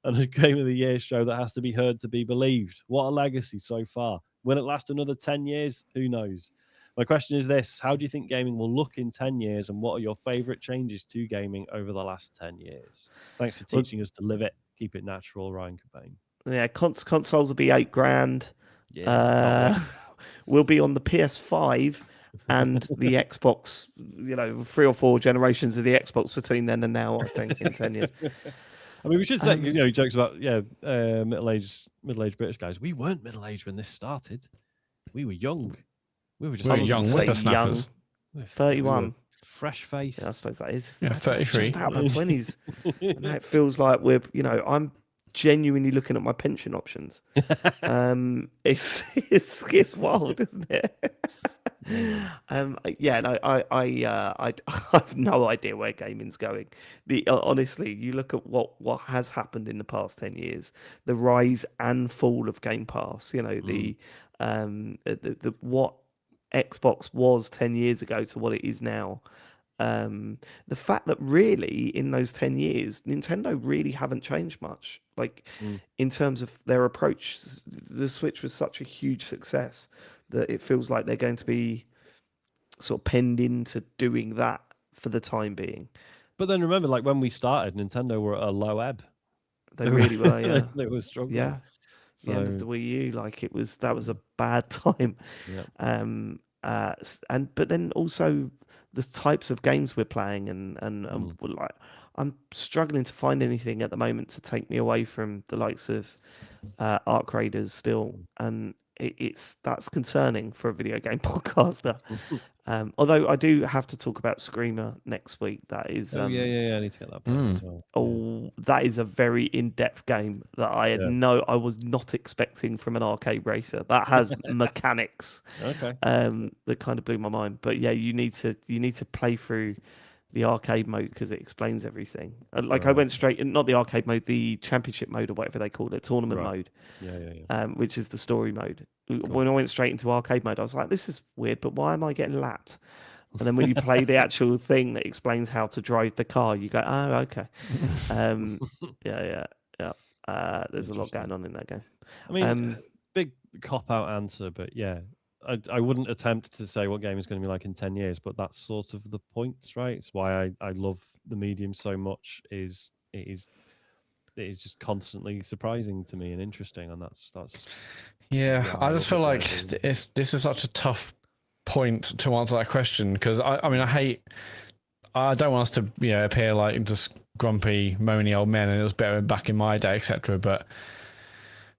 and a Game of the Year show that has to be heard to be believed. What a legacy so far. Will it last another 10 years? Who knows? My question is this: how do you think gaming will look in 10 years, and what are your favorite changes to gaming over the last 10 years? Thanks for teaching us to live it, keep it natural, Ryan Cobain." Yeah, consoles will be $8,000. Yeah, We'll be on the PS5 and the Xbox, 3 or 4 generations of the Xbox between then and now, I think, in 10 years. I mean, we should say, he jokes about, middle-aged British guys. We weren't middle-aged when this started. We were young. We were just young whippersnappers. 31. Fresh face. Yeah, I suppose that is. Yeah, 33. Just out of our 20s. And now it feels like I'm genuinely looking at my pension options. It's wild, isn't it? I have no idea where gaming's going. Honestly, you look at what has happened in the past 10 years, the rise and fall of Game Pass. The what Xbox was 10 years ago to what it is now. The fact that really in those 10 years, Nintendo really haven't changed much. In terms of their approach, the Switch was such a huge success that it feels like they're going to be sort of penned into doing that for the time being. But then remember, when we started, Nintendo were at a low ebb. They really were, yeah. They were struggling. Yeah. The end of the Wii U, that was a bad time. Yeah. But then also the types of games we're playing and I'm struggling to find anything at the moment to take me away from the likes of Arc Raiders still, and that's concerning for a video game podcaster. Although I do have to talk about Screamer next week. That is I need to get that back as well. That is a very in-depth game that I was not expecting from an arcade racer. That has mechanics that kind of blew my mind. But yeah, you need to play through the arcade mode because it explains everything. I went straight, not the arcade mode, the championship mode or whatever they call it, tournament mode. Which is the story mode. Cool. When I went straight into arcade mode, I was like, this is weird, but why am I getting lapped? And then when you play the actual thing that explains how to drive the car, you go, oh, okay. There's a lot going on in that game. I mean, big cop-out answer, but yeah. I wouldn't attempt to say what game is going to be like in 10 years, but that's sort of the point, right? It's why I love the medium so much. It is just constantly surprising to me and interesting, and that's yeah. I just feel like this is such a tough point to answer that question because I don't want us to appear like just grumpy, moany old men, and it was better back in my day, etc. But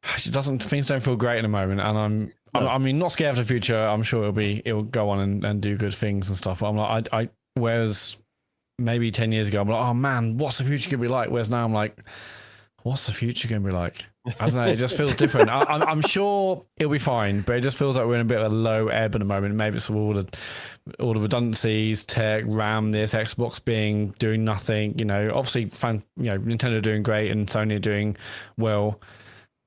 things don't feel great at the moment, and I'm not scared of the future. I'm sure it'll go on and do good things and stuff. But I'm like, whereas maybe 10 years ago, I'm like, oh man, what's the future gonna be like? Whereas now I'm like, what's the future gonna be like? I don't know. It just feels different. I'm sure it'll be fine, but it just feels like we're in a bit of a low ebb at the moment. Maybe it's all the redundancies, tech, RAM, this Xbox doing nothing. Obviously, Nintendo doing great and Sony doing well.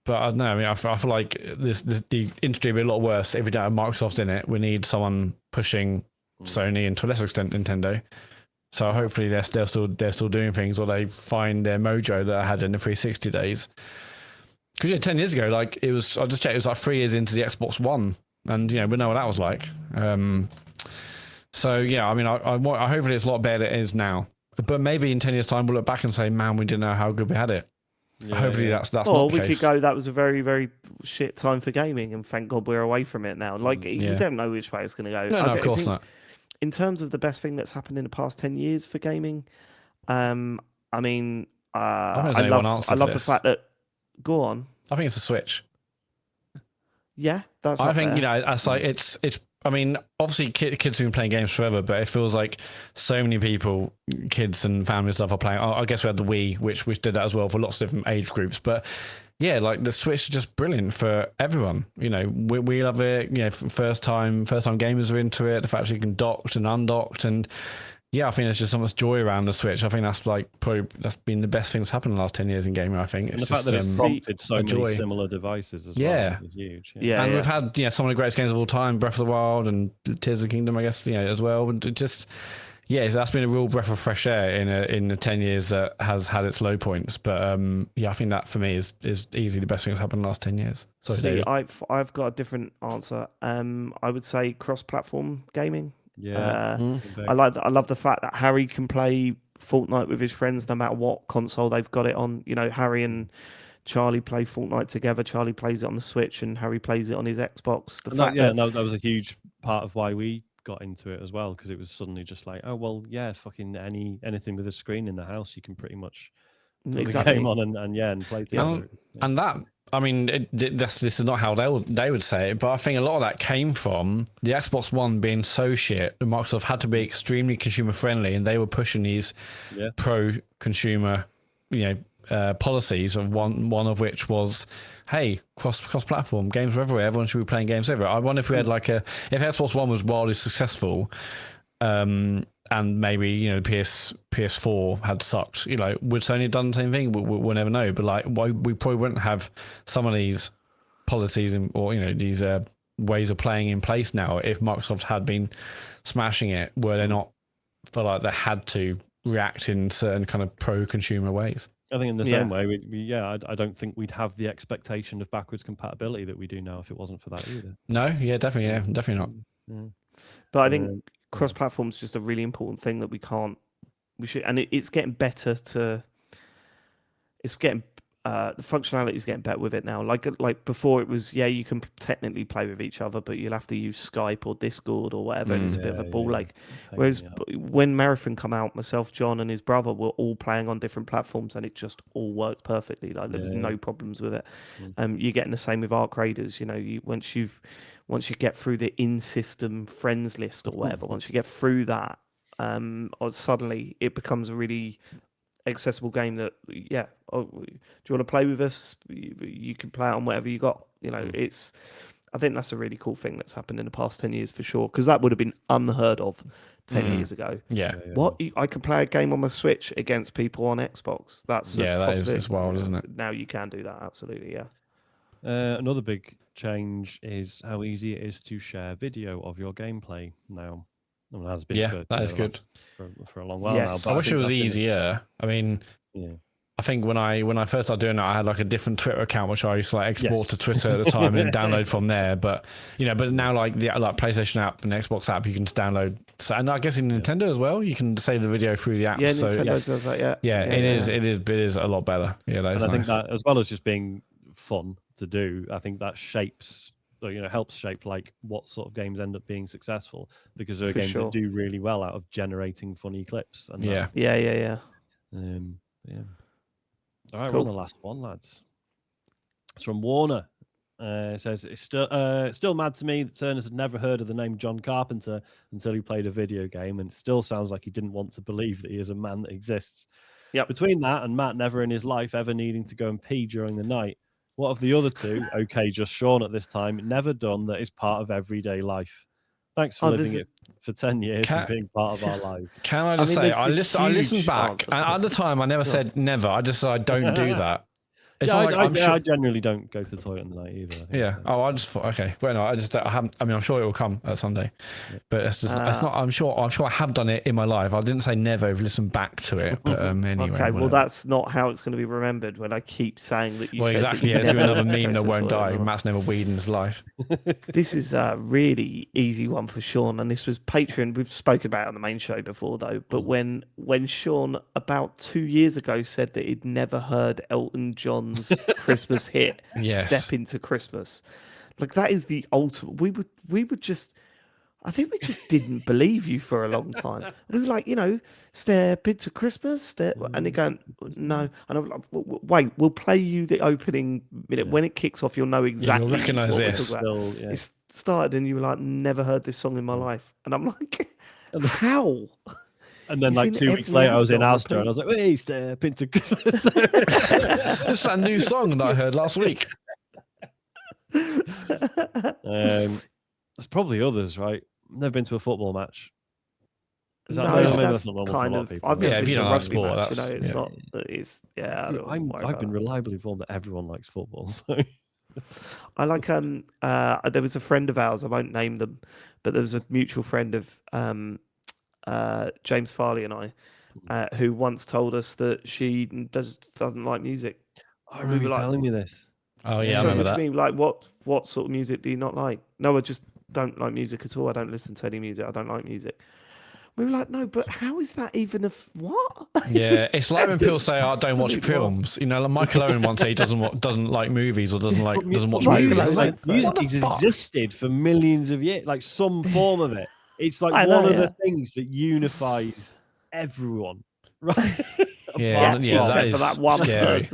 But I don't know. I mean, I feel like the industry will be a lot worse if we don't have Microsoft in it. We need someone pushing Sony and to a lesser extent Nintendo. So hopefully they're still doing things, or they find their mojo that I had in the 360 days. Because 10 years ago, it was. I just checked. It was 3 years into the Xbox One, and we know what that was like. So yeah, I mean, I hopefully it's a lot better than it is now. But maybe in 10 years' time we'll look back and say, man, we didn't know how good we had it. Hopefully that's not the case. Or we could go, that was a very, very shit time for gaming, and thank God we're away from it now. You don't know which way it's going to go. No, of course not. In terms of the best thing that's happened in the past 10 years for gaming, I love the fact that... Go on. I think it's a Switch. Yeah, that's. I up think there. it's like it's. I mean, obviously, kids have been playing games forever, but it feels like so many people, kids and families, stuff are playing. I guess we had the Wii, which did that as well for lots of different age groups. But yeah, like the Switch is just brilliant for everyone. We love it. First time gamers are into it. The fact that you can docked and undocked, and yeah, I think there's just so much joy around the Switch. I think that's like probably that's been the best thing that's happened in the last 10 years in gaming. I think and it's the fact just, that it's prompted so many joy. similar devices as Yeah. well is huge. Yeah, and we've had some of the greatest games of all time, Breath of the Wild and Tears of the Kingdom, I guess, as well. And it just so that's been a real breath of fresh air in the 10 years that has had its low points. But I think that for me is easily the best thing that's happened in the last 10 years. Sorry, See, David. I've got a different answer. I would say cross-platform gaming. Yeah, I love the fact that Harry can play Fortnite with his friends no matter what console they've got it on. Harry and Charlie play Fortnite together. Charlie plays it on the Switch and Harry plays it on his Xbox. That was a huge part of why we got into it as well, because it was suddenly just like, oh well, yeah, fucking anything with a screen in the house, you can pretty much put the game on and play together. And that, I mean, this is not how they would say it, but I think a lot of that came from the Xbox One being so shit that Microsoft had to be extremely consumer friendly, and they were pushing these pro consumer, policies. Of one of which was, hey, cross platform games are everywhere. Everyone should be playing games everywhere. I wonder if we had if Xbox One was wildly successful, and maybe PS4 had sucked, would Sony have done the same thing? We'll never know. But we probably wouldn't have some of these policies or these ways of playing in place now if Microsoft had been smashing it. Were they not felt like they had to react in certain kind of pro-consumer ways? I think in the same way, I don't think we'd have the expectation of backwards compatibility that we do now if it wasn't for that either. No, definitely not. Yeah. But I think cross-platform is just a really important thing that we should, and it's getting better the functionality is getting better with it now. Like before, it was you can technically play with each other, but you'll have to use Skype or Discord or whatever. And it's a bit of a ball. Whereas when Marathon come out, myself, John, and his brother were all playing on different platforms, and it just all worked perfectly. Like there was no problems with it. You're getting the same with Arc Raiders. Once you get through the in-system friends list or whatever, once you get through that, or suddenly it becomes a really accessible game that do you want to play with us? You can play it on whatever you got. I think that's a really cool thing that's happened in the past 10 years for sure, because that would have been unheard of 10 years ago. What, I can play a game on my Switch against people on Xbox? That's that is wild, isn't it? Now you can do that, absolutely. Another big change is how easy it is to share video of your gameplay now. Well, that's been that is good for a long while now. But I wish it was easier. I mean, I think when I first started doing it, I had like a different Twitter account which I used to export to Twitter at the time and then download from there. But but now the PlayStation app and Xbox app, you can just download. And I guess in Nintendo as well, you can save the video through the app. Yeah, Nintendo does that. It is a lot better. Yeah, that is and I nice. think that as well as just being fun to do, I think that shapes. So, helps shape what sort of games end up being successful, because there are games that do really well out of generating funny clips. And yeah. All right, we're on the last one, lads. It's from Warner. It says it's still mad to me that Turners had never heard of the name John Carpenter until he played a video game, and it still sounds like he didn't want to believe that he is a man that exists. Between that and Matt never in his life ever needing to go and pee during the night, what of the other two, okay, just Sean at this time, never done that is part of everyday life? Thanks for living it for 10 years and being part of our lives. Can I just say, I listened back, and at the time I never said never, I just said I don't do that. It's I generally don't go to the toilet in the night either. I just thought, okay. Well, no, I haven't. I mean, I'm sure it will come someday, but it's just. it's not. I'm sure I have done it in my life. I didn't say never. I've listened back to it, but anyway. Okay, well, that's not how it's going to be remembered when I keep saying that you. Well, exactly. It's another meme that won't die. Matt's never weed in his life. This is a really easy one for Sean, and this was Patreon. We've spoken about it on the main show before, though. But when Sean about 2 years ago said that he'd never heard Elton John's Christmas hit, Step Into Christmas, that is the ultimate. We would just. I think we just didn't believe you for a long time. We were like, step into Christmas, and they're going, no. And I'm like, wait, we'll play you the opening minute. When it kicks off, you'll know exactly you'll recognise what this. we're talking about. It started, and you were like, never heard this song in my life. And I'm like, how? And then, like 2 weeks later, I was in Astor, and I was like, "Hey, step into Christmas." It's that new song that I heard last week. There's probably others, right? Never been to a football match. Is that that's not normal kind for a lot of of people? I've never been to a rugby sport, match. It's not. It's I've been reliably informed that everyone likes football. So. I like there was a friend of ours, I won't name them, but there was a mutual friend of James Farley and I, who once told us that she doesn't like music. I remember you telling me this. Oh yeah, I remember that. Mean, like what sort of music do you not like? No, I just don't like music at all. I don't listen to any music. I don't like music. We were like, no, but how is that even what? Yeah, it's like when people say, "I don't watch films." Like Michael Owen once said he doesn't like movies or doesn't watch movies. Music has existed for millions of years, like some form of it. It's like one of the things that unifies everyone, right? Yeah, that is for that one scary.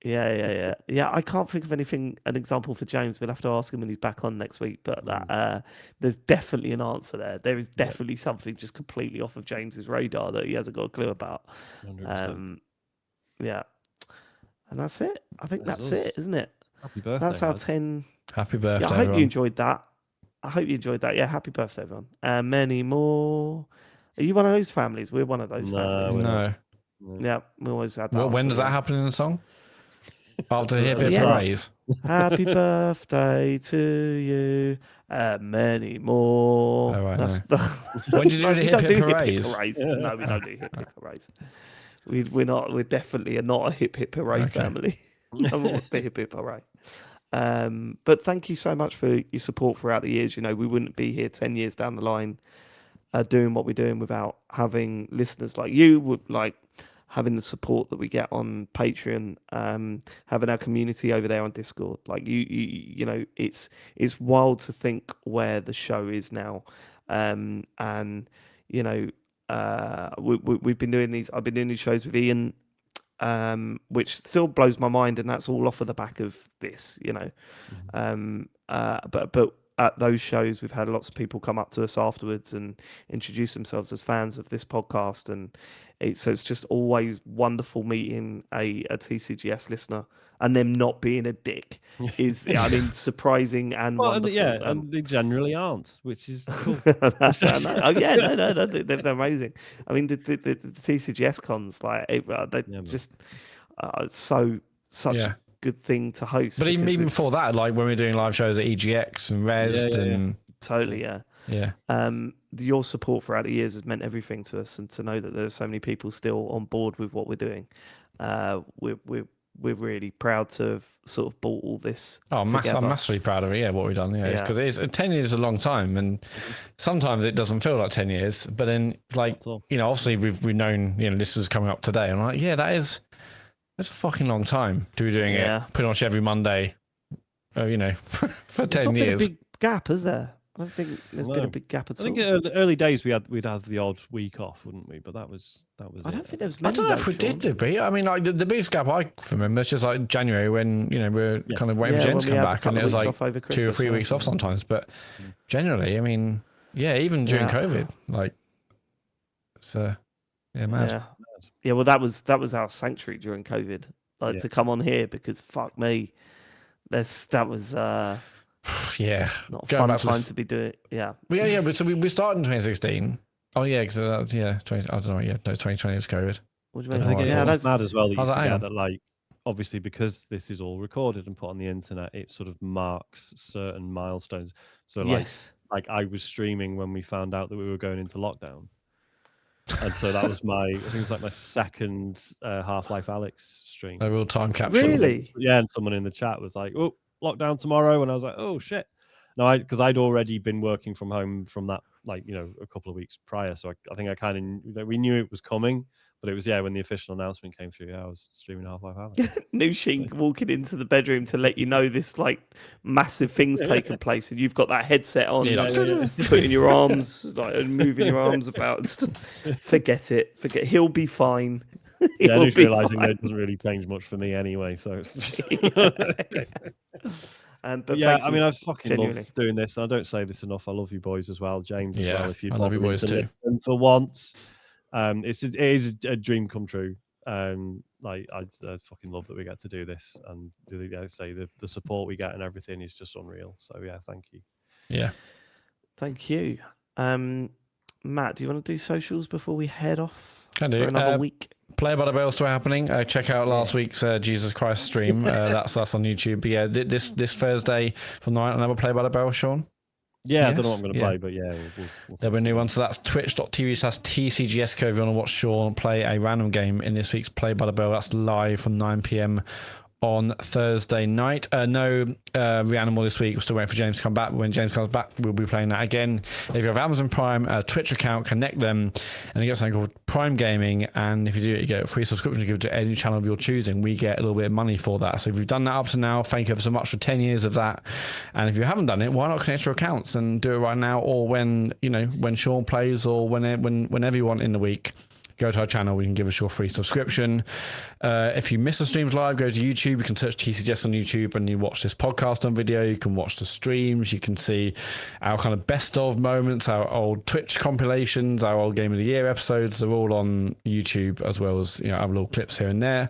Yeah. I can't think of an example for James. We'll have to ask him when he's back on next week. But there's definitely an answer there. There is definitely something just completely off of James's radar that he hasn't got a clue about. Yeah, and that's it. I think that's it, isn't it? Happy birthday. That's our 10. Happy birthday. Yeah, I hope you enjoyed that. Yeah, happy birthday, everyone. Many more. Are you one of those families? We're one of those families. No. Yeah, we always had that. When does that happen in the song? After Hip Hip Hoorays. Happy birthday to you. Many more. Oh, right, when did you do the Hip Hip Hoorays? No, we don't do Hip Hip Hoorays. We're definitely not a Hip Hip Hooray family. No one wants to Hip Hip Hooray. But thank you so much for your support throughout the years. We wouldn't be here 10 years down the line doing what we're doing without having listeners like you, like having the support that we get on Patreon, having our community over there on Discord. Like it's wild to think where the show is now. And we've been doing these. I've been doing these shows with Ian, which still blows my mind, and that's all off of the back of this. But at those shows, we've had lots of people come up to us afterwards and introduce themselves as fans of this podcast, and so it's just always wonderful meeting a TCGS listener and them not being a dick is surprising and wonderful. And they generally aren't, which is cool. No, they're amazing. I mean, the TCGS cons, like such a good thing to host. But even before that, like when we were doing live shows at EGX and Rezzed and totally, yeah. Your support throughout the years has meant everything to us, and to know that there's so many people still on board with what we're doing, we're really proud to have sort of bought all this. I'm massively proud of it. Yeah, what we've done. Yeah, because 10 years is a long time, and sometimes it doesn't feel like 10 years. But then, obviously we've known this is coming up today. I'm like, that's a fucking long time to be doing it pretty much every Monday. For 10 years. Been a big gap, is there? I don't think there's been a big gap at all. I think in the early days we'd have the odd week off, wouldn't we? But that was. I don't think there was. I don't know if we did we? I mean, like the biggest gap I remember is just like January when we're kind of waiting for Jen to come back, and it was like 2 or 3 weeks off sometimes. But generally, I mean, even during COVID, like, so mad. Yeah, well, that was our sanctuary during COVID, to come on here, because fuck me, that was. Not a fun time to be doing. But so we started in 2016. Oh yeah, because that was 20. I don't know. Yeah, no, 2020 was COVID. What do you mean? That's mad as well. That you forget that, like, obviously because this is all recorded and put on the internet, it sort of marks certain milestones. So like I was streaming when we found out that we were going into lockdown, and so that was I think it was like my second Half-Life Alyx stream. A real time capsule. Really? Yeah, and someone in the chat was like, "Oh, lockdown tomorrow," and I was like, "Oh shit!" No, because I'd already been working from home from that, a couple of weeks prior. So I think I kind of we knew it was coming, But it was when the official announcement came through. I was streaming Half-Life Alex. Nushin walking into the bedroom to let you know this like massive thing's taken place, and you've got that headset on, putting your arms like and moving your arms about. And stuff. Forget it. He'll be fine. Just realizing that it doesn't really change much for me anyway. So it's but yeah, I mean, I fucking love doing this. And I don't say this enough. I love you boys as well, James as well. If you love you boys too. For once, it is a dream come true. Like I fucking love that we get to do this, and say the support we get and everything is just unreal. So yeah, thank you. Yeah, thank you. Matt, do you want to do socials before we head off? Can do. For another week. Play by the Bell still happening. Check out last week's Jesus Christ stream. That's us on YouTube. But yeah, this Thursday from 9 another Play by the Bell, Sean. Yeah, I don't know what I'm going to play, but yeah. There'll be a new one. So that's twitch.tv/TCGS if you want to watch Sean play a random game in this week's Play by the Bell. That's live from 9 p.m. on Thursday night. No Reanimal this week. We're still waiting for James to come back. When James comes back, we'll be playing that again. If you have Amazon Prime Twitch account, connect them, and you get something called Prime Gaming. And if you do it, you get a free subscription to give to any channel of your choosing. We get a little bit of money for that. So if you've done that up to now, thank you ever so much for 10 years of that. And if you haven't done it, why not connect your accounts and do it right now, or when Sean plays, or whenever you want in the week. Go to our channel, we can give us your free subscription. If you miss the streams live, go to YouTube. You can search TCGS on YouTube and you watch this podcast on video. You can watch the streams. You can see our kind of best of moments, our old Twitch compilations, our old Game of the Year episodes. They're all on YouTube, as well as other little clips here and there.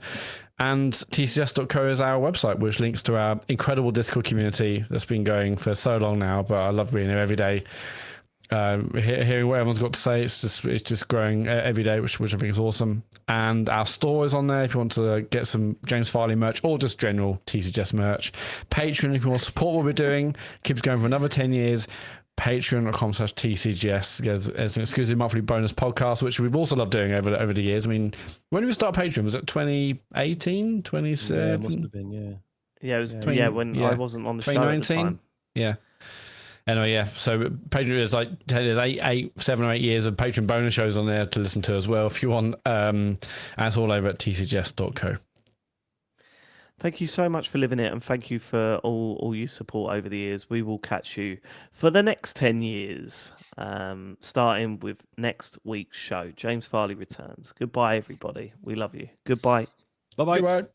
And tcgs.co is our website, which links to our incredible Discord community that's been going for so long now, but I love being here every day. Hearing what everyone's got to say, it's just growing every day, which I think is awesome. And our store is on there if you want to get some James Farley merch or just general TCGS merch. Patreon if you want to support what we're doing, keeps going for another 10 years. Patreon.com/TCGS as an exclusive monthly bonus podcast, which we've also loved doing over the years. I mean, when did we start Patreon? Was it 2018, 2017? Yeah, it must have been, yeah, it was when I wasn't on the show at the time. Yeah. Anyway, yeah. So Patreon is like there's 7 or 8 years of Patreon bonus shows on there to listen to as well if you want. And it's all over at tcgs.co. Thank you so much for living it, and thank you for all your support over the years. We will catch you for the next 10 years, starting with next week's show. James Farley returns. Goodbye, everybody. We love you. Goodbye. Bye-bye. Goodbye.